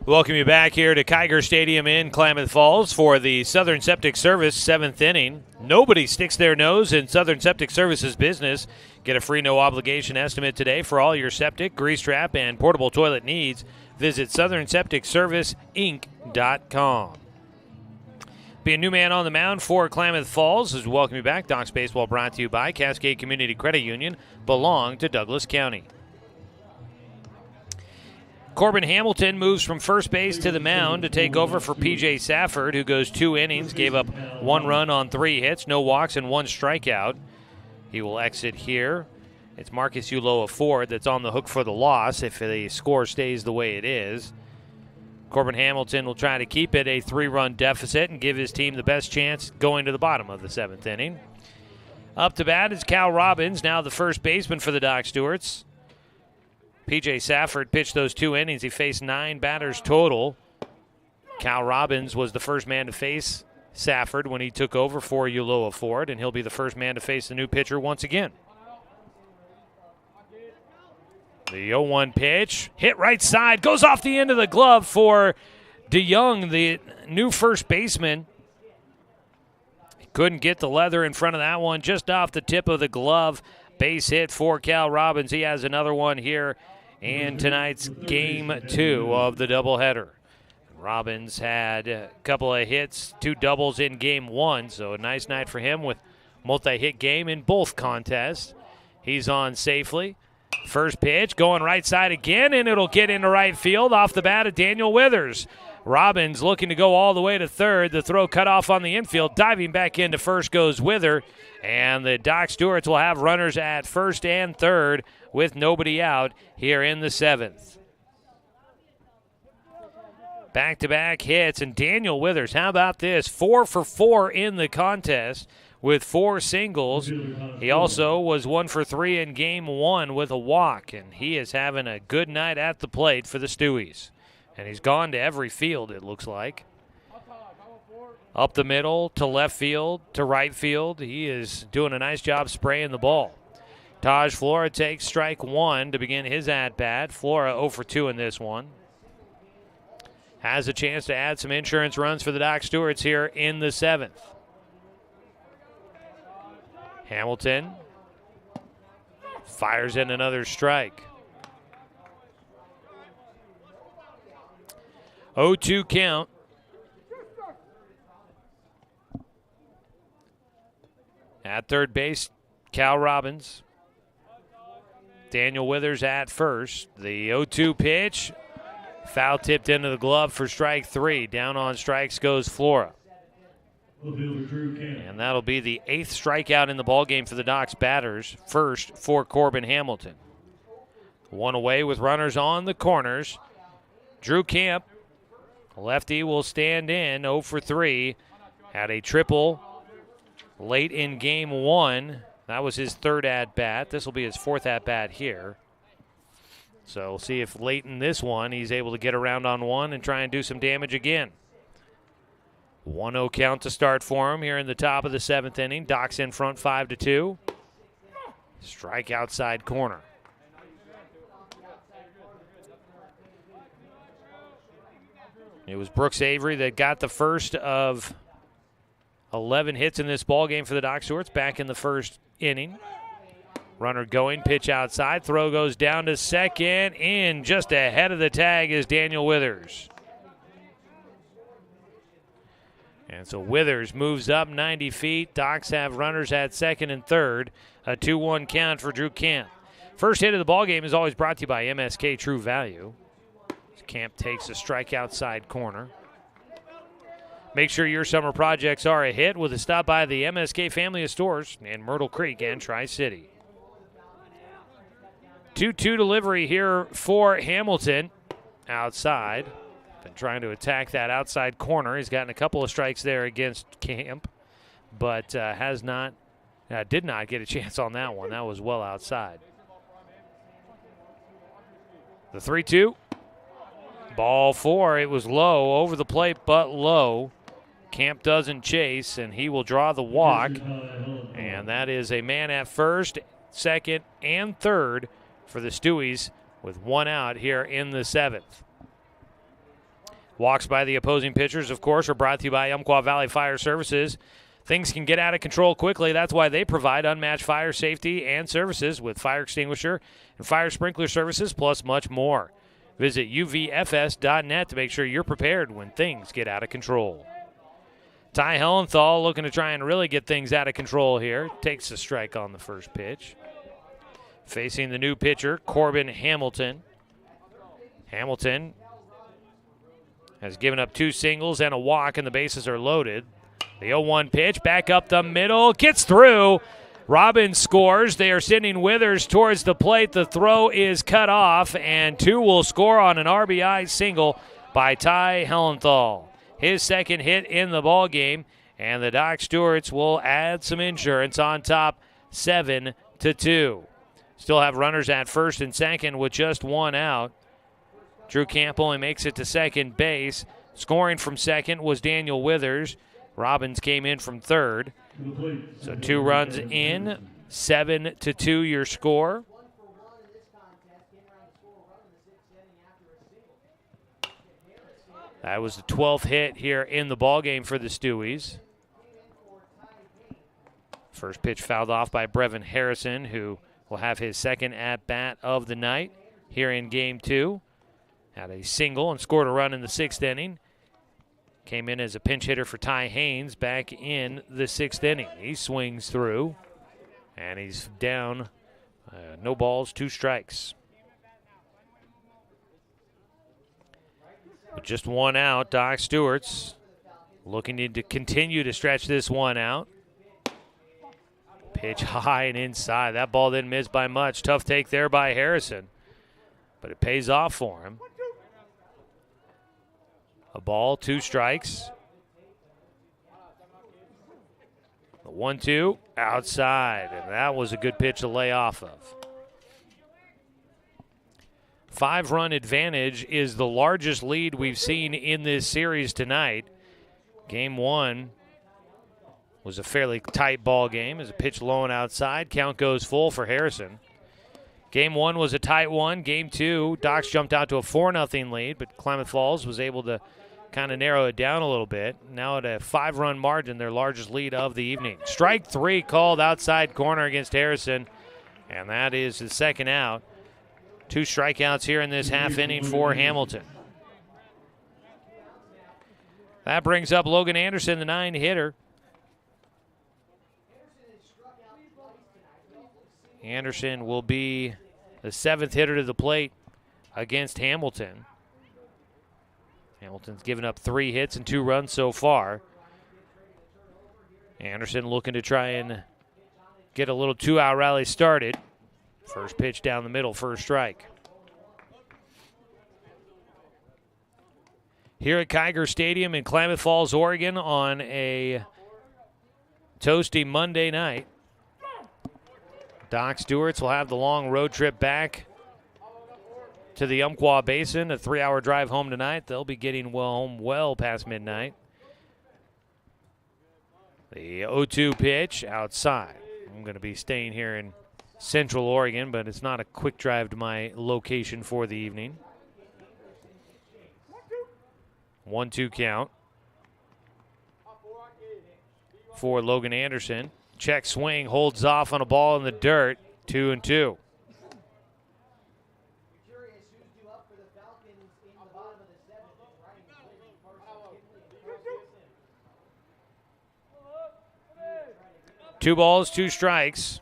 Welcome you back here to Kiger Stadium in Klamath Falls for the Southern Septic Service 7th inning. Nobody sticks their nose in Southern Septic Service's business. Get a free no-obligation estimate today for all your septic, grease trap, and portable toilet needs. Visit SouthernSepticServiceInc.com. Be a new man on the mound for Klamath Falls as we welcome you back. Docs Baseball brought to you by Cascade Community Credit Union, belong to Douglas County. Corbin Hamilton moves from first base to the mound to take over for P.J. Safford, who goes 2 innings, gave up 1 run on 3 hits, no walks, and 1 strikeout. He will exit here. It's Marcus Uloa Ford that's on the hook for the loss if the score stays the way it is. Corbin Hamilton will try to keep it a 3-run deficit and give his team the best chance going to the bottom of the 7th inning. Up to bat is Cal Robbins, now the first baseman for the Doc Stewarts. P.J. Safford pitched those 2 innings. He faced 9 batters total. Cal Robbins was the first man to face Safford when he took over for Uloa Ford, and he'll be the first man to face the new pitcher once again. The 0-1 pitch, hit right side, goes off the end of the glove for DeYoung, the new first baseman. He couldn't get the leather in front of that one, just off the tip of the glove. Base hit for Cal Robbins. He has another one here in tonight's Game 2 of the doubleheader. Robbins had a couple of hits, 2 doubles in Game 1, so a nice night for him with multi-hit game in both contests. He's on safely. First pitch, going right side again, and it'll get into right field off the bat of Daniel Withers. Robbins looking to go all the way to third. The throw cut off on the infield. Diving back into first goes Wither. And the Doc Stewarts will have runners at first and third with nobody out here in the 7th. Back-to-back hits, and Daniel Withers, how about this? 4 for 4 in the contest with 4 singles. He also was 1 for 3 in Game 1 with a walk, and he is having a good night at the plate for the Stewies. And he's gone to every field, it looks like. Up the middle, to left field, to right field. He is doing a nice job spraying the ball. Taj Flora takes strike 1 to begin his at-bat. Flora 0 for 2 in this one. Has a chance to add some insurance runs for the Doc Stewarts here in the 7th. Hamilton fires in another strike. 0-2 count. At third base, Cal Robbins. Daniel Withers at first. The 0-2 pitch. Foul tipped into the glove for strike 3. Down on strikes goes Flora. And that'll be the 8th strikeout in the ballgame for the Docs batters. First for Corbin Hamilton. One away with runners on the corners. Drew Camp, lefty, will stand in 0 for 3. Had a triple late in game 1. That was his 3rd at-bat. This will be his 4th at-bat here. So we'll see if late in this one he's able to get around on one and try and do some damage again. 1-0 count to start for him here in the top of the 7th inning. Docs in front 5-2. Strike outside corner. It was Brooks Avery that got the first of 11 hits in this ballgame for the Doc Stewarts back in the 1st inning. Runner going, pitch outside, throw goes down to second. In just ahead of the tag is Daniel Withers. And so Withers moves up 90 feet. Docs have runners at 2nd and 3rd. A 2-1 count for Drew Camp. First hit of the ballgame is always brought to you by MSK True Value. Camp takes a strike outside corner. Make sure your summer projects are a hit with a stop by the MSK family of stores in Myrtle Creek and Tri-City. 2-2 delivery here for Hamilton. Outside. Been trying to attack that outside corner. He's gotten a couple of strikes there against Camp, but did not get a chance on that one. That was well outside. The 3-2. Ball 4. It was low, over the plate, but low. Camp doesn't chase, and he will draw the walk. And that is a man at 1st, 2nd, and 3rd for the Stewies with 1 out here in the 7th. Walks by the opposing pitchers, of course, are brought to you by Umpqua Valley Fire Services. Things can get out of control quickly. That's why they provide unmatched fire safety and services with fire extinguisher and fire sprinkler services, plus much more. Visit uvfs.net to make sure you're prepared when things get out of control. Ty Hellenthal looking to try and really get things out of control here. Takes a strike on the first pitch. Facing the new pitcher, Corbin Hamilton. Hamilton has given up 2 singles and a walk, and the bases are loaded. The 0-1 pitch, back up the middle, gets through. Robbins scores. They are sending Withers towards the plate. The throw is cut off, and 2 will score on an RBI single by Ty Hellenthal. His 2nd hit in the ballgame, and the Doc Stewarts will add some insurance on top, 7-2. Still have runners at 1st and 2nd with just 1 out. Drew Camp only makes it to 2nd base. Scoring from 2nd was Daniel Withers. Robbins came in from 3rd. So 2 runs in, 7-2 your score. That was the 12th hit here in the ballgame for the Stewies. First pitch fouled off by Brevin Harrison, who will have his 2nd at-bat of the night here in Game 2. Had a single and scored a run in the 6th inning. Came in as a pinch hitter for Ty Haynes back in the 6th inning. He swings through, and he's down. No balls, 2 strikes. With just 1 out, Doc Stewart's looking to continue to stretch this one out. Pitch high and inside. That ball didn't miss by much. Tough take there by Harrison, but it pays off for him. A ball, 2 strikes. The 1-2 outside, and that was a good pitch to lay off of. 5-run advantage is the largest lead we've seen in this series tonight. Game 1 was a fairly tight ball game as a pitch low and outside. Count goes full for Harrison. Game 1 was a tight one. Game 2, Docs jumped out to a 4-0 lead, but Klamath Falls was able to kind of narrow it down a little bit. Now at a 5-run margin, their largest lead of the evening. Strike 3 called outside corner against Harrison, and that is the 2nd out. 2 strikeouts here in this half inning for Hamilton. That brings up Logan Anderson, the 9-hitter. Anderson will be the 7th hitter to the plate against Hamilton. Hamilton's given up 3 hits and 2 runs so far. Anderson looking to try and get a little 2-out rally started. First pitch down the middle, first strike. Here at Kiger Stadium in Klamath Falls, Oregon on a toasty Monday night. Doc Stewarts will have the long road trip back to the Umpqua Basin, a 3-hour drive home tonight. They'll be getting home well past midnight. The 0-2 pitch outside. I'm going to be staying here in Central Oregon, but it's not a quick drive to my location for the evening. 1-2 count for Logan Anderson. Check swing, holds off on a ball in the dirt. 2-2. Two balls, 2 strikes.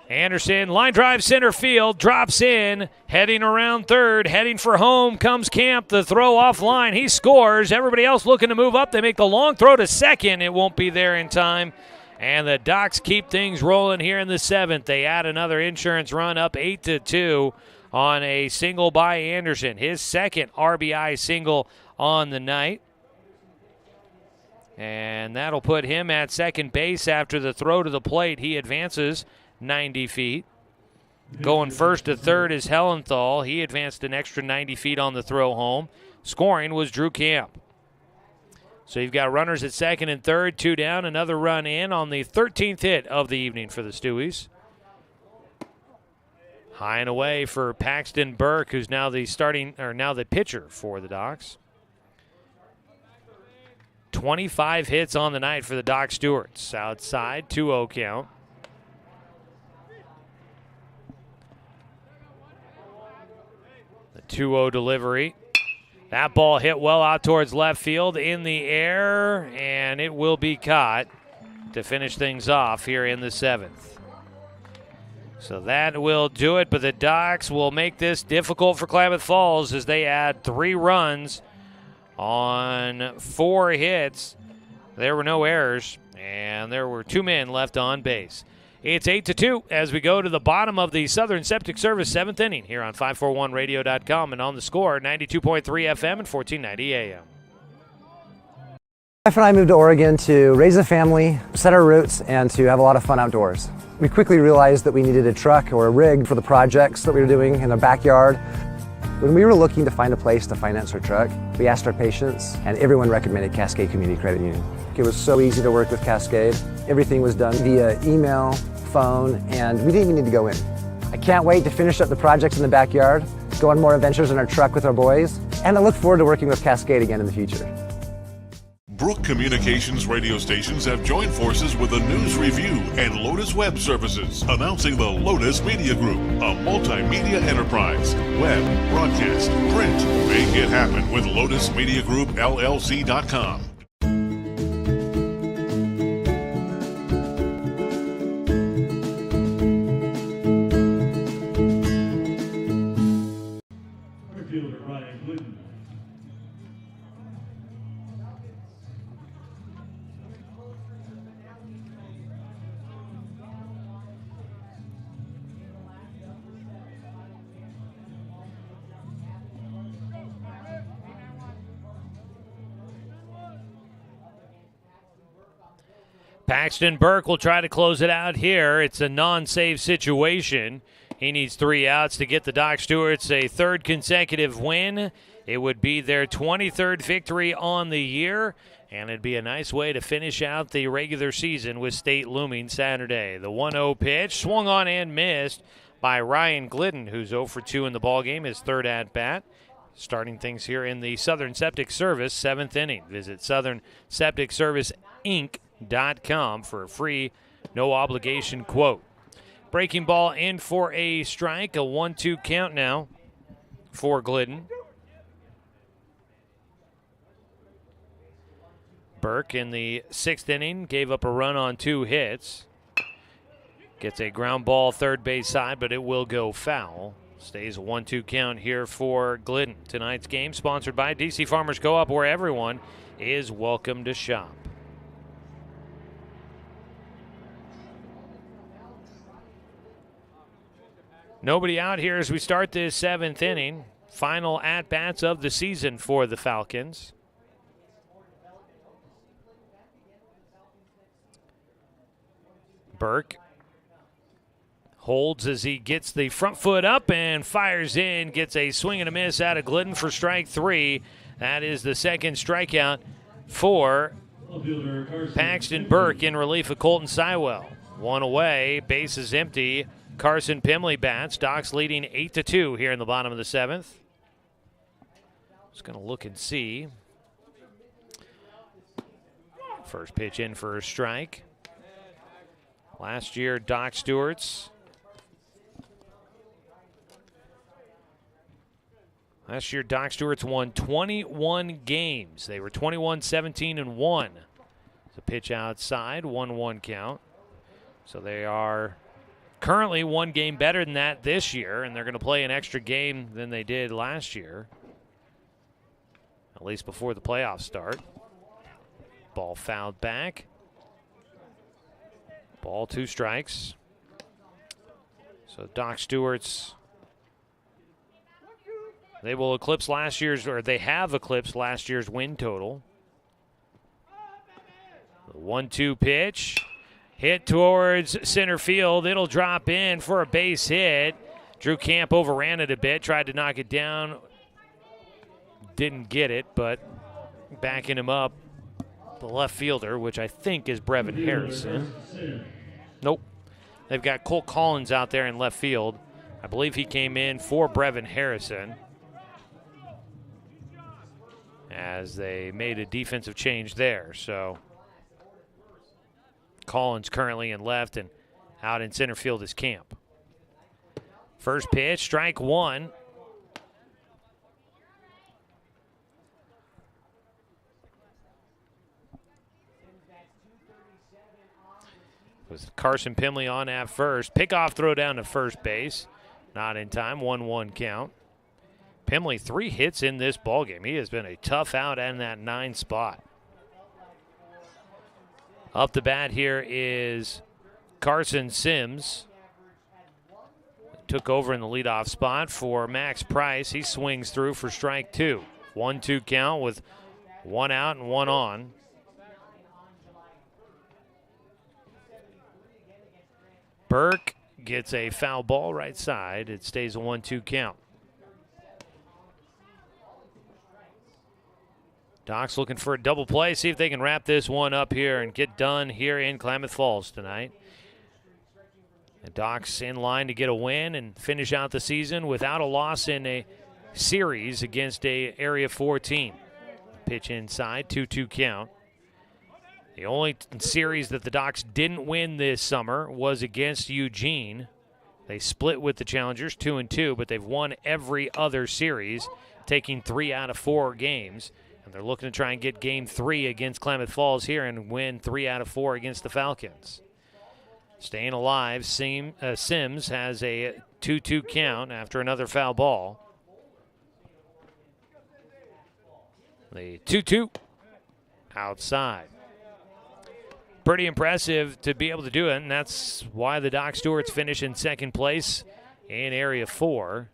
Anderson, line drive center field, drops in, heading around third, heading for home, comes Camp, the throw offline, he scores. Everybody else looking to move up. They make the long throw to second. It won't be there in time. And the Docs keep things rolling here in the 7th. They add another insurance run up 8-2 on a single by Anderson. His second RBI single on the night. And that'll put him at second base after the throw to the plate. He advances 90 feet. Going first to third is Hellenthal. He advanced an extra 90 feet on the throw home. Scoring was Drew Camp. So you've got runners at second and third, 2 down, another run in on the 13th hit of the evening for the Stewies. High and away for Paxton Burke, who's now the pitcher for the Docs. 25 hits on the night for the Doc Stewarts. Outside, 2-0 count. The 2-0 delivery. That ball hit well out towards left field in the air, and it will be caught to finish things off here in the 7th. So that will do it, but the Docs will make this difficult for Klamath Falls as they add 3 runs on 4 hits. There were no errors, and there were 2 men left on base. It's 8-2 as we go to the bottom of the Southern Septic Service 7th inning here on 541radio.com and on the score 92.3 FM and 1490 AM. My wife and I moved to Oregon to raise a family, set our roots, and to have a lot of fun outdoors. We quickly realized that we needed a truck or a rig for the projects that we were doing in the backyard. When we were looking to find a place to finance our truck, we asked our patients, and everyone recommended Cascade Community Credit Union. It was so easy to work with Cascade. Everything was done via email, phone, and we didn't even need to go in. I can't wait to finish up the projects in the backyard, go on more adventures in our truck with our boys, and I look forward to working with Cascade again in the future. Brook Communications radio stations have joined forces with the News Review and Lotus Web Services, announcing the Lotus Media Group, a multimedia enterprise. Web, broadcast, print. Make it happen with LotusMediaGroupLLC.com. Paxton Burke will try to close it out here. It's a non-save situation. He needs 3 outs to get the Doc Stewarts a 3rd consecutive win. It would be their 23rd victory on the year, and it'd be a nice way to finish out the regular season with state looming Saturday. The 1-0 pitch swung on and missed by Ryan Glidden, who's 0 for 2 in the ballgame, his 3rd at-bat. Starting things here in the Southern Septic Service 7th inning. Visit SouthernSepticServiceInc.com for a free, no obligation quote. Breaking ball in for a strike, a 1-2 count now for Glidden. Burke in the 6th inning gave up a run on 2 hits. Gets a ground ball third base side, but it will go foul. Stays a 1-2 count here for Glidden. Tonight's game sponsored by DC Farmers Co-op, where everyone is welcome to shop. Nobody out here as we start this 7th inning. Final at-bats of the season for the Falcons. Burke holds as he gets the front foot up and fires in, gets a swing and a miss out of Glidden for strike 3. That is the second strikeout for Paxton Burke in relief of Colton Sywell. One away, base is empty. Carson Pimley bats. Docs leading 8-2 here in the bottom of the 7th. Just going to look and see. First pitch in for a strike. Last year, Doc Stewart's. Last year, Doc Stewart's won 21 games. They were 21-17-1. It's a pitch outside, 1-1 count. So they are currently one game better than that this year, and they're going to play an extra game than they did last year, at least before the playoffs start. Ball fouled back. Ball, 2 strikes. So Doc Stewart's, they will eclipse last year's, or they have eclipsed last year's win total. The 1-2 pitch. Hit towards center field. It'll drop in for a base hit. Drew Camp overran it a bit, tried to knock it down. Didn't get it, but backing him up, the left fielder, which I think is Brevin Harrison. Nope. They've got Cole Collins out there in left field. I believe he came in for Brevin Harrison, as they made a defensive change there. So Collins currently in left, and out in center field is Camp. First pitch, strike 1. With Carson Pimley on at first. Pickoff throw down to first base. Not in time, 1-1 count. Pimley 3 hits in this ballgame. He has been a tough out in that 9 spot. Up the bat here is Carson Sims. Took over in the leadoff spot for Max Price. He swings through for strike 2. 1-2 count with 1 out and 1 on. Burke gets a foul ball right side. It stays a 1-2 count. Doc's looking for a double play, see if they can wrap this one up here and get done here in Klamath Falls tonight. And Doc's in line to get a win and finish out the season without a loss in a series against a Area 4 team. Pitch inside, 2-2 count. The only series that the Docs didn't win this summer was against Eugene. They split with the Challengers 2-2, but they've won every other series, taking 3 out of 4 games. And they're looking to try and get game 3 against Klamath Falls here and win 3 out of 4 against the Falcons. Staying alive, Sims has a 2-2 count after another foul ball. The 2-2 outside. Pretty impressive to be able to do it, and that's why the Doc Stewarts finish in second place in Area 4.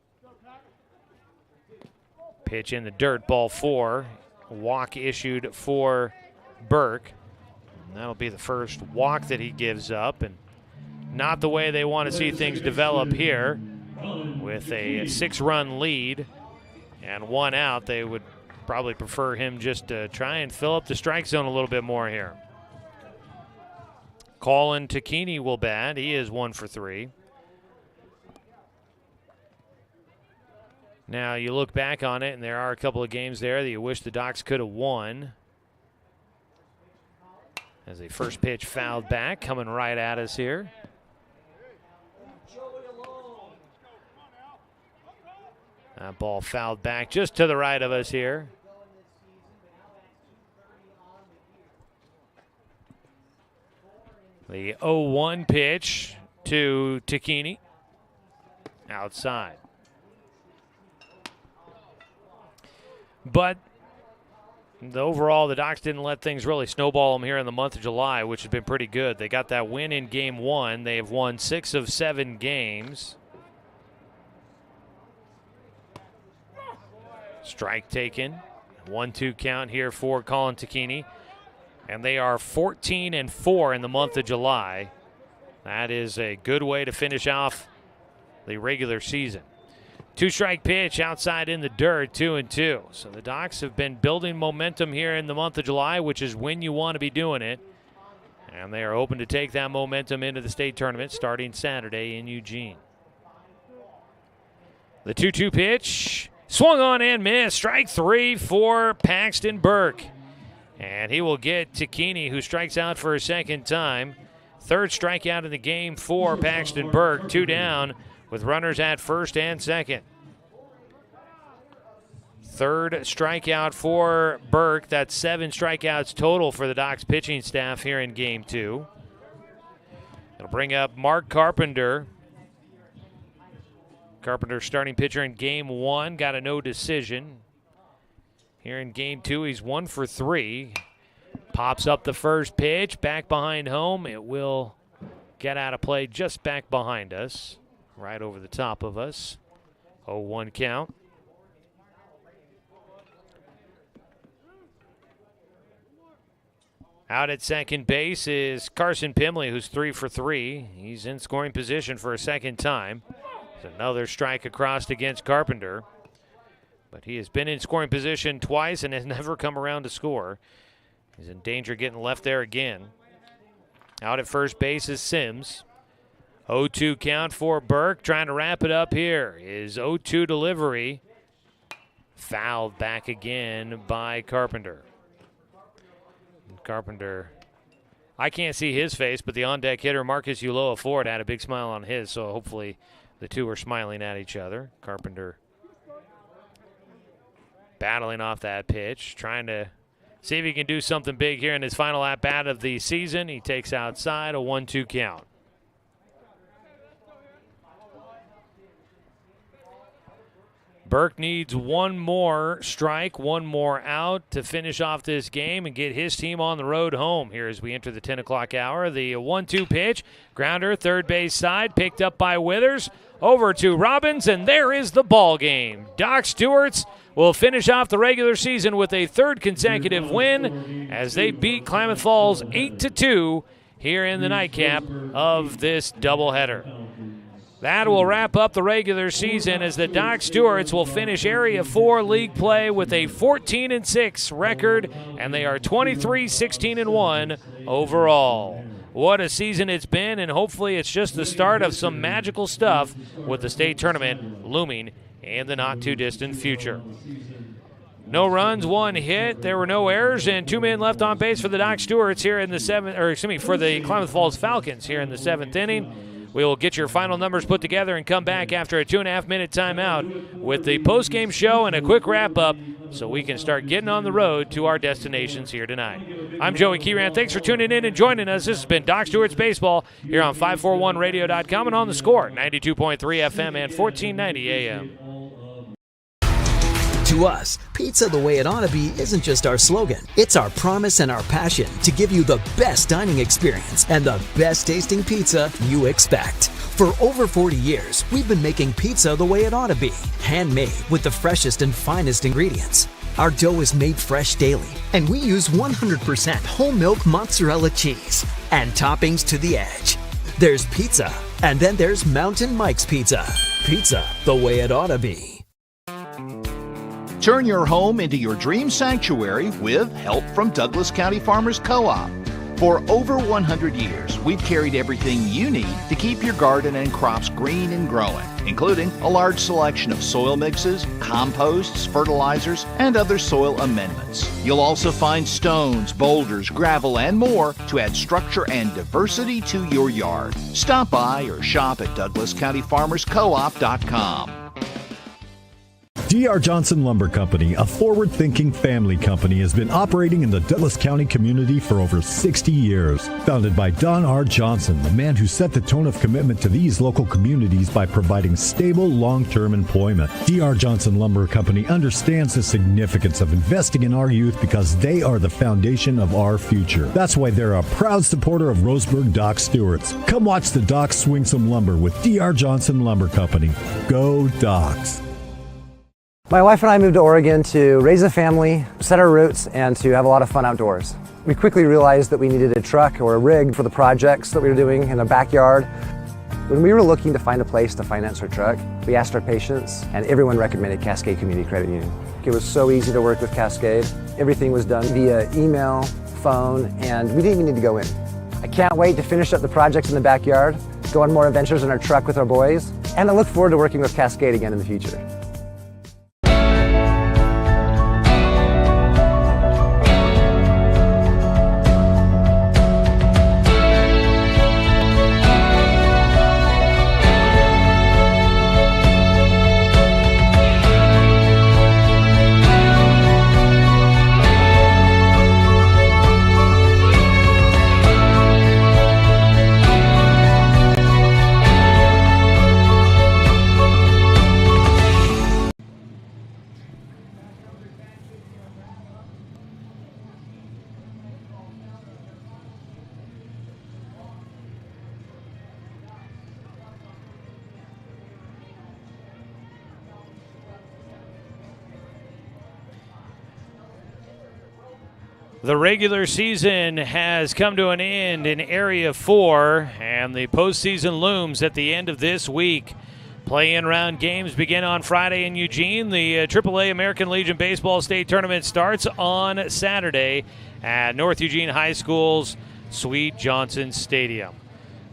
Pitch in the dirt, ball 4. Walk issued for Burke. And that'll be the first walk that he gives up, and not the way they want to see things develop here. With a 6-run lead and 1 out, they would probably prefer him just to try and fill up the strike zone a little bit more here. Colin Takini will bat. He is 1 for 3. Now you look back on it, and there are a couple of games there that you wish the Docs could have won. As a first pitch fouled back, coming right at us here. That ball fouled back just to the right of us here. The 0-1 pitch to Takini. Outside. But overall, the Docs didn't let things really snowball them here in the month of July, which has been pretty good. They got that win in Game 1. They have won 6 of 7 games. Strike taken. 1-2 count here for Colin Takini. And they are 14-4 in the month of July. That is a good way to finish off the regular season. 2-strike pitch outside in the dirt, 2-2. So the Docs have been building momentum here in the month of July, which is when you want to be doing it. And they are hoping to take that momentum into the state tournament starting Saturday in Eugene. The 2-2 pitch, swung on and missed. Strike 3 for Paxton Burke. And he will get Takini, who strikes out for a second time. Third strikeout in the game for Paxton Burke. 2 down with runners at first and second. Third strikeout for Burke. That's 7 strikeouts total for the Docs pitching staff here in Game 2. It'll bring up Mark Carpenter. Carpenter, starting pitcher in Game 1, got a no decision. Here in Game 2, he's 1 for 3. Pops up the first pitch, back behind home. It will get out of play just back behind us, right over the top of us. 0-1 count. Out at second base is Carson Pimley, who's 3 for 3. He's in scoring position for a second time. There's another strike across against Carpenter. But he has been in scoring position twice and has never come around to score. He's in danger of getting left there again. Out at first base is Sims. 0-2 count for Burke. Trying to wrap it up here. His 0-2 delivery. Fouled back again by Carpenter. Carpenter, I can't see his face, but the on-deck hitter, Marcus Ulloa Ford, had a big smile on his, so hopefully the two are smiling at each other. Carpenter battling off that pitch, trying to see if he can do something big here in his final at-bat of the season. He takes outside, a 1-2 count. Burke needs one more strike, one more out to finish off this game and get his team on the road home here as we enter the 10 o'clock hour. The 1-2 pitch, grounder, third base side, picked up by Withers, over to Robbins, and there is the ball game. Doc Stewart's will finish off the regular season with a third consecutive win as they beat Klamath Falls 8-2 here in the nightcap of this doubleheader. That will wrap up the regular season as the Doc Stewarts will finish Area 4 league play with a 14-6 record, and they are 23-16-1 overall. What a season it's been, and hopefully it's just the start of some magical stuff with the state tournament looming in the not-too-distant future. No runs, 1 hit. There were no errors, and 2 men left on base for the Doc Stewarts here in the for the Klamath Falls Falcons here in the 7th inning. We will get your final numbers put together and come back after a 2.5-minute timeout with the post-game show and a quick wrap-up so we can start getting on the road to our destinations here tonight. I'm Joey Kieran. Thanks for tuning in and joining us. This has been Doc Stewart's Baseball here on 541radio.com and on the Score, 92.3 FM and 1490 AM. To us, pizza the way it ought to be isn't just our slogan. It's our promise and our passion to give you the best dining experience and the best tasting pizza you expect. For over 40 years, we've been making pizza the way it ought to be. Handmade with the freshest and finest ingredients. Our dough is made fresh daily, and we use 100% whole milk mozzarella cheese and toppings to the edge. There's pizza, and then there's Mountain Mike's Pizza. Pizza the way it ought to be. Turn your home into your dream sanctuary with help from Douglas County Farmers Co-op. For over 100 years, we've carried everything you need to keep your garden and crops green and growing, including a large selection of soil mixes, composts, fertilizers, and other soil amendments. You'll also find stones, boulders, gravel, and more to add structure and diversity to your yard. Stop by or shop at DouglasCountyFarmersCoop.com. D.R. Johnson Lumber Company, a forward-thinking family company, has been operating in the Douglas County community for over 60 years. Founded by Don R. Johnson, the man who set the tone of commitment to these local communities by providing stable, long-term employment. D.R. Johnson Lumber Company understands the significance of investing in our youth because they are the foundation of our future. That's why they're a proud supporter of Roseburg Dock Stewart's. Come watch the Docks swing some lumber with D.R. Johnson Lumber Company. Go Docks! My wife and I moved to Oregon to raise a family, set our roots, and to have a lot of fun outdoors. We quickly realized that we needed a truck or a rig for the projects that we were doing in the backyard. When we were looking to find a place to finance our truck, we asked our patients, and everyone recommended Cascade Community Credit Union. It was so easy to work with Cascade. Everything was done via email, phone, and we didn't even need to go in. I can't wait to finish up the projects in the backyard, go on more adventures in our truck with our boys, and I look forward to working with Cascade again in the future. The regular season has come to an end in Area 4, and the postseason looms at the end of this week. Play-in round games begin on Friday in Eugene. The AAA American Legion Baseball State Tournament starts on Saturday at North Eugene High School's Sweet Johnson Stadium.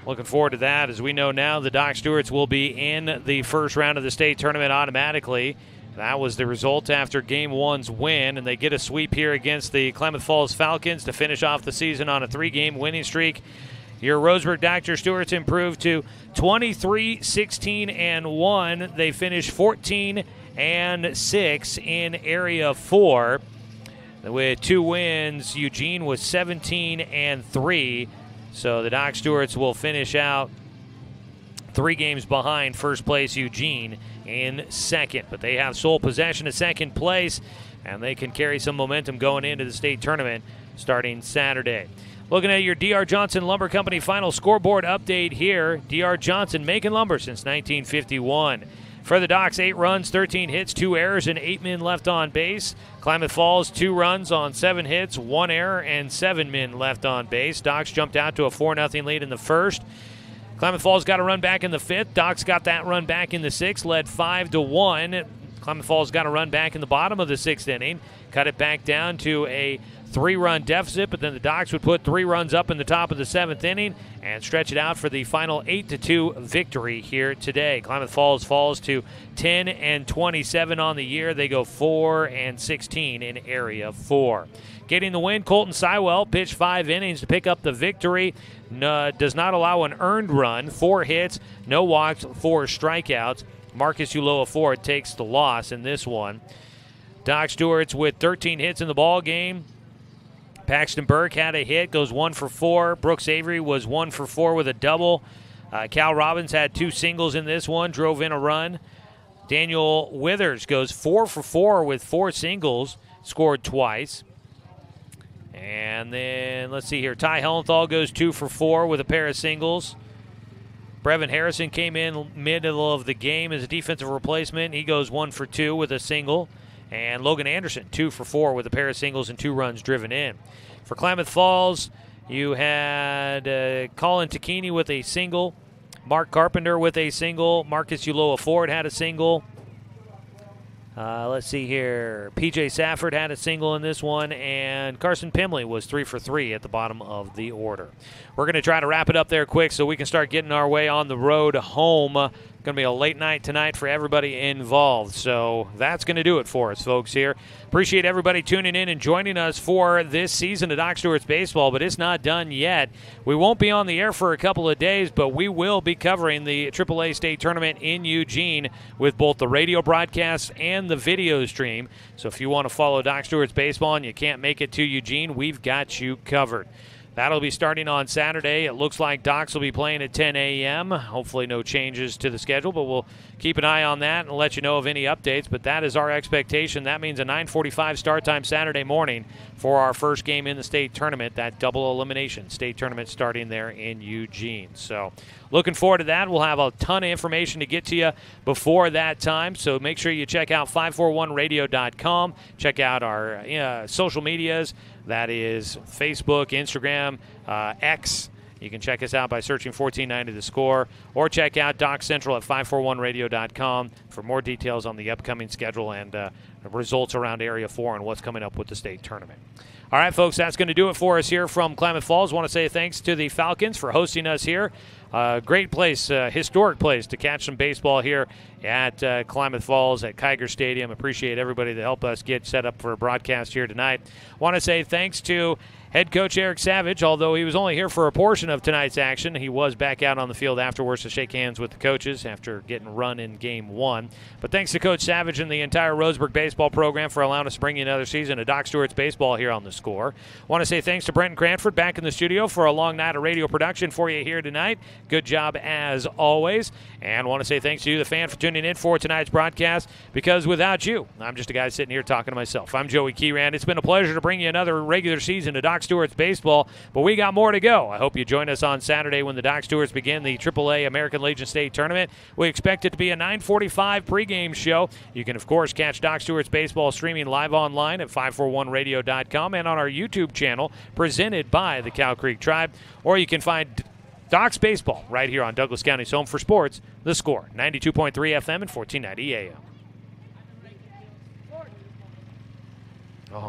Looking forward to that. As we know now, the Dock Stewarts will be in the first round of the state tournament automatically. That was the result after Game 1's win, and they get a sweep here against the Klamath Falls Falcons to finish off the season on a 3-game winning streak. Your Roseburg Dr. Stewarts improved to 23-16-1. They finished 14-6 in Area 4. With 2 wins, Eugene was 17-3. So the Dock Stewarts will finish out 3 games behind first place Eugene in second. But they have sole possession of second place, and they can carry some momentum going into the state tournament starting Saturday. Looking at your D.R. Johnson Lumber Company final scoreboard update here. D.R. Johnson making lumber since 1951. For the Docks, 8 runs, 13 hits, 2 errors, and 8 men left on base. Klamath Falls, 2 runs on 7 hits, 1 error, and 7 men left on base. Docks jumped out to a 4-0 lead in the first. Klamath Falls got a run back in the 5th. Docks got that run back in the 6th, led 5-1. Klamath Falls got a run back in the bottom of the 6th inning, cut it back down to a 3-run deficit, but then the Docks would put 3 runs up in the top of the 7th inning and stretch it out for the final 8-2 victory here today. Klamath Falls falls to 10-27 on the year. They go 4-16 in Area 4. Getting the win, Colton Sywell pitched 5 innings to pick up the victory. Does not allow an earned run, 4 hits, no walks, 4 strikeouts. Marcus Uloa Ford takes the loss in this one. Dock Stewarts with 13 hits in the ball game. Paxton Burke had a hit, goes 1 for 4. Brooks Avery was 1 for 4 with a double. Cal Robbins had 2 singles in this one, drove in a run. Daniel Withers goes 4 for 4 with 4 singles, scored twice. And then, let's see here, Ty Hellenthal goes 2 for 4 with a pair of singles. Brevin Harrison came in middle of the game as a defensive replacement. He goes 1 for 2 with a single. And Logan Anderson, 2 for 4 with a pair of singles and 2 runs driven in. For Klamath Falls, you had Colin Tacchini with a single. Mark Carpenter with a single. Marcus Uloa Ford had a single. Let's see here. P.J. Safford had a single in this one, and Carson Pimley was 3 for 3 at the bottom of the order. We're going to try to wrap it up there quick so we can start getting our way on the road home. Going to be a late night tonight for everybody involved. So that's going to do it for us, folks, here. Appreciate everybody tuning in and joining us for this season of Doc Stewart's Baseball, but it's not done yet. We won't be on the air for a couple of days, but we will be covering the AAA State Tournament in Eugene with both the radio broadcasts and the video stream. So if you want to follow Doc Stewart's Baseball and you can't make it to Eugene, we've got you covered. That'll be starting on Saturday. It looks like Docs will be playing at 10 a.m. Hopefully no changes to the schedule, but we'll keep an eye on that and let you know of any updates. But that is our expectation. That means a 9:45 start time Saturday morning for our first game in the state tournament, that double elimination state tournament starting there in Eugene. So looking forward to that. We'll have a ton of information to get to you before that time. So make sure you check out 541radio.com. Check out our social medias. That is Facebook, Instagram, X. You can check us out by searching 1490 The Score, or check out Doc Central at 541radio.com for more details on the upcoming schedule and results around Area 4 and what's coming up with the state tournament. All right, folks, that's going to do it for us here from Klamath Falls. Want to say thanks to the Falcons for hosting us here. Great place, historic place to catch some baseball here at Klamath Falls at Kiger Stadium. Appreciate everybody that helped us get set up for a broadcast here tonight. Want to say thanks to head coach Eric Savage. Although he was only here for a portion of tonight's action, he was back out on the field afterwards to shake hands with the coaches after getting run in Game 1. But thanks to Coach Savage and the entire Roseburg baseball program for allowing us to bring you another season of Doc Stewart's Baseball here on The Score. Want to say thanks to Brenton Cranford back in the studio for a long night of radio production for you here tonight. Good job as always. And want to say thanks to you, the fan, for tuning in for tonight's broadcast, because without you, I'm just a guy sitting here talking to myself. I'm Joey Keyrand. It's been a pleasure to bring you another regular season of Doc Stewart's Baseball, but we got more to go. I hope you join us on Saturday when the Doc Stewarts begin the AAA American Legion State Tournament. We expect it to be a 9:45 pregame show. You can, of course, catch Doc Stewart's Baseball streaming live online at 541radio.com and on our YouTube channel presented by the Cow Creek Tribe, or you can find Doc's Baseball right here on Douglas County's home for sports, The Score, 92.3 FM and 1490 AM.